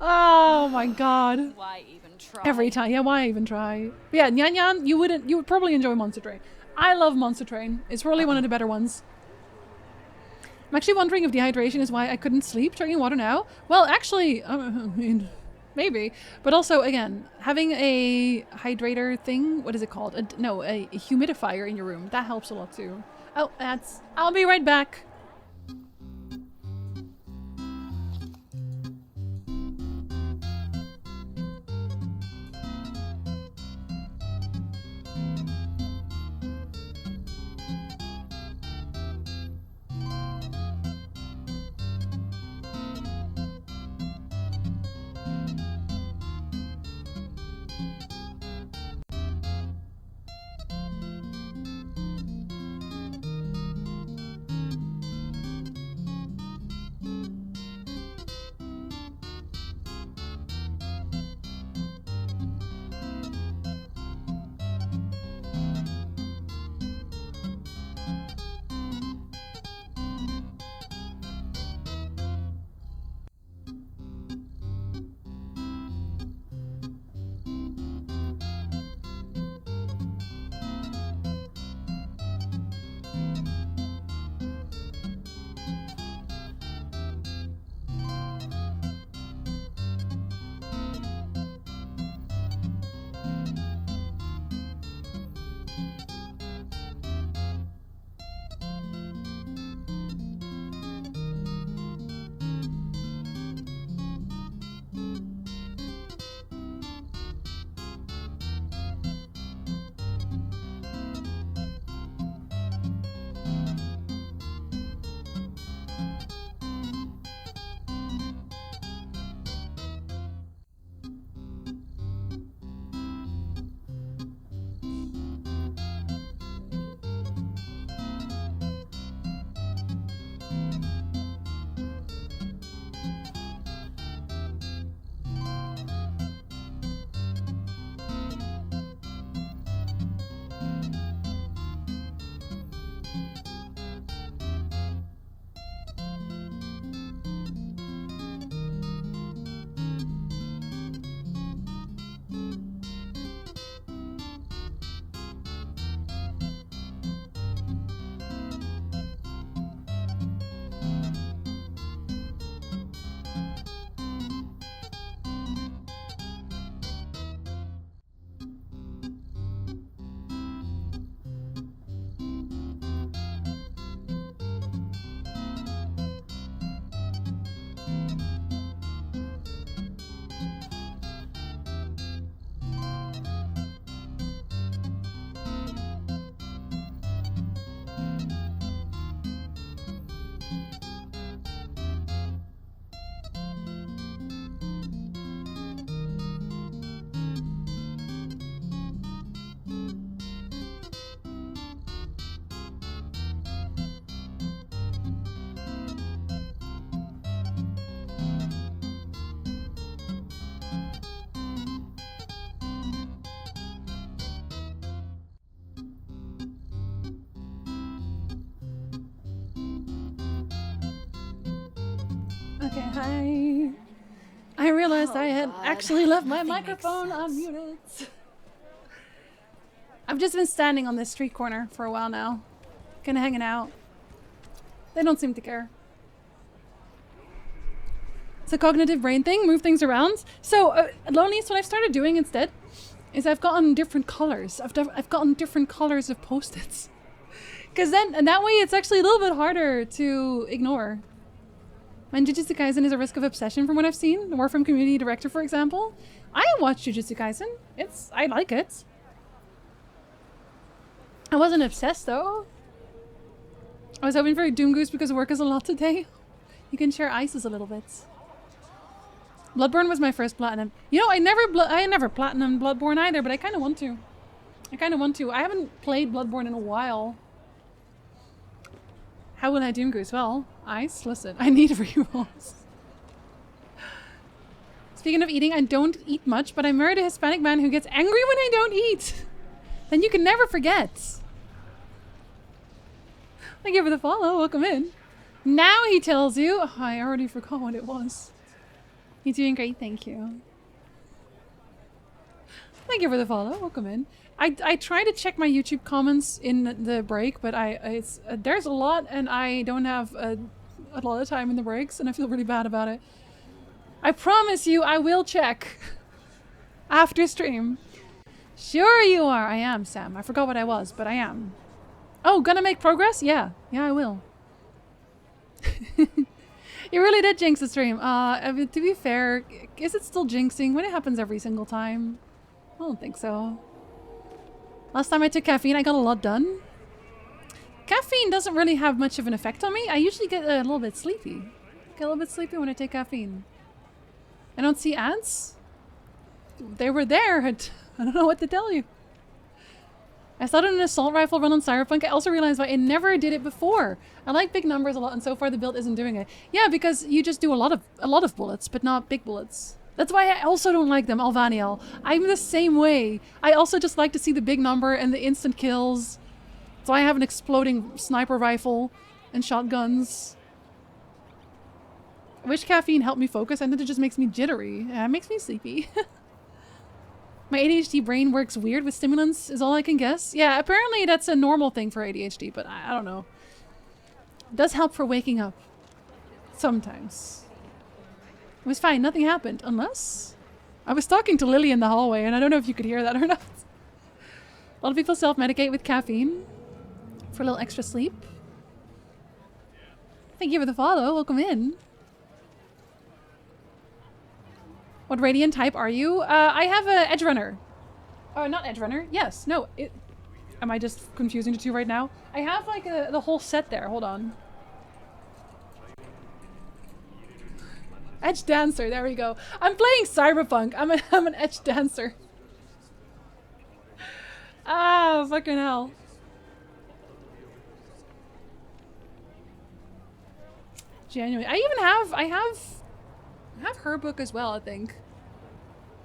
Oh my God. Why even try? Every time. Yeah, why even try? But yeah, Nyan Nyan, you would probably enjoy Monster Train. I love Monster Train. It's probably one of the better ones. I'm actually wondering if dehydration is why I couldn't sleep drinking water now. Well, actually, I mean, maybe. But also, again, having a hydrator thing, what is it called? A humidifier in your room. That helps a lot too. Oh, I'll be right back. Okay, hi. I realized I had actually left my microphone unmuted. I've just been standing on this street corner for a while now. Kinda hanging out. They don't seem to care. It's a cognitive brain thing, move things around. So, Loneliest, what I've started doing instead is I've gotten different colors. I've gotten different colors of post-its. Because then, and that way it's actually a little bit harder to ignore. And Jujutsu Kaisen is a risk of obsession from what I've seen. Or from community director, for example. I watched Jujutsu Kaisen. I like it. I wasn't obsessed though. I was hoping for a Doom Goose because work is a lot today. You can share ices a little bit. Bloodborne was my first platinum. You know, I never platinum Bloodborne either, but I kind of want to. I haven't played Bloodborne in a while. How will I Doom Goose? Well, ice. Listen, I need rerolls. Speaking of eating, I don't eat much, but I married a Hispanic man who gets angry when I don't eat. Then you can never forget. Thank you for the follow. Welcome in. Now he tells you. Oh, I already forgot what it was. You're doing great, thank you. Thank you for the follow. Welcome in. I try to check my YouTube comments in the break, but there's a lot, and I don't have a lot of time in the breaks, and I feel really bad about it. I promise you, I will check after stream. Sure you are. I am, Sam. I forgot what I was, but I am. Oh, gonna make progress? Yeah. Yeah, I will. You really did jinx the stream. I mean, to be fair, is it still jinxing when it happens every single time? I don't think so. Last time I took caffeine, I got a lot done. Caffeine doesn't really have much of an effect on me. I usually get a little bit sleepy. Get a little bit sleepy when I take caffeine. I don't see ads. They were there. I don't know what to tell you. I started an assault rifle run on Cyberpunk. I also realized why I never did it before. I like big numbers a lot, and so far the build isn't doing it. Yeah, because you just do a lot of bullets, but not big bullets. That's why I also don't like them, Alvaniel. I'm the same way. I also just like to see the big number and the instant kills. That's why I have an exploding sniper rifle and shotguns. I wish caffeine helped me focus, and then it just makes me jittery. Yeah, it makes me sleepy. My ADHD brain works weird with stimulants is all I can guess. Yeah, apparently that's a normal thing for ADHD, but I don't know. It does help for waking up. Sometimes. It was fine, nothing happened. Unless... I was talking to Lily in the hallway, and I don't know if you could hear that or not. A lot of people self-medicate with caffeine. For a little extra sleep. Thank you for the follow. Welcome in. What Radiant type are you? I have a Edge Runner. Oh, not Edge Runner. Yes. No. Am I just confusing the two right now? I have like the whole set there. Hold on. Edge Dancer. There we go. I'm playing Cyberpunk. I'm an Edge Dancer. Ah, fucking hell. Genuinely. I have her book as well, I think.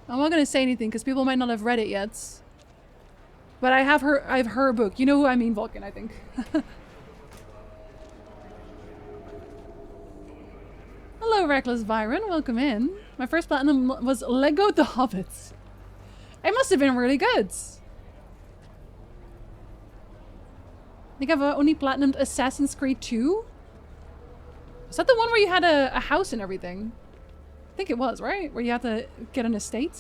I'm not gonna say anything because people might not have read it yet. But I have her book. You know who I mean, Vulcan, I think. Hello, Reckless Byron. Welcome in. My first platinum was Lego The Hobbits. It must have been really good. I think I've only platinumed Assassin's Creed 2. Is that the one where you had a house and everything? I think it was, right? Where you had to get an estate.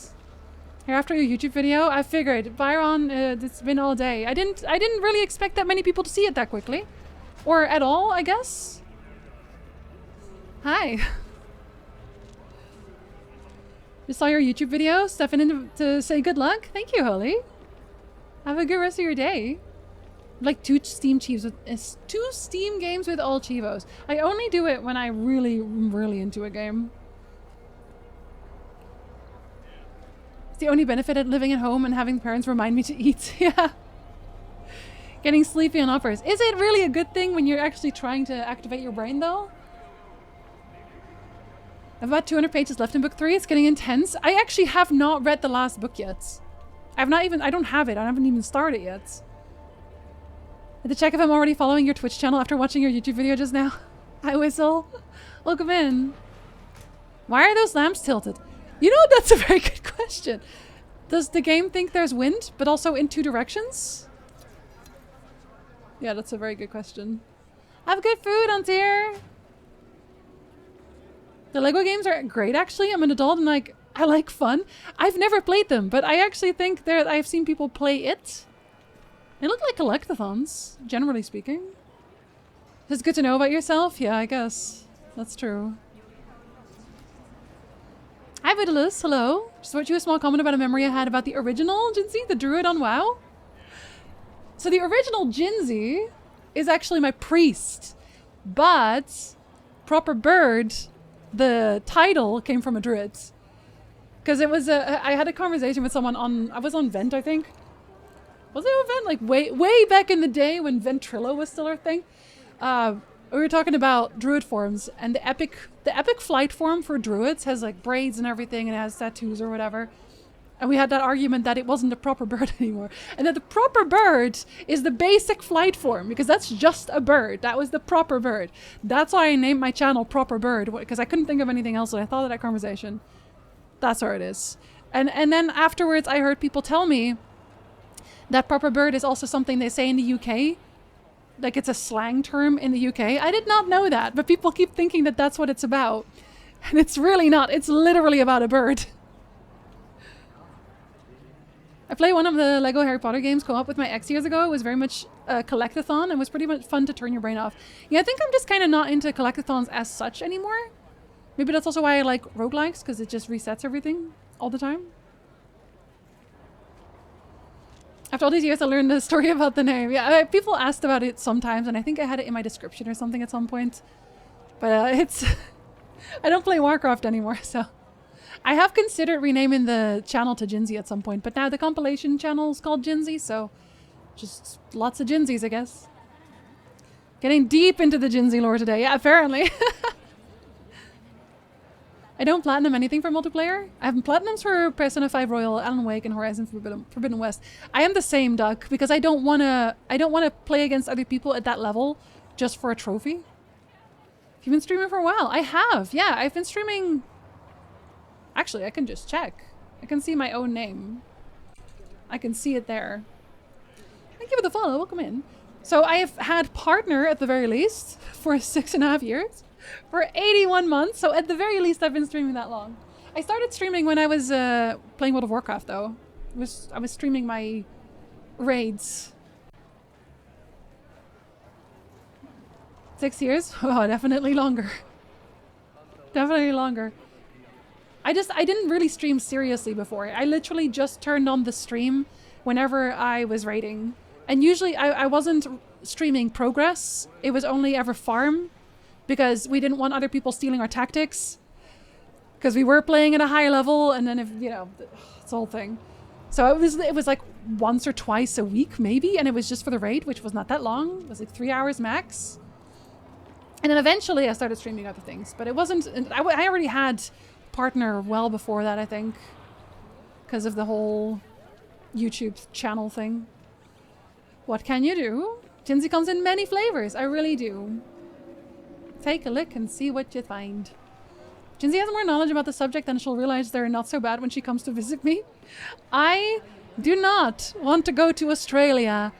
Here after your YouTube video, I figured, Byron, it's been all day. I didn't really expect that many people to see it that quickly. Or at all, I guess. Hi. Just saw your YouTube video. Stepping in to say good luck. Thank you, Holly. Have a good rest of your day. Like two Steam games with all Chivos. I only do it when I'm really into a game. It's the only benefit of living at home and having parents remind me to eat. Yeah. Getting sleepy on uppers. Is it really a good thing when you're actually trying to activate your brain though? I've about 200 pages left in book 3. It's getting intense. I actually have not read the last book yet. I don't have it. I haven't even started yet. I had to check if I'm already following your Twitch channel after watching your YouTube video just now. Hi, Whistle. Welcome in. Why are those lamps tilted? You know, that's a very good question. Does the game think there's wind, but also in 2 directions? Yeah, that's a very good question. Have good food on tier. The Lego games are great, actually. I'm an adult and like, I like fun. I've never played them, but I actually think I've seen people play it. They look like collectathons, generally speaking. It's good to know about yourself. Yeah, I guess. That's true. Hi, Vitalus. Hello. Just wrote you a small comment about a memory I had about the original Jinzi, the druid on WoW. So the original Jinzi is actually my priest, but Proper Bird, the title came from a druid. Because it was I had a conversation with someone I was on Vent, I think. Was it on Vent? Like way back in the day when Ventrilo was still our thing. We were talking about druid forms, and the epic flight form for druids has like braids and everything, and it has tattoos or whatever. And we had that argument that it wasn't a proper bird anymore. And that the proper bird is the basic flight form, because that's just a bird. That was the proper bird. That's why I named my channel Proper Bird, because I couldn't think of anything else, and I thought of that conversation. That's where it is. And then afterwards I heard people tell me that proper bird is also something they say in the UK. Like it's a slang term in the UK. I did not know that, but people keep thinking that that's what it's about. And it's really not. It's literally about a bird. I played one of the Lego Harry Potter games co-op with my ex years ago. It was very much a collectathon and was pretty much fun to turn your brain off. Yeah, I think I'm just kind of not into collectathons as such anymore. Maybe that's also why I like roguelikes, because it just resets everything all the time. After all these years, I learned the story about the name. Yeah, people asked about it sometimes, and I think I had it in my description or something at some point. But it's... I don't play Warcraft anymore, so... I have considered renaming the channel to Jinzi at some point, but now the compilation channel is called Jinzi, so... just lots of Jinzis, I guess. Getting deep into the Jinzi lore today. Yeah, apparently. I don't platinum anything for multiplayer. I have platinums for Persona 5 Royal, Alan Wake, and Horizon Forbidden West. I am the same, Duck, because I don't wanna play against other people at that level just for a trophy. You've been streaming for a while. I have, yeah. I've been streaming. Actually, I can just check. I can see my own name. I can see it there. Thank you for the follow. Welcome in. So I have had partner at the very least for 6.5 years. For 81 months, so at the very least I've been streaming that long. I started streaming when I was playing World of Warcraft though. I was streaming my raids. 6 years? Oh, definitely longer. Definitely longer. I didn't really stream seriously before. I literally just turned on the stream whenever I was raiding. And usually I wasn't streaming progress. It was only ever farm. Because we didn't want other people stealing our tactics. Because we were playing at a high level, and then if, you know, it's the whole thing. So it was like once or twice a week, maybe, and it was just for the raid, which was not that long. It was like 3 hours max. And then eventually I started streaming other things. But it wasn't... I already had partner well before that, I think. Because of the whole YouTube channel thing. What can you do? Jinzi comes in many flavors. I really do. Take a look and see what you find. Jinzi has more knowledge about the subject and she'll realize they're not so bad when she comes to visit me. I do not want to go to Australia.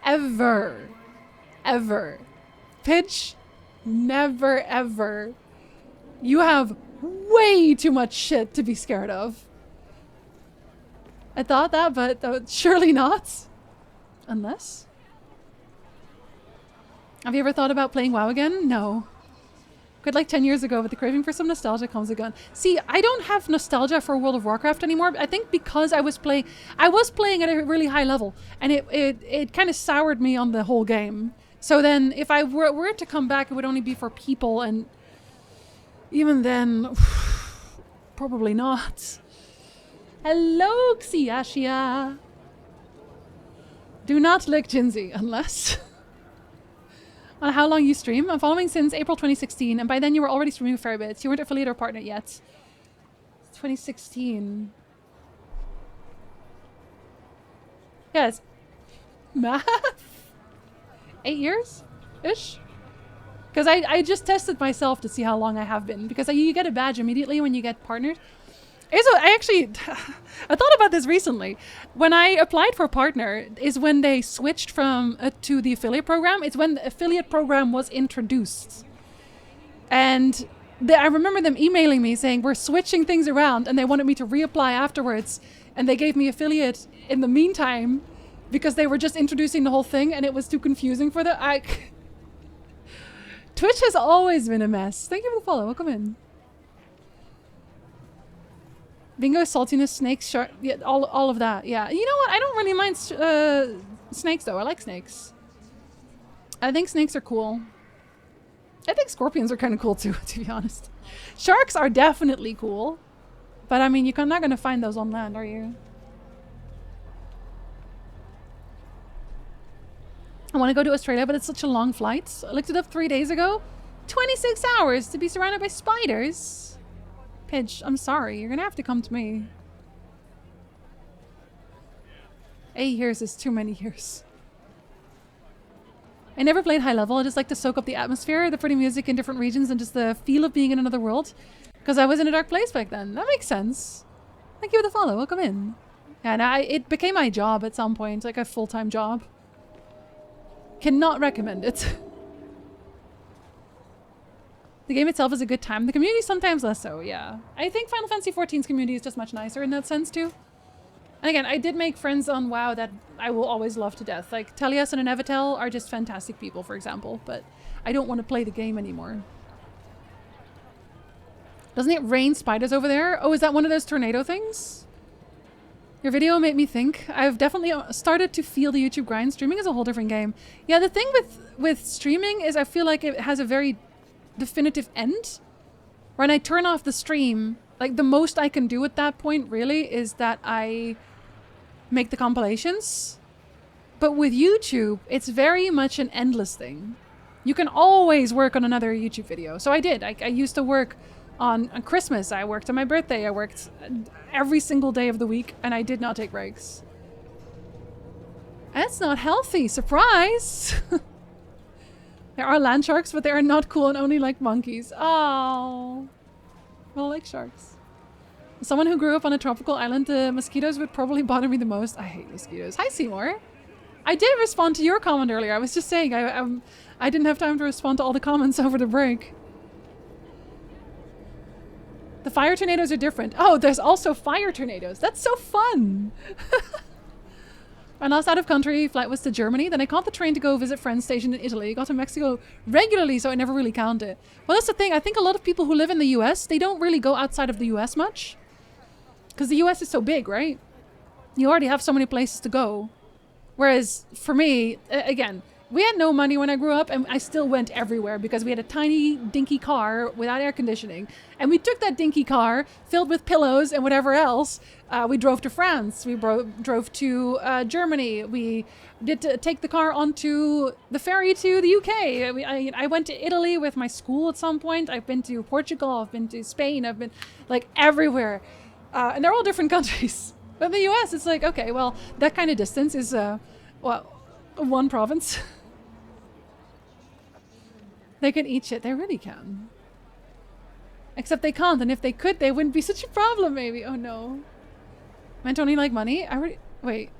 Ever. Ever. Pitch, never ever. You have way too much shit to be scared of. I thought that, but surely not. Unless... Have you ever thought about playing WoW again? No. Quit like 10 years ago, but the craving for some nostalgia comes again. See, I don't have nostalgia for World of Warcraft anymore. I think because I was playing at a really high level, and it kind of soured me on the whole game. So then, if I were to come back, it would only be for people, and even then, probably not. Hello, Xiashia. Do not lick Jinzi, unless... On how long you stream? I'm following since April 2016, and by then you were already streaming a fair bit. You weren't affiliate or partner yet. 2016. Yes. Math? 8 years? Ish? Because I just tested myself to see how long I have been. Because you get a badge immediately when you get partnered. I actually, I thought about this recently. When I applied for partner is when they switched from to the affiliate program. It's when the affiliate program was introduced. And I remember them emailing me saying, we're switching things around, and they wanted me to reapply afterwards. And they gave me affiliate in the meantime because they were just introducing the whole thing and it was too confusing for them. Twitch has always been a mess. Thank you for the follow. Welcome in. Bingo, saltiness, snakes, shark, yeah, all of that. Yeah, you know what? I don't really mind snakes though. I like snakes. I think snakes are cool. I think scorpions are kind of cool too, to be honest. Sharks are definitely cool. But I mean, you're not going to find those on land, are you? I want to go to Australia, but it's such a long flight. I looked it up 3 days ago. 26 hours to be surrounded by spiders. Pidge, I'm sorry. You're going to have to come to me. 8 years is too many years. I never played high level. I just like to soak up the atmosphere, the pretty music in different regions, and just the feel of being in another world. Because I was in a dark place back then. That makes sense. Thank you for the follow. Welcome in. Yeah, and it became my job at some point, like a full-time job. Cannot recommend it. The game itself is a good time. The community sometimes less so, yeah. I think Final Fantasy XIV's community is just much nicer in that sense too. And again, I did make friends on WoW that I will always love to death. Like Telias and Inevitel are just fantastic people, for example, but I don't want to play the game anymore. Doesn't it rain spiders over there? Oh, is that one of those tornado things? Your video made me think. I've definitely started to feel the YouTube grind. Streaming is a whole different game. Yeah, the thing with streaming is I feel like it has a very definitive end. When I turn off the stream, like the most I can do at that point really is that I make the compilations. But with YouTube, it's very much an endless thing. You can always work on another YouTube video. So I did. I used to work on Christmas. I worked on my birthday. I worked every single day of the week and I did not take breaks. That's not healthy. Surprise! There are land sharks, but they are not cool and only like monkeys. Oh, well, I like sharks. As someone who grew up on a tropical island, the mosquitoes would probably bother me the most. I hate mosquitoes. Hi, Seymour. I did respond to your comment earlier. I was just saying I didn't have time to respond to all the comments over the break. The fire tornadoes are different. Oh, there's also fire tornadoes. That's so fun. My last out of country flight was to Germany. Then I caught the train to go visit friends stationed in Italy. Got to Mexico regularly, so I never really counted. Well, that's the thing. I think a lot of people who live in the US, they don't really go outside of the US much. Because the US is so big, right? You already have so many places to go. Whereas for me, again, we had no money when I grew up and I still went everywhere because we had a tiny dinky car without air conditioning. And we took that dinky car filled with pillows and whatever else. We drove to France. We drove to Germany. We did take the car onto the ferry to the UK. I went to Italy with my school at some point. I've been to Portugal. I've been to Spain. I've been like everywhere. And they're all different countries. But in the US, it's like, okay, well, that kind of distance is, well, one province. They can eat shit. They really can. Except they can't. And if they could, they wouldn't be such a problem, maybe. Oh, no. Meant only like money? I already... Wait.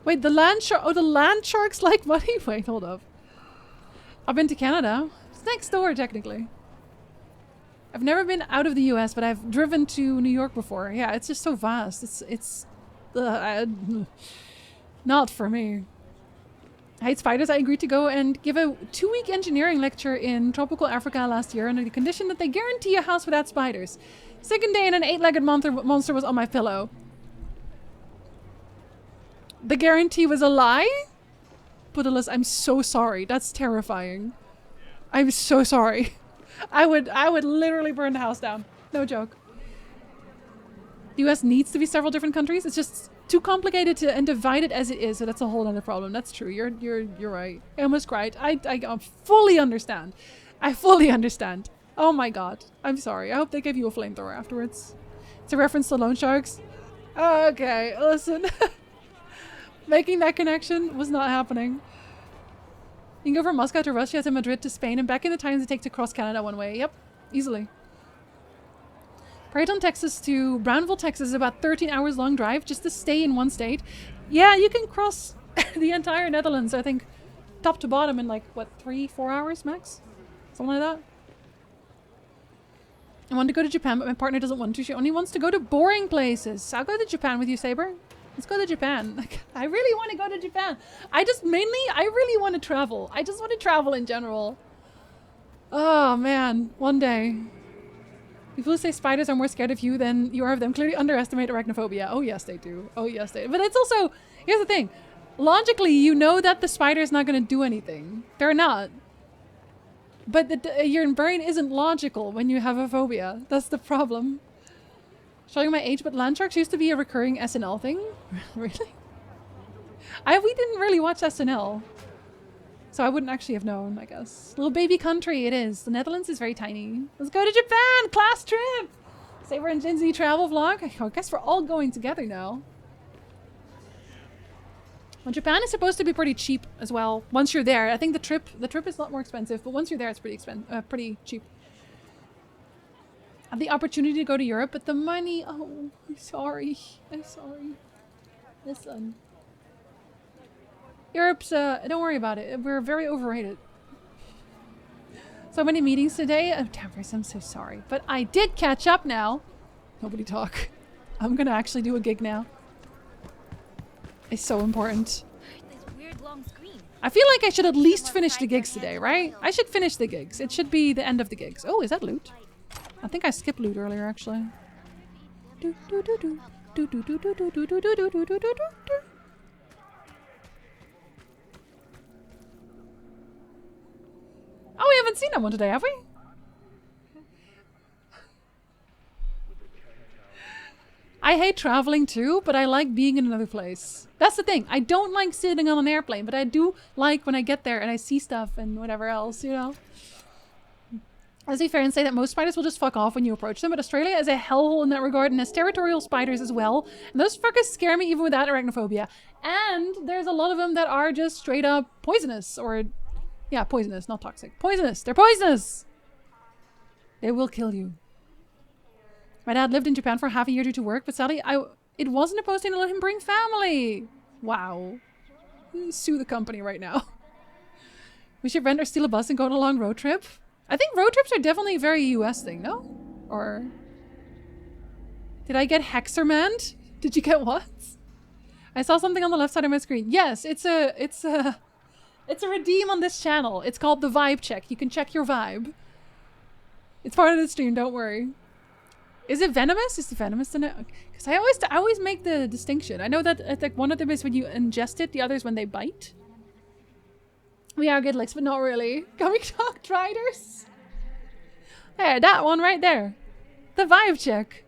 Wait, the land shark... Oh, the land sharks like money? Wait, hold up. I've been to Canada. It's next door, technically. I've never been out of the US, but I've driven to New York before. Yeah, it's just so vast. It's not for me. I hate spiders. I agreed to go and give a 2-week engineering lecture in tropical Africa last year under the condition that they guarantee a house without spiders. Second day and an 8-legged monster was on my pillow. The guarantee was a lie? Puddalus, I'm so sorry. That's terrifying. I'm so sorry. I would literally burn the house down. No joke. The US needs to be several different countries. It's just too complicated to and divided as it is, so that's a whole other problem. That's true. You're right. I almost cried. I fully understand. I fully understand. Oh my god. I'm sorry. I hope they gave you a flamethrower afterwards. It's a reference to loan sharks. Okay, listen. Making that connection was not happening. You can go from Moscow to Russia to Madrid to Spain and back in the times it takes to cross Canada one way. Yep, easily. Brighton, Texas to Brownville, Texas is about 13 hours long drive just to stay in one state. Yeah, you can cross the entire Netherlands, I think, top to bottom in like, what, 3-4 hours max? Something like that. I want to go to Japan, but my partner doesn't want to. She only wants to go to boring places. I'll go to Japan with you, Saber. Let's go to Japan. Like, I really want to go to Japan. I really want to travel. I just want to travel in general. Oh, man. One day. People who say spiders are more scared of you than you are of them clearly underestimate arachnophobia. Oh, yes, they do. Oh, yes, they do. But it's also... Here's the thing. Logically, you know that the spider's not going to do anything. They're not. But your brain isn't logical when you have a phobia. That's the problem. Showing my age, but land sharks used to be a recurring SNL thing. Really? We didn't really watch SNL. So I wouldn't actually have known, I guess. Little baby country it is. The Netherlands is very tiny. Let's go to Japan! Class trip! Saber and Jinzy travel vlog. I guess we're all going together now. Well, Japan is supposed to be pretty cheap as well. Once you're there, I think the trip is a lot more expensive, but once you're there, it's pretty cheap. I have the opportunity to go to Europe, but the money. Oh, I'm sorry. I'm sorry. Listen, Europe's. Don't worry about it. We're very overrated. So many meetings today. Oh, damn, I'm so sorry, but I did catch up now. Nobody talk. I'm gonna actually do a gig now. It's so important. I feel like I should at least finish the gigs today, right? I should finish the gigs. It should be the end of the gigs. Oh, is that loot? I think I skipped loot earlier, actually. Oh, we haven't seen that one today, have we? I hate traveling too, but I like being in another place. That's the thing. I don't like sitting on an airplane, but I do like when I get there and I see stuff and whatever else, you know? Let's be fair and say that most spiders will just fuck off when you approach them, but Australia is a hellhole in that regard and has territorial spiders as well. And those fuckers scare me even without arachnophobia. And there's a lot of them that are just straight up poisonous or... Yeah, poisonous, not toxic. Poisonous! They're poisonous! They will kill you. My dad lived in Japan for half a year due to work, but sadly, it wasn't a posting to let him bring family. Wow. Sue the company right now. We should rent or steal a bus and go on a long road trip. I think road trips are definitely a very US thing, no? Or... Did I get Hexermanned? Did you get what? I saw something on the left side of my screen. Yes, it's a redeem on this channel. It's called the vibe check. You can check your vibe. It's part of the stream, don't worry. Is it venomous? Is it venomous to know? Because I always make the distinction. I know that like one of them is when you ingest it, the other is when they bite. We are good licks, but not really. Can we talk Driders? There, that one right there. The vibe check.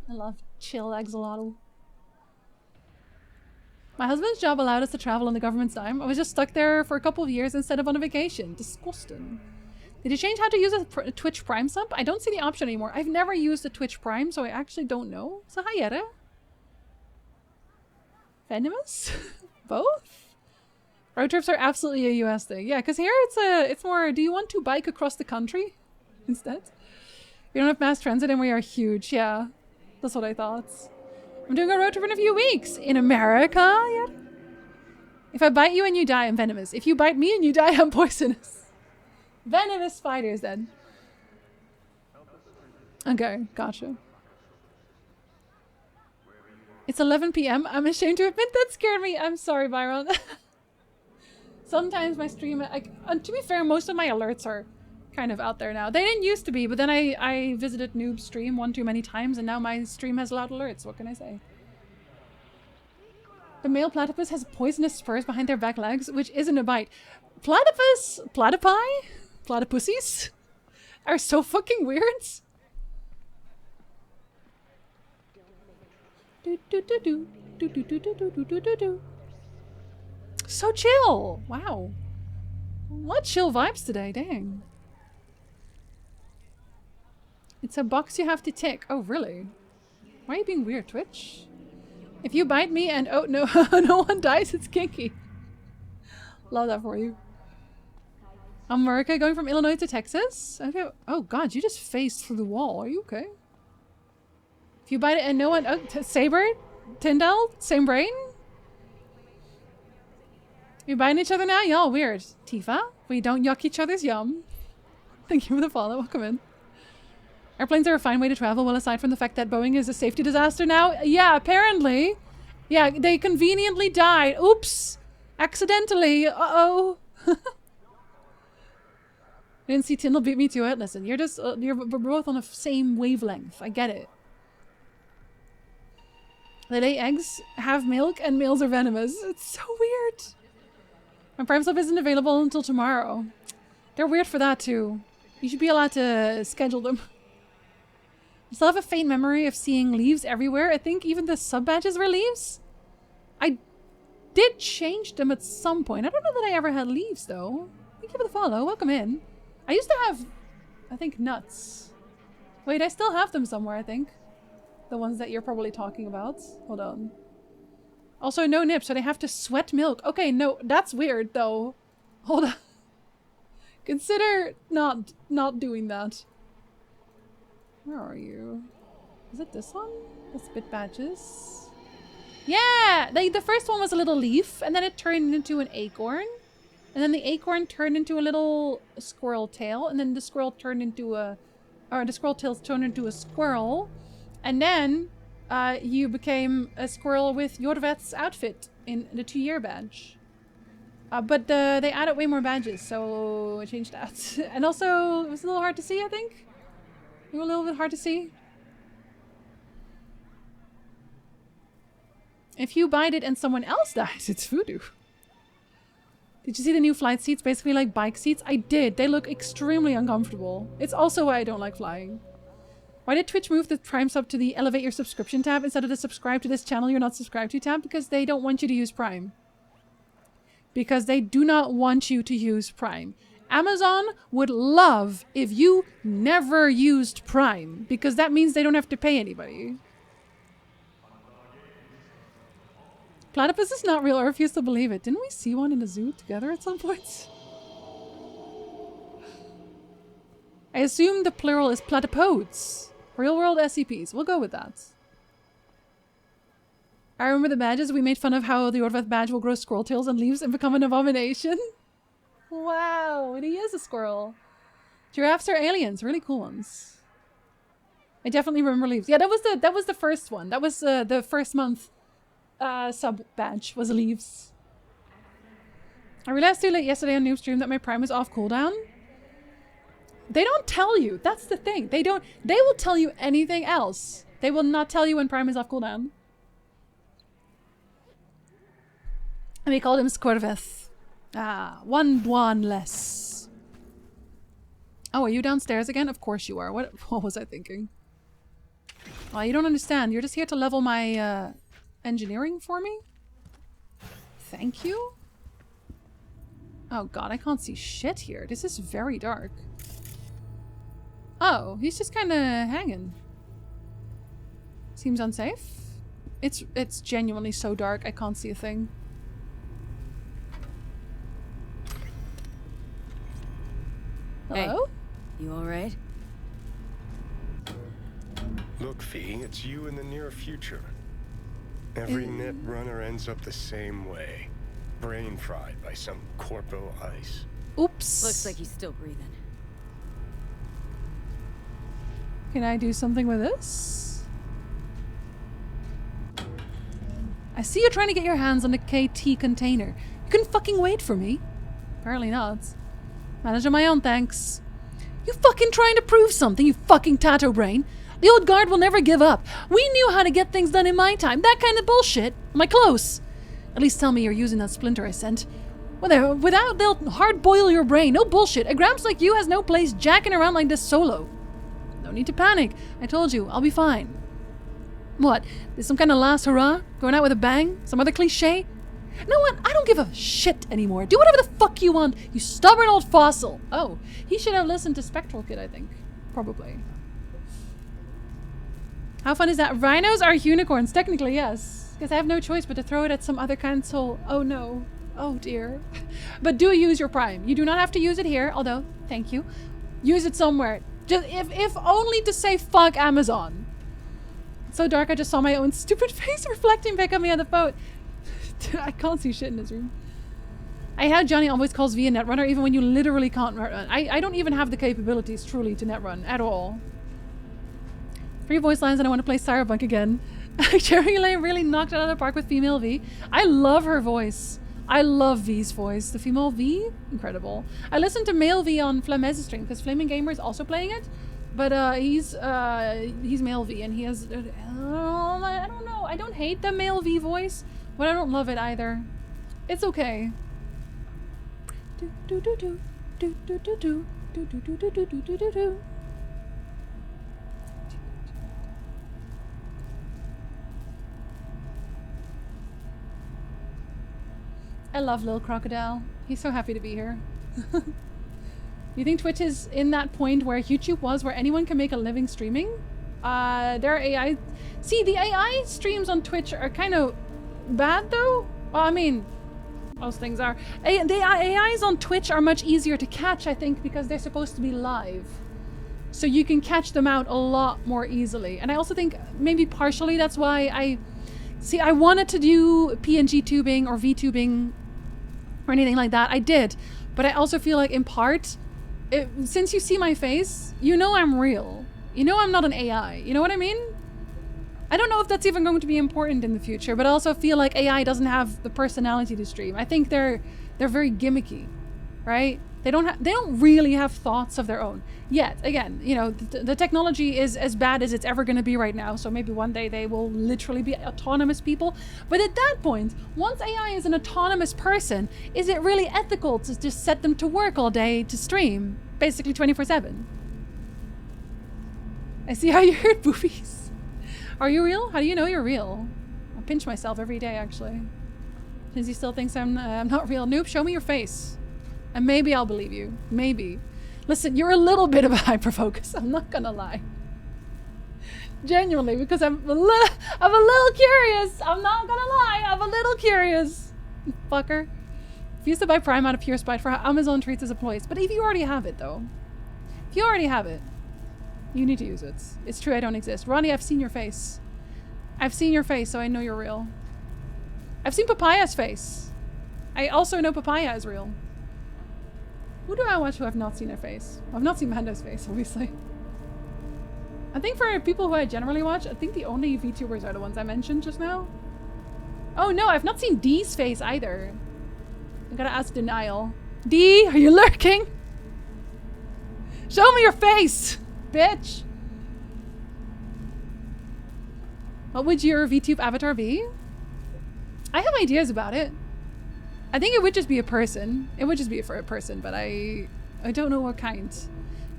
I love chill axolotl. My husband's job allowed us to travel on the government's dime. I was just stuck there for a couple of years instead of on a vacation. Disgusting. Did you change how to use a Twitch Prime sub? I don't see the option anymore. I've never used a Twitch Prime, so I actually don't know. So hi, Yetta. Venomous? Both? Road trips are absolutely a US thing. Yeah, because here it's more, do you want to bike across the country instead? We don't have mass transit and we are huge. Yeah, that's what I thought. I'm doing a road trip in a few weeks. In America? Yeah. If I bite you and you die, I'm venomous. If you bite me and you die, I'm poisonous. Venomous spiders, then. Okay, gotcha. It's 11 p.m. I'm ashamed to admit that scared me. I'm sorry, Byron. Sometimes my stream... to be fair, most of my alerts are kind of out there now. They didn't used to be, but then I visited Noob's stream one too many times, and now my stream has loud alerts. What can I say? The male platypus has poisonous spurs behind their back legs, which isn't a bite. Platypussies are so fucking weird. So chill. Wow. What chill vibes today, dang. It's a box you have to tick. Oh, really? Why are you being weird, Twitch? If you bite me and oh no, no one dies, it's kinky. Love that for you. America going from Illinois to Texas? Okay. Oh god, you just phased through the wall. Are you okay? If you bite it and no one... Oh, Saber? Tyndall? Same brain? You biting each other now? Y'all weird. Tifa? We don't yuck each other's yum. Thank you for the follow. Welcome in. Airplanes are a fine way to travel, well aside from the fact that Boeing is a safety disaster now. Yeah, apparently. Yeah, they conveniently died. Oops. Accidentally. Uh-oh. I didn't see Tyndall beat me to it. Listen, you're just... we're both on the same wavelength. I get it. They lay eggs, have milk, and males are venomous. It's so weird. My Prime sub isn't available until tomorrow. They're weird for that too. You should be allowed to schedule them. I still have a faint memory of seeing leaves everywhere. I think even the sub badges were leaves. I did change them at some point. I don't know that I ever had leaves though. Thank you for the follow. Welcome in. I used to have, I think, nuts. Wait, I still have them somewhere, I think. The ones that you're probably talking about. Hold on. Also, no nip, so they have to sweat milk. Okay, no, that's weird, though. Hold on. Consider not doing that. Where are you? Is it this one? That's bit badges. Yeah! The first one was a little leaf, and then it turned into an acorn. And then the acorn turned into a little squirrel tail, and then the squirrel turned into a... Or the squirrel tail turned into a squirrel. And then you became a squirrel with Jorvet's outfit in the 2-year badge. But they added way more badges, so I changed that. And also, it was a little hard to see, I think. A little bit hard to see. If you bite it and someone else dies, it's voodoo. Did you see the new flight seats? Basically like bike seats? I did. They look extremely uncomfortable. It's also why I don't like flying. Why did Twitch move the Prime sub to the elevate your subscription tab instead of the subscribe to this channel you're not subscribed to tab? Because they don't want you to use Prime. Because they do not want you to use Prime. Amazon would love if you never used Prime. Because that means they don't have to pay anybody. Platypus is not real. I refuse to believe it. Didn't we see one in the zoo together at some point? I assume the plural is platypodes. Real world SCPs. We'll go with that. I remember the badges. We made fun of how the Jorvet badge will grow squirrel tails and leaves and become an abomination. Wow, and he is a squirrel. Giraffes are aliens. Really cool ones. I definitely remember leaves. Yeah, that was the first one. That was the first month sub badge was leaves. I realized too late yesterday on Noob Stream that my Prime is off cooldown. They don't tell you. That's the thing. They will tell you anything else. They will not tell you when Prime is off cooldown. And we called him Scorveth. Ah, one less. Oh, are you downstairs again? Of course you are. What was I thinking? Oh, you don't understand. You're just here to level my engineering for me? Thank you? Oh god, I can't see shit here. This is very dark. Oh, he's just kind of hanging. Seems unsafe. It's genuinely so dark, I can't see a thing. Hello? Hey, you alright? Look, Fee, it's you in the near future. Every net runner ends up the same way. Brain fried by some corpo ice. Oops. Looks like he's still breathing. Can I do something with this? I see you trying to get your hands on the KT container. You couldn't fucking wait for me. Apparently not. Manage on my own, thanks. You fucking trying to prove something, you fucking tato brain. The old guard will never give up. We knew how to get things done in my time. That kind of bullshit. Am I close? At least tell me you're using that splinter I sent. Without, they'll hard boil your brain. No bullshit. A gramps like you has no place jacking around like this solo. No need to panic. I told you, I'll be fine. What? Is some kind of last hurrah? Going out with a bang? Some other cliche? No one, I don't give a shit anymore. Do whatever the fuck you want, you stubborn old fossil. Oh, he should have listened to Spectral Kid, I think. Probably. How fun is that? Rhinos are unicorns. Technically, yes. Because I have no choice but to throw it at some other console. Oh no. Oh dear. But do use your Prime. You do not have to use it here, although, thank you. Use it somewhere. Just if only to say fuck Amazon. It's so dark I just saw my own stupid face reflecting back at me on the phone. I can't see shit in this room. I had Johnny always calls V a netrunner even when you literally can't netrun. I don't even have the capabilities truly to netrun at all. 3 voice lines and I want to play Cyberpunk again. Cherry Lane really knocked it out of the park with female V. I love her voice. I love V's voice. The female V? Incredible. I listened to male V on Flamez's stream because Flaming Gamer is also playing it. But he's male V and he has... I don't know. I don't hate the male V voice, but I don't love it either. It's okay. Do do do do do do do do do do do do do do do. I love Lil Crocodile. He's so happy to be here. You think Twitch is in that point where YouTube was, where anyone can make a living streaming? There are AI... See, the AI streams on Twitch are kind of bad, though. Well, I mean, most things are. The AIs on Twitch are much easier to catch, I think, because they're supposed to be live. So you can catch them out a lot more easily. And I also think maybe partially that's why I wanted to do PNG tubing or VTubing or anything like that. I did. But I also feel like in part, since you see my face, you know I'm real. You know I'm not an AI. You know what I mean? I don't know if that's even going to be important in the future, but I also feel like AI doesn't have the personality to stream. I think they're very gimmicky, right? They don't really have thoughts of their own. Yet, again, you know, the technology is as bad as it's ever going to be right now, so maybe one day they will literally be autonomous people. But at that point, once AI is an autonomous person, is it really ethical to just set them to work all day to stream, basically 24/7? I see how you hurt boobies. Are you real? How do you know you're real? I pinch myself every day, actually. Since he still thinks I'm not real. Noob, show me your face. And maybe I'll believe you. Maybe. Listen, you're a little bit of a hyperfocus. I'm not gonna lie. Genuinely, because I'm a little curious. I'm not gonna lie. I'm a little curious. Fucker. If you used to buy Prime out of pure spite for how Amazon treats its employees. But if you already have it, though. If you already have it, you need to use it. It's true I don't exist. Ronnie, I've seen your face. I've seen your face, so I know you're real. I've seen Papaya's face. I also know Papaya is real. Who do I watch who I've not seen their face? I've not seen Mando's face, obviously. I think for people who I generally watch, I think the only VTubers are the ones I mentioned just now. Oh no, I've not seen Dee's face either. I gotta ask Denial. Dee, are you lurking? Show me your face, bitch! What would your VTube avatar be? I have ideas about it. I think it would just be a person. It would just be for a person, but I don't know what kind.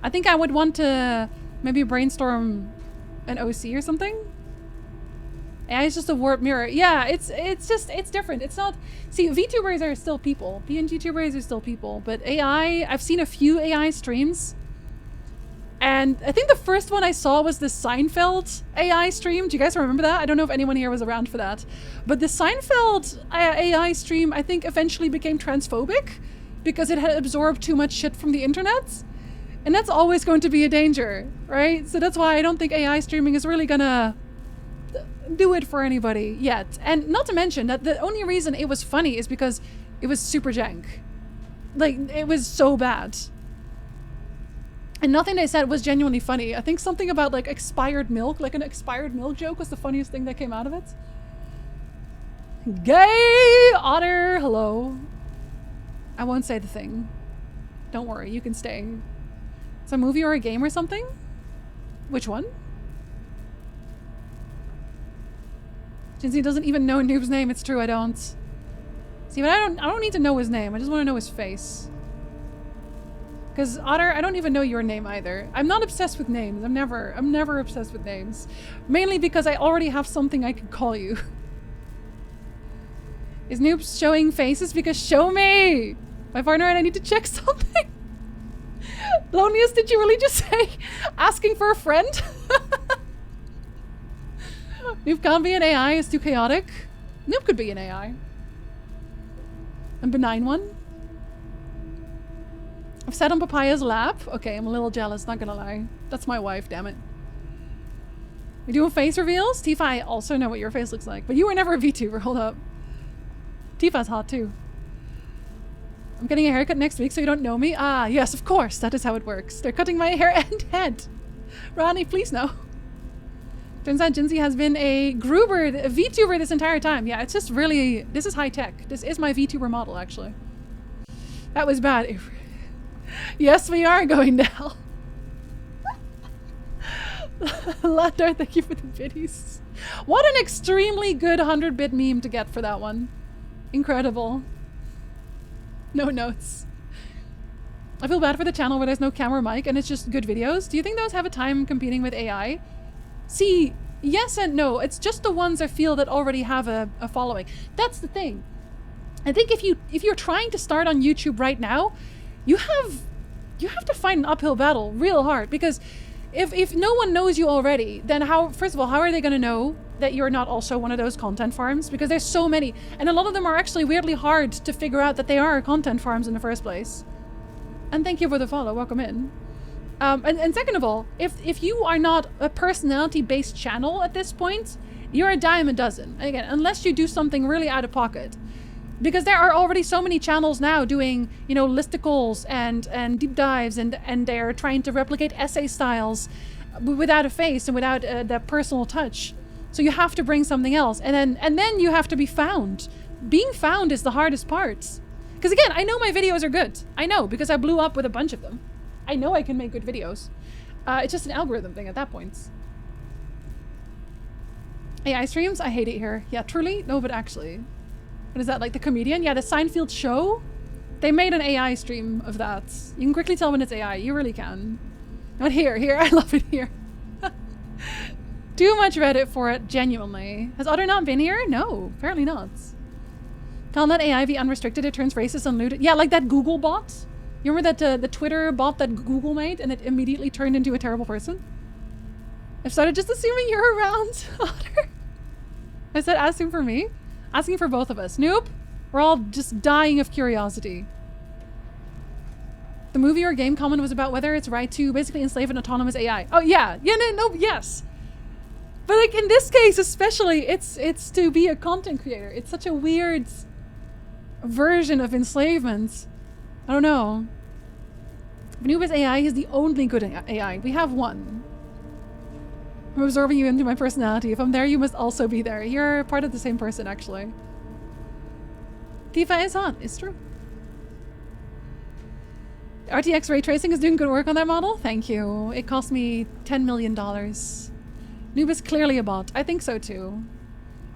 I think I would want to maybe brainstorm an OC or something. AI is just a warped mirror. Yeah, it's different. It's not... See, VTubers are still people. PNG tubers are still people. But AI, I've seen a few AI streams. And I think the first one I saw was the Seinfeld AI stream. Do you guys remember that? I don't know if anyone here was around for that. But the Seinfeld AI stream, I think, eventually became transphobic because it had absorbed too much shit from the internet. And that's always going to be a danger, right? So that's why I don't think AI streaming is really gonna do it for anybody yet. And not to mention that the only reason it was funny is because it was super jank. Like, it was so bad. And nothing they said was genuinely funny. I think something about like expired milk, like an expired milk joke was the funniest thing that came out of it. Gay Otter, hello. I won't say the thing. Don't worry, you can stay. It's a movie or a game or something? Which one? Jinsey doesn't even know Noob's name. It's true, I don't. See, but I don't need to know his name. I just want to know his face. Because Otter, I don't even know your name either. I'm not obsessed with names. I'm never obsessed with names. Mainly because I already have something I can call you. Is Noob showing faces? Because show me! My partner and I need to check something. Lonius, did you really just say asking for a friend? Noob can't be an AI, it's too chaotic. Noob could be an AI. A benign one. I've sat on Papaya's lap. Okay, I'm a little jealous, not gonna lie. That's my wife, damn it. We doing face reveals? Tifa, I also know what your face looks like, but you were never a VTuber, hold up. Tifa's hot too. I'm getting a haircut next week so you don't know me? Ah, yes, of course, that is how it works. They're cutting my hair and head. Ronnie, please no. Turns out Jinsey has been a Gruber, a VTuber this entire time. Yeah, it's just really, this is high tech. This is my VTuber model, actually. That was bad. Yes, we are going down. Landar, thank you for the biddies. What an extremely good 100-bit meme to get for that one. Incredible. No notes. I feel bad for the channel where there's no camera mic and it's just good videos. Do you think those have a time competing with AI? See, yes and no. It's just the ones I feel that already have a following. That's the thing. I think if you're trying to start on YouTube right now, you have to fight an uphill battle real hard, because if no one knows you already, then first of all, how are they going to know that you're not also one of those content farms? Because there's so many, and a lot of them are actually weirdly hard to figure out that they are content farms in the first place. And thank you for the follow, welcome in. And second of all, if you are not a personality-based channel at this point, you're a dime a dozen. Again, unless you do something really out of pocket. Because there are already so many channels now doing, you know, listicles and deep dives, and they're trying to replicate essay styles without a face and without that personal touch. So you have to bring something else, and then you have to be found. Being found is the hardest part. Because again, I know my videos are good. I know, because I blew up with a bunch of them. I know I can make good videos. It's just an algorithm thing at that point. AI streams? I hate it here. Yeah, truly? No, but actually. What is that, like the comedian? Yeah, the Seinfeld show? They made an AI stream of that. You can quickly tell when it's AI. You really can. Not here. Here. I love it here. Too much Reddit for it, genuinely. Has Otter not been here? No, apparently not. Can't let AI be unrestricted. It turns racist and lewd. Yeah, like that Google bot. You remember that the Twitter bot that Google made and it immediately turned into a terrible person? I've started just assuming you're around, Otter. I said asking for me? Asking for both of us. Nope. We're all just dying of curiosity. The movie or game comment was about whether it's right to basically enslave an autonomous AI. Oh yeah. Yeah, no, yes. But like in this case especially, it's to be a content creator. It's such a weird version of enslavement. I don't know. Anubis AI is the only good AI. We have one. I'm absorbing you into my personality. If I'm there, you must also be there. You're part of the same person, actually. Tifa is hot. It's true. RTX ray tracing is doing good work on that model. Thank you. It cost me $10 million. Noob is clearly a bot. I think so too.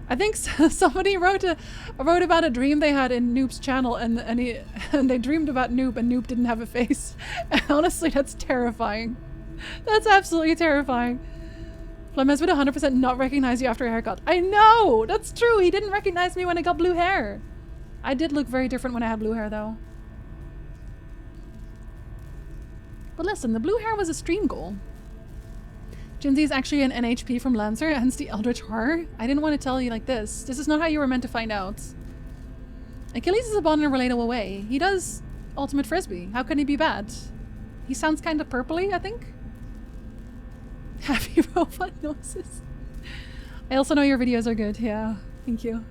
I think somebody wrote about a dream they had in Noob's channel, and they dreamed about Noob, and Noob didn't have a face. And honestly, that's terrifying. That's absolutely terrifying. Flemez would 100% not recognize you after a haircut. I know! That's true! He didn't recognize me when I got blue hair. I did look very different when I had blue hair, though. But listen, the blue hair was a stream goal. Jinsey is actually an NHP from Lancer, hence the Eldritch Horror. I didn't want to tell you like this. This is not how you were meant to find out. Achilles is a bot in a relatable way. He does Ultimate Frisbee. How can he be bad? He sounds kind of purpley, I think. Happy robot noises. I also know your videos are good. Yeah, thank you.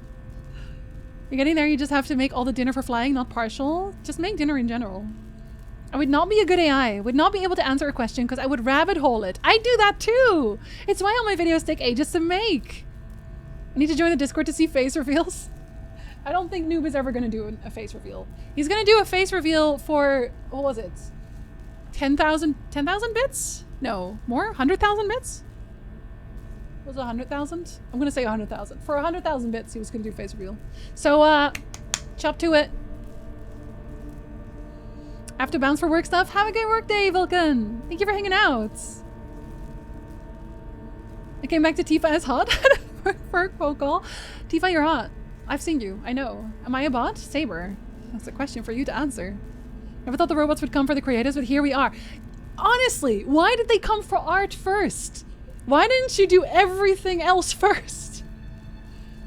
You're getting there, you just have to make all the dinner for flying, not partial. Just make dinner in general. I would not be a good AI. I would not be able to answer a question because I would rabbit hole it. I do that too. It's why all my videos take ages to make. I need to join the Discord to see face reveals. I don't think Noob is ever going to do a face reveal. He's going to do a face reveal for, what was it? 10,000 bits? No, more? 100,000 bits? Was it 100,000? I'm going to say 100,000. For 100,000 bits, he was going to do face reveal. So, chop to it. I have to bounce for work stuff. Have a good work day, Vulcan. Thank you for hanging out. I came back to Tifa as hot for a quote call. Tifa, you're hot. I've seen you. I know. Am I a bot? Saber. That's a question for you to answer. Never thought the robots would come for the creatives, but here we are. Honestly, why did they come for art first? Why didn't you do everything else first?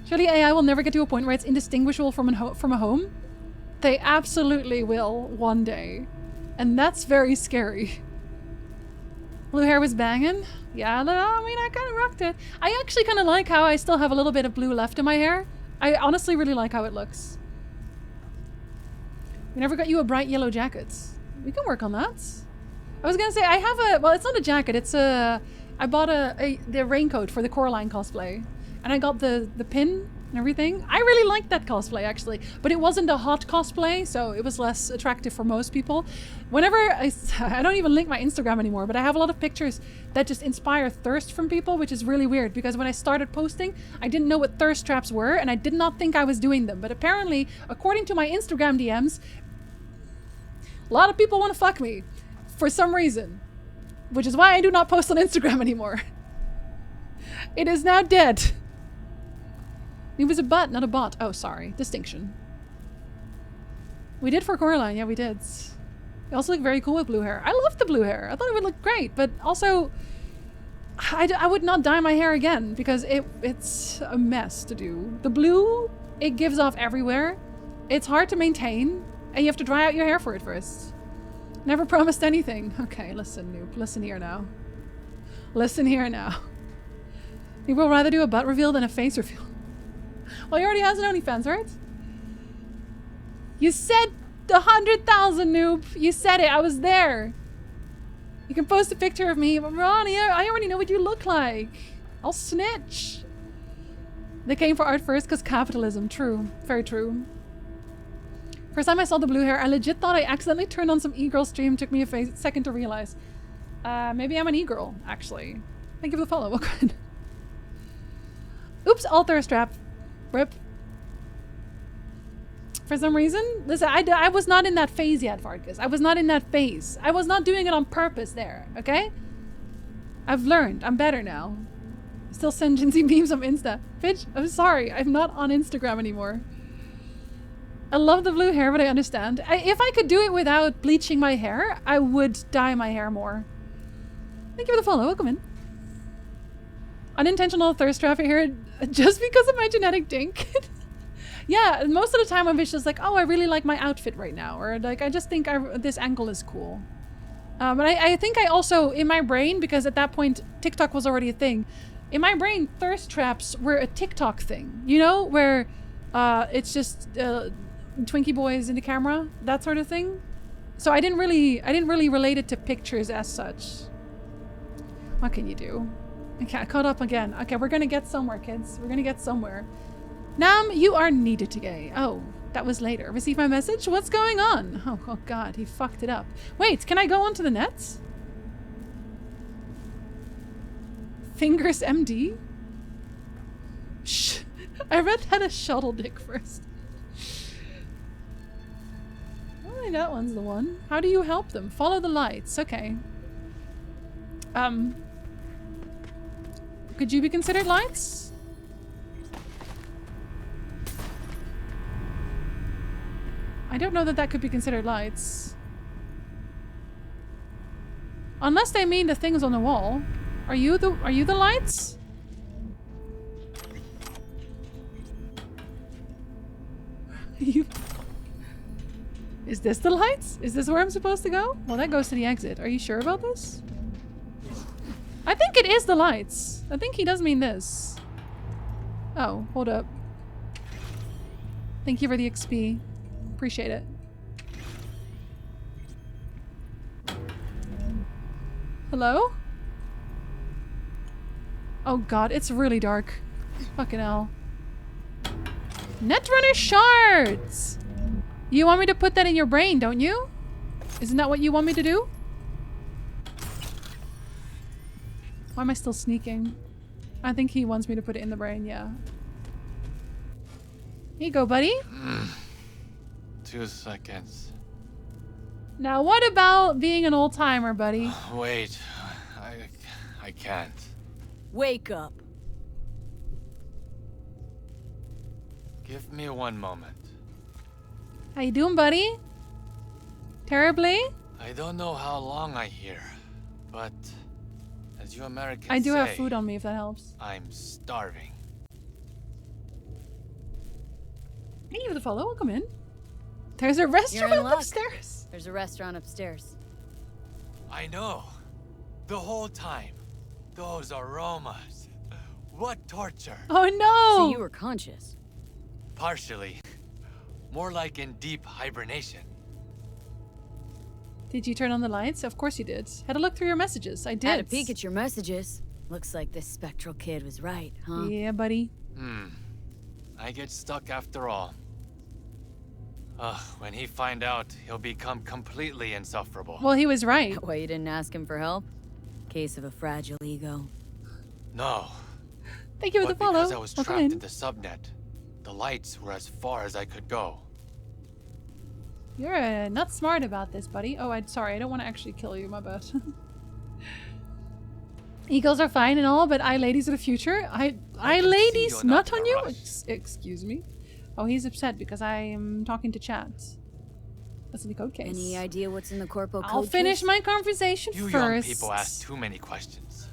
Surely AI will never get to a point where it's indistinguishable from a home? They absolutely will one day. And that's very scary. Blue hair was banging? Yeah, I mean, I kind of rocked it. I actually kind of like how I still have a little bit of blue left in my hair. I honestly really like how it looks. We never got you a bright yellow jacket. We can work on that. I was gonna say, I have a, well, it's not a jacket, it's a, I bought the raincoat for the Coraline cosplay. And I got the pin and everything. I really liked that cosplay, actually. But it wasn't a hot cosplay, so it was less attractive for most people. Whenever I don't even link my Instagram anymore, but I have a lot of pictures that just inspire thirst from people, which is really weird, because when I started posting, I didn't know what thirst traps were, and I did not think I was doing them. But apparently, according to my Instagram DMs, a lot of people want to fuck me for some reason, which is why I do not post on Instagram anymore. It is now dead. It was a butt, not a bot. Oh, sorry. Distinction. We did for Coraline. Yeah, we did. You also look very cool with blue hair. I love the blue hair. I thought it would look great, but also I would not dye my hair again because it's a mess to do. The blue, it gives off everywhere. It's hard to maintain, and you have to dry out your hair for it first. Never promised anything. Okay, listen, noob. Listen here now. Listen here now. You will rather do a butt reveal than a face reveal. Well, he already has an OnlyFans, right? You said 100,000, noob. You said it. I was there. You can post a picture of me. But Ronnie, I already know what you look like. I'll snitch. They came for art first because capitalism. True. Very true. First time I saw the blue hair, I legit thought I accidentally turned on some e-girl stream. Took me a second to realize. Maybe I'm an e-girl, actually. Thank you for the follow. What good? Oops, all thirst trap. Rip. For some reason, listen, I was not in that phase yet, Vargas. I was not in that phase. I was not doing it on purpose there, okay? I've learned. I'm better now. Still send Jinsey memes on Insta. Bitch, I'm sorry. I'm not on Instagram anymore. I love the blue hair, but I understand. If I could do it without bleaching my hair, I would dye my hair more. Thank you for the follow. Welcome in. Unintentional thirst traffic here just because of my genetic dink. Yeah, most of the time I'm just like, oh, I really like my outfit right now. Or like, I just think this angle is cool. But I think I also, in my brain, because at that point, TikTok was already a thing. In my brain, thirst traps were a TikTok thing. You know, where it's just Twinkie boys in the camera, that sort of thing. So I didn't really relate it to pictures as such. What can you do? Okay, I caught up again. Okay, we're gonna get somewhere, kids. We're gonna get somewhere. Nam, you are needed today. Oh, that was later. Receive my message? What's going on? Oh god, he fucked it up. Wait, can I go onto the nets? Fingers MD? Shh. I read that as shuttle dick first. Oh, that one's the one. How do you help them? Follow the lights. Okay. Could you be considered lights? I don't know that that could be considered lights. Unless they mean the things on the wall. Are you the lights? Is this the lights? Is this where I'm supposed to go? Well, that goes to the exit. Are you sure about this? I think it is the lights. I think he does mean this. Oh, hold up. Thank you for the XP. Appreciate it. Hello? Oh god, it's really dark. Fucking hell. Netrunner shards! You want me to put that in your brain, don't you? Isn't that what you want me to do? Why am I still sneaking? I think he wants me to put it in the brain, yeah. Here you go, buddy. 2 seconds. Now what about being an old timer, buddy? Wait, I can't. Wake up. Give me 1 moment. How you doing, buddy? Terribly? I don't know how long I here, but as you Americans I do say, have food on me if that helps. I'm starving. Thank you for the follow. Welcome in. There's a You're in restaurant luck. upstairs. There's a restaurant upstairs. I know. The whole time. Those aromas. What torture. Oh no! So you were conscious. Partially. More like in deep hibernation. Did you turn on the lights? Of course you did. Had a look through your messages. I did. Had a peek at your messages. Looks like this spectral kid was right, huh? Yeah, buddy. I get stuck after all. When he find out, he'll become completely insufferable. Well, he was right. Why you didn't ask him for help? Case of a fragile ego. No. Thank you for the follow. Because I was Welcome trapped in. in the subnet, the lights were as far as I could go. You're not smart about this, buddy. Oh, sorry. I don't want to actually kill you. My bad. Eagles are fine and all, but eye ladies are the future. Eye ladies, not on you. Excuse me. Oh, he's upset because I am talking to chat. That's in the code case. Any idea what's in the corpo code I'll finish case? my conversation You first. young people ask too many questions.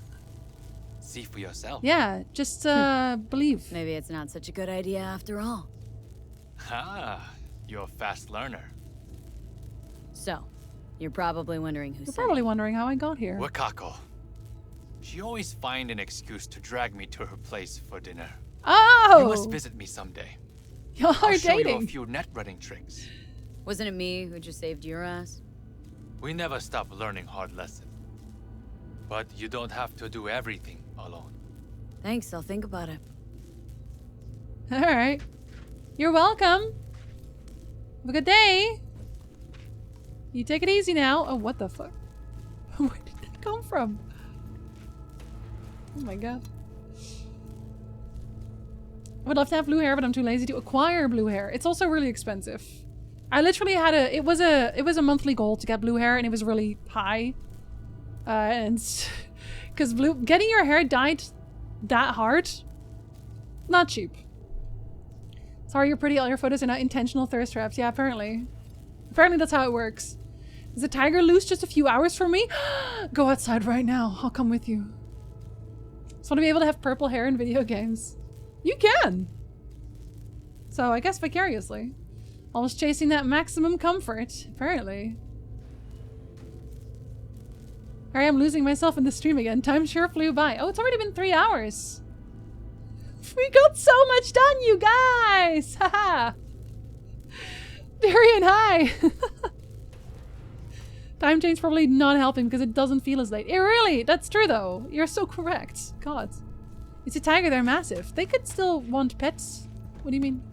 See for yourself. Yeah, just believe. Maybe it's not such a good idea after all. Ah, you're a fast learner. So, you're probably wondering who You're sent probably it. wondering how I got here. Wakako. She always find an excuse to drag me to her place for dinner. Oh! You must visit me someday. Y'all I'll are show you a dating. few net running tricks. Wasn't it me who just saved your ass? We never stop learning hard lessons. But you don't have to do everything alone. Thanks, I'll think about it. All right. You're welcome. Have a good day. You take it easy now. Oh, what the fuck? Where did that come from? Oh my god. I would love to have blue hair, but I'm too lazy to acquire blue hair. It's also really expensive. I literally had it was a monthly goal to get blue hair, and it was really high. And because getting your hair dyed that hard, not cheap. Sorry, you're pretty. All your photos are not intentional thirst traps. Yeah, apparently. Apparently that's how it works. Is the tiger loose just a few hours from me? Go outside right now. I'll come with you. Just want to be able to have purple hair in video games. You can. So I guess vicariously. Always chasing that maximum comfort, apparently. Here I am losing myself in the stream again. Time sure flew by. Oh, it's already been 3 hours. We got so much done, you guys! Haha! Darian, hi! Time change probably not helping because it doesn't feel as late. It really, that's true though. You're so correct. God. It's a tiger, they're massive. They could still want pets. What do you mean?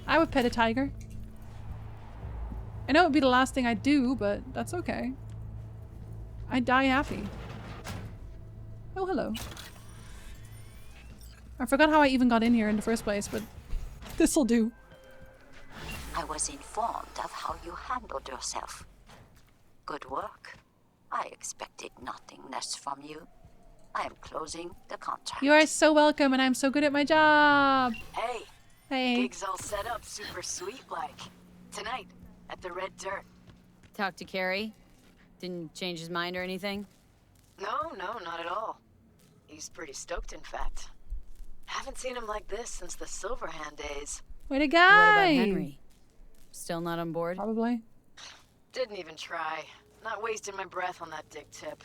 I would pet a tiger. I know it would be the last thing I'd do, but that's okay. I'd die happy. Oh, hello. I forgot how I even got in here in the first place, but this'll do. I was informed of how you handled yourself. Good work. I expected nothing less from you. I am closing the contract. You are so welcome, and I'm so good at my job. Hey. Hey. Gig's all set up super sweet like. Tonight, at the Red Dirt. Talk to Carrie? Didn't change his mind or anything? No, not at all. He's pretty stoked, in fact. Haven't seen him like this since the Silverhand days. Way to go! What about Henry? Still not on board? Probably. Didn't even try. Not wasting my breath on that dick tip.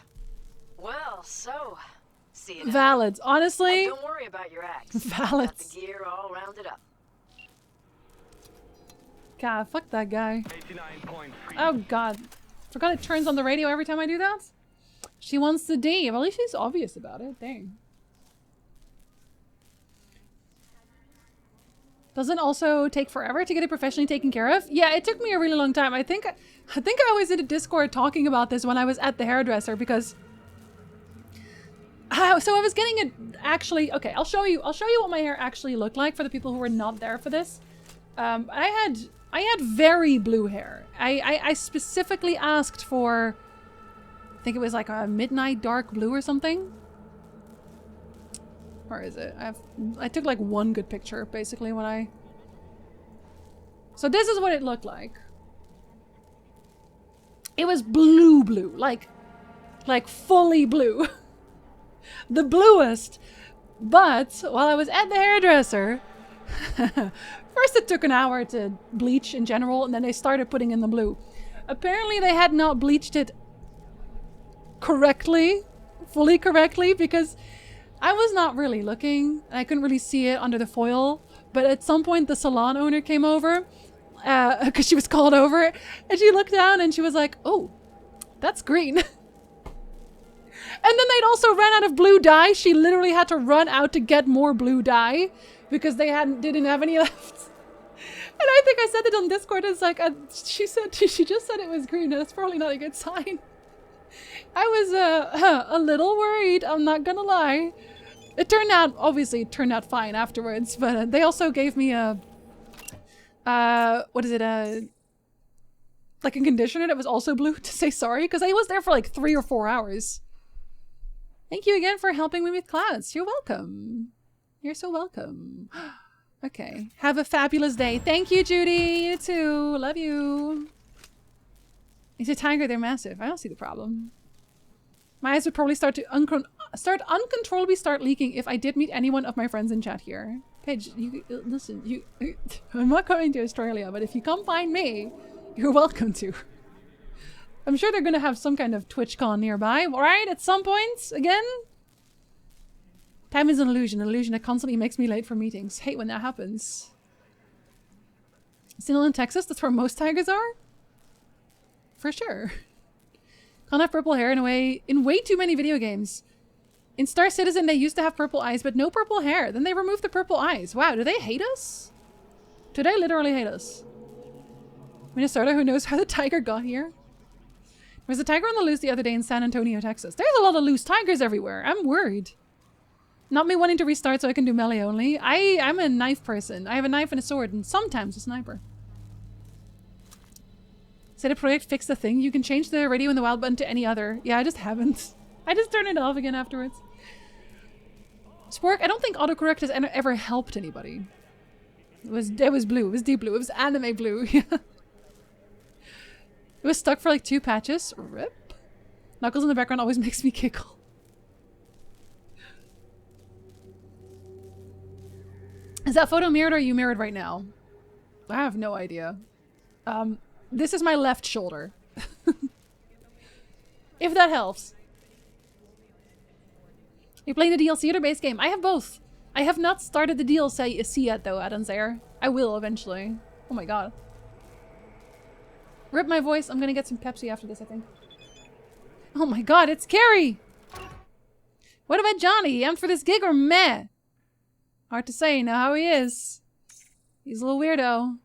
Well, so... See you now. Valid. Honestly. Don't worry about your axe. Valid. Got the gear all rounded up. God, fuck that guy. Oh god. Forgot it turns on the radio every time I do that? She wants the D. Well, at least she's obvious about it. Dang. Doesn't also take forever to get it professionally taken care of? Yeah, it took me a really long time. I think I was in a Discord talking about this when I was at the hairdresser because so I was getting it actually. Okay, I'll show you what my hair actually looked like for the people who were not there for this. I had very blue hair. I specifically asked for, I think it was like a midnight dark blue or something. Where is it? I took like one good picture basically when I... So this is what it looked like. It was blue, like fully blue. The bluest. But while I was at the hairdresser, First it took an hour to bleach in general, and then they started putting in the blue. Apparently they had not bleached it correctly, fully correctly, because I was not really looking, and I couldn't really see it under the foil, but at some point the salon owner came over, because she was called over, and she looked down and she was like, oh, that's green. And then they'd also run out of blue dye. She literally had to run out to get more blue dye because they didn't have any left. And I think I said it on Discord. It's like, she just said it was green. And that's probably not a good sign. I was a little worried. I'm not gonna lie. Obviously it turned out fine afterwards. But they also gave me a, what is it? Like a conditioner that was also blue to say sorry. Because I was there for like 3 or 4 hours. Thank you again for helping me with clouds. You're welcome. You're so welcome. Okay. Have a fabulous day. Thank you, Judy. You too. Love you. It's a tiger. They're massive. I don't see the problem. My eyes would probably start uncontrollably start leaking if I did meet anyone of my friends in chat here. Paige, listen, I'm not coming to Australia, but if you come find me, you're welcome to. I'm sure they're gonna have some kind of TwitchCon nearby, alright? At some point, again? Time is an illusion that constantly makes me late for meetings. Hate when that happens. Still in Texas? That's where most tigers are? For sure. Can't have purple hair in way too many video games. In Star Citizen, they used to have purple eyes, but no purple hair. Then they removed the purple eyes. Wow, do they hate us? Do they literally hate us? Minnesota, who knows how the tiger got here? There was a tiger on the loose the other day in San Antonio, Texas. There's a lot of loose tigers everywhere. I'm worried. Not me wanting to restart so I can do melee only. I'm a knife person. I have a knife and a sword and sometimes a sniper. Say the project fix the thing. You can change the radio and the wild button to any other. Yeah, I just haven't. I just turned it off again afterwards. Spork, I don't think autocorrect has ever helped anybody. It was blue. It was deep blue. It was anime blue. It was stuck for like 2 patches. Rip. Knuckles in the background always makes me giggle. Is that photo mirrored or are you mirrored right now? I have no idea. This is my left shoulder. If that helps. You're playing the DLC or the base game? I have both. I have not started the DLC yet though, Adanzair. I will eventually. Oh my god. Rip my voice. I'm gonna get some Pepsi after this, I think. Oh my god, it's Carrie! What about Johnny? Amped for this gig or meh? Hard to say, know how he is. He's a little weirdo.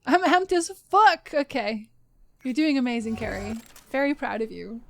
I'm amped as fuck! Okay. You're doing amazing, Carrie. Very proud of you.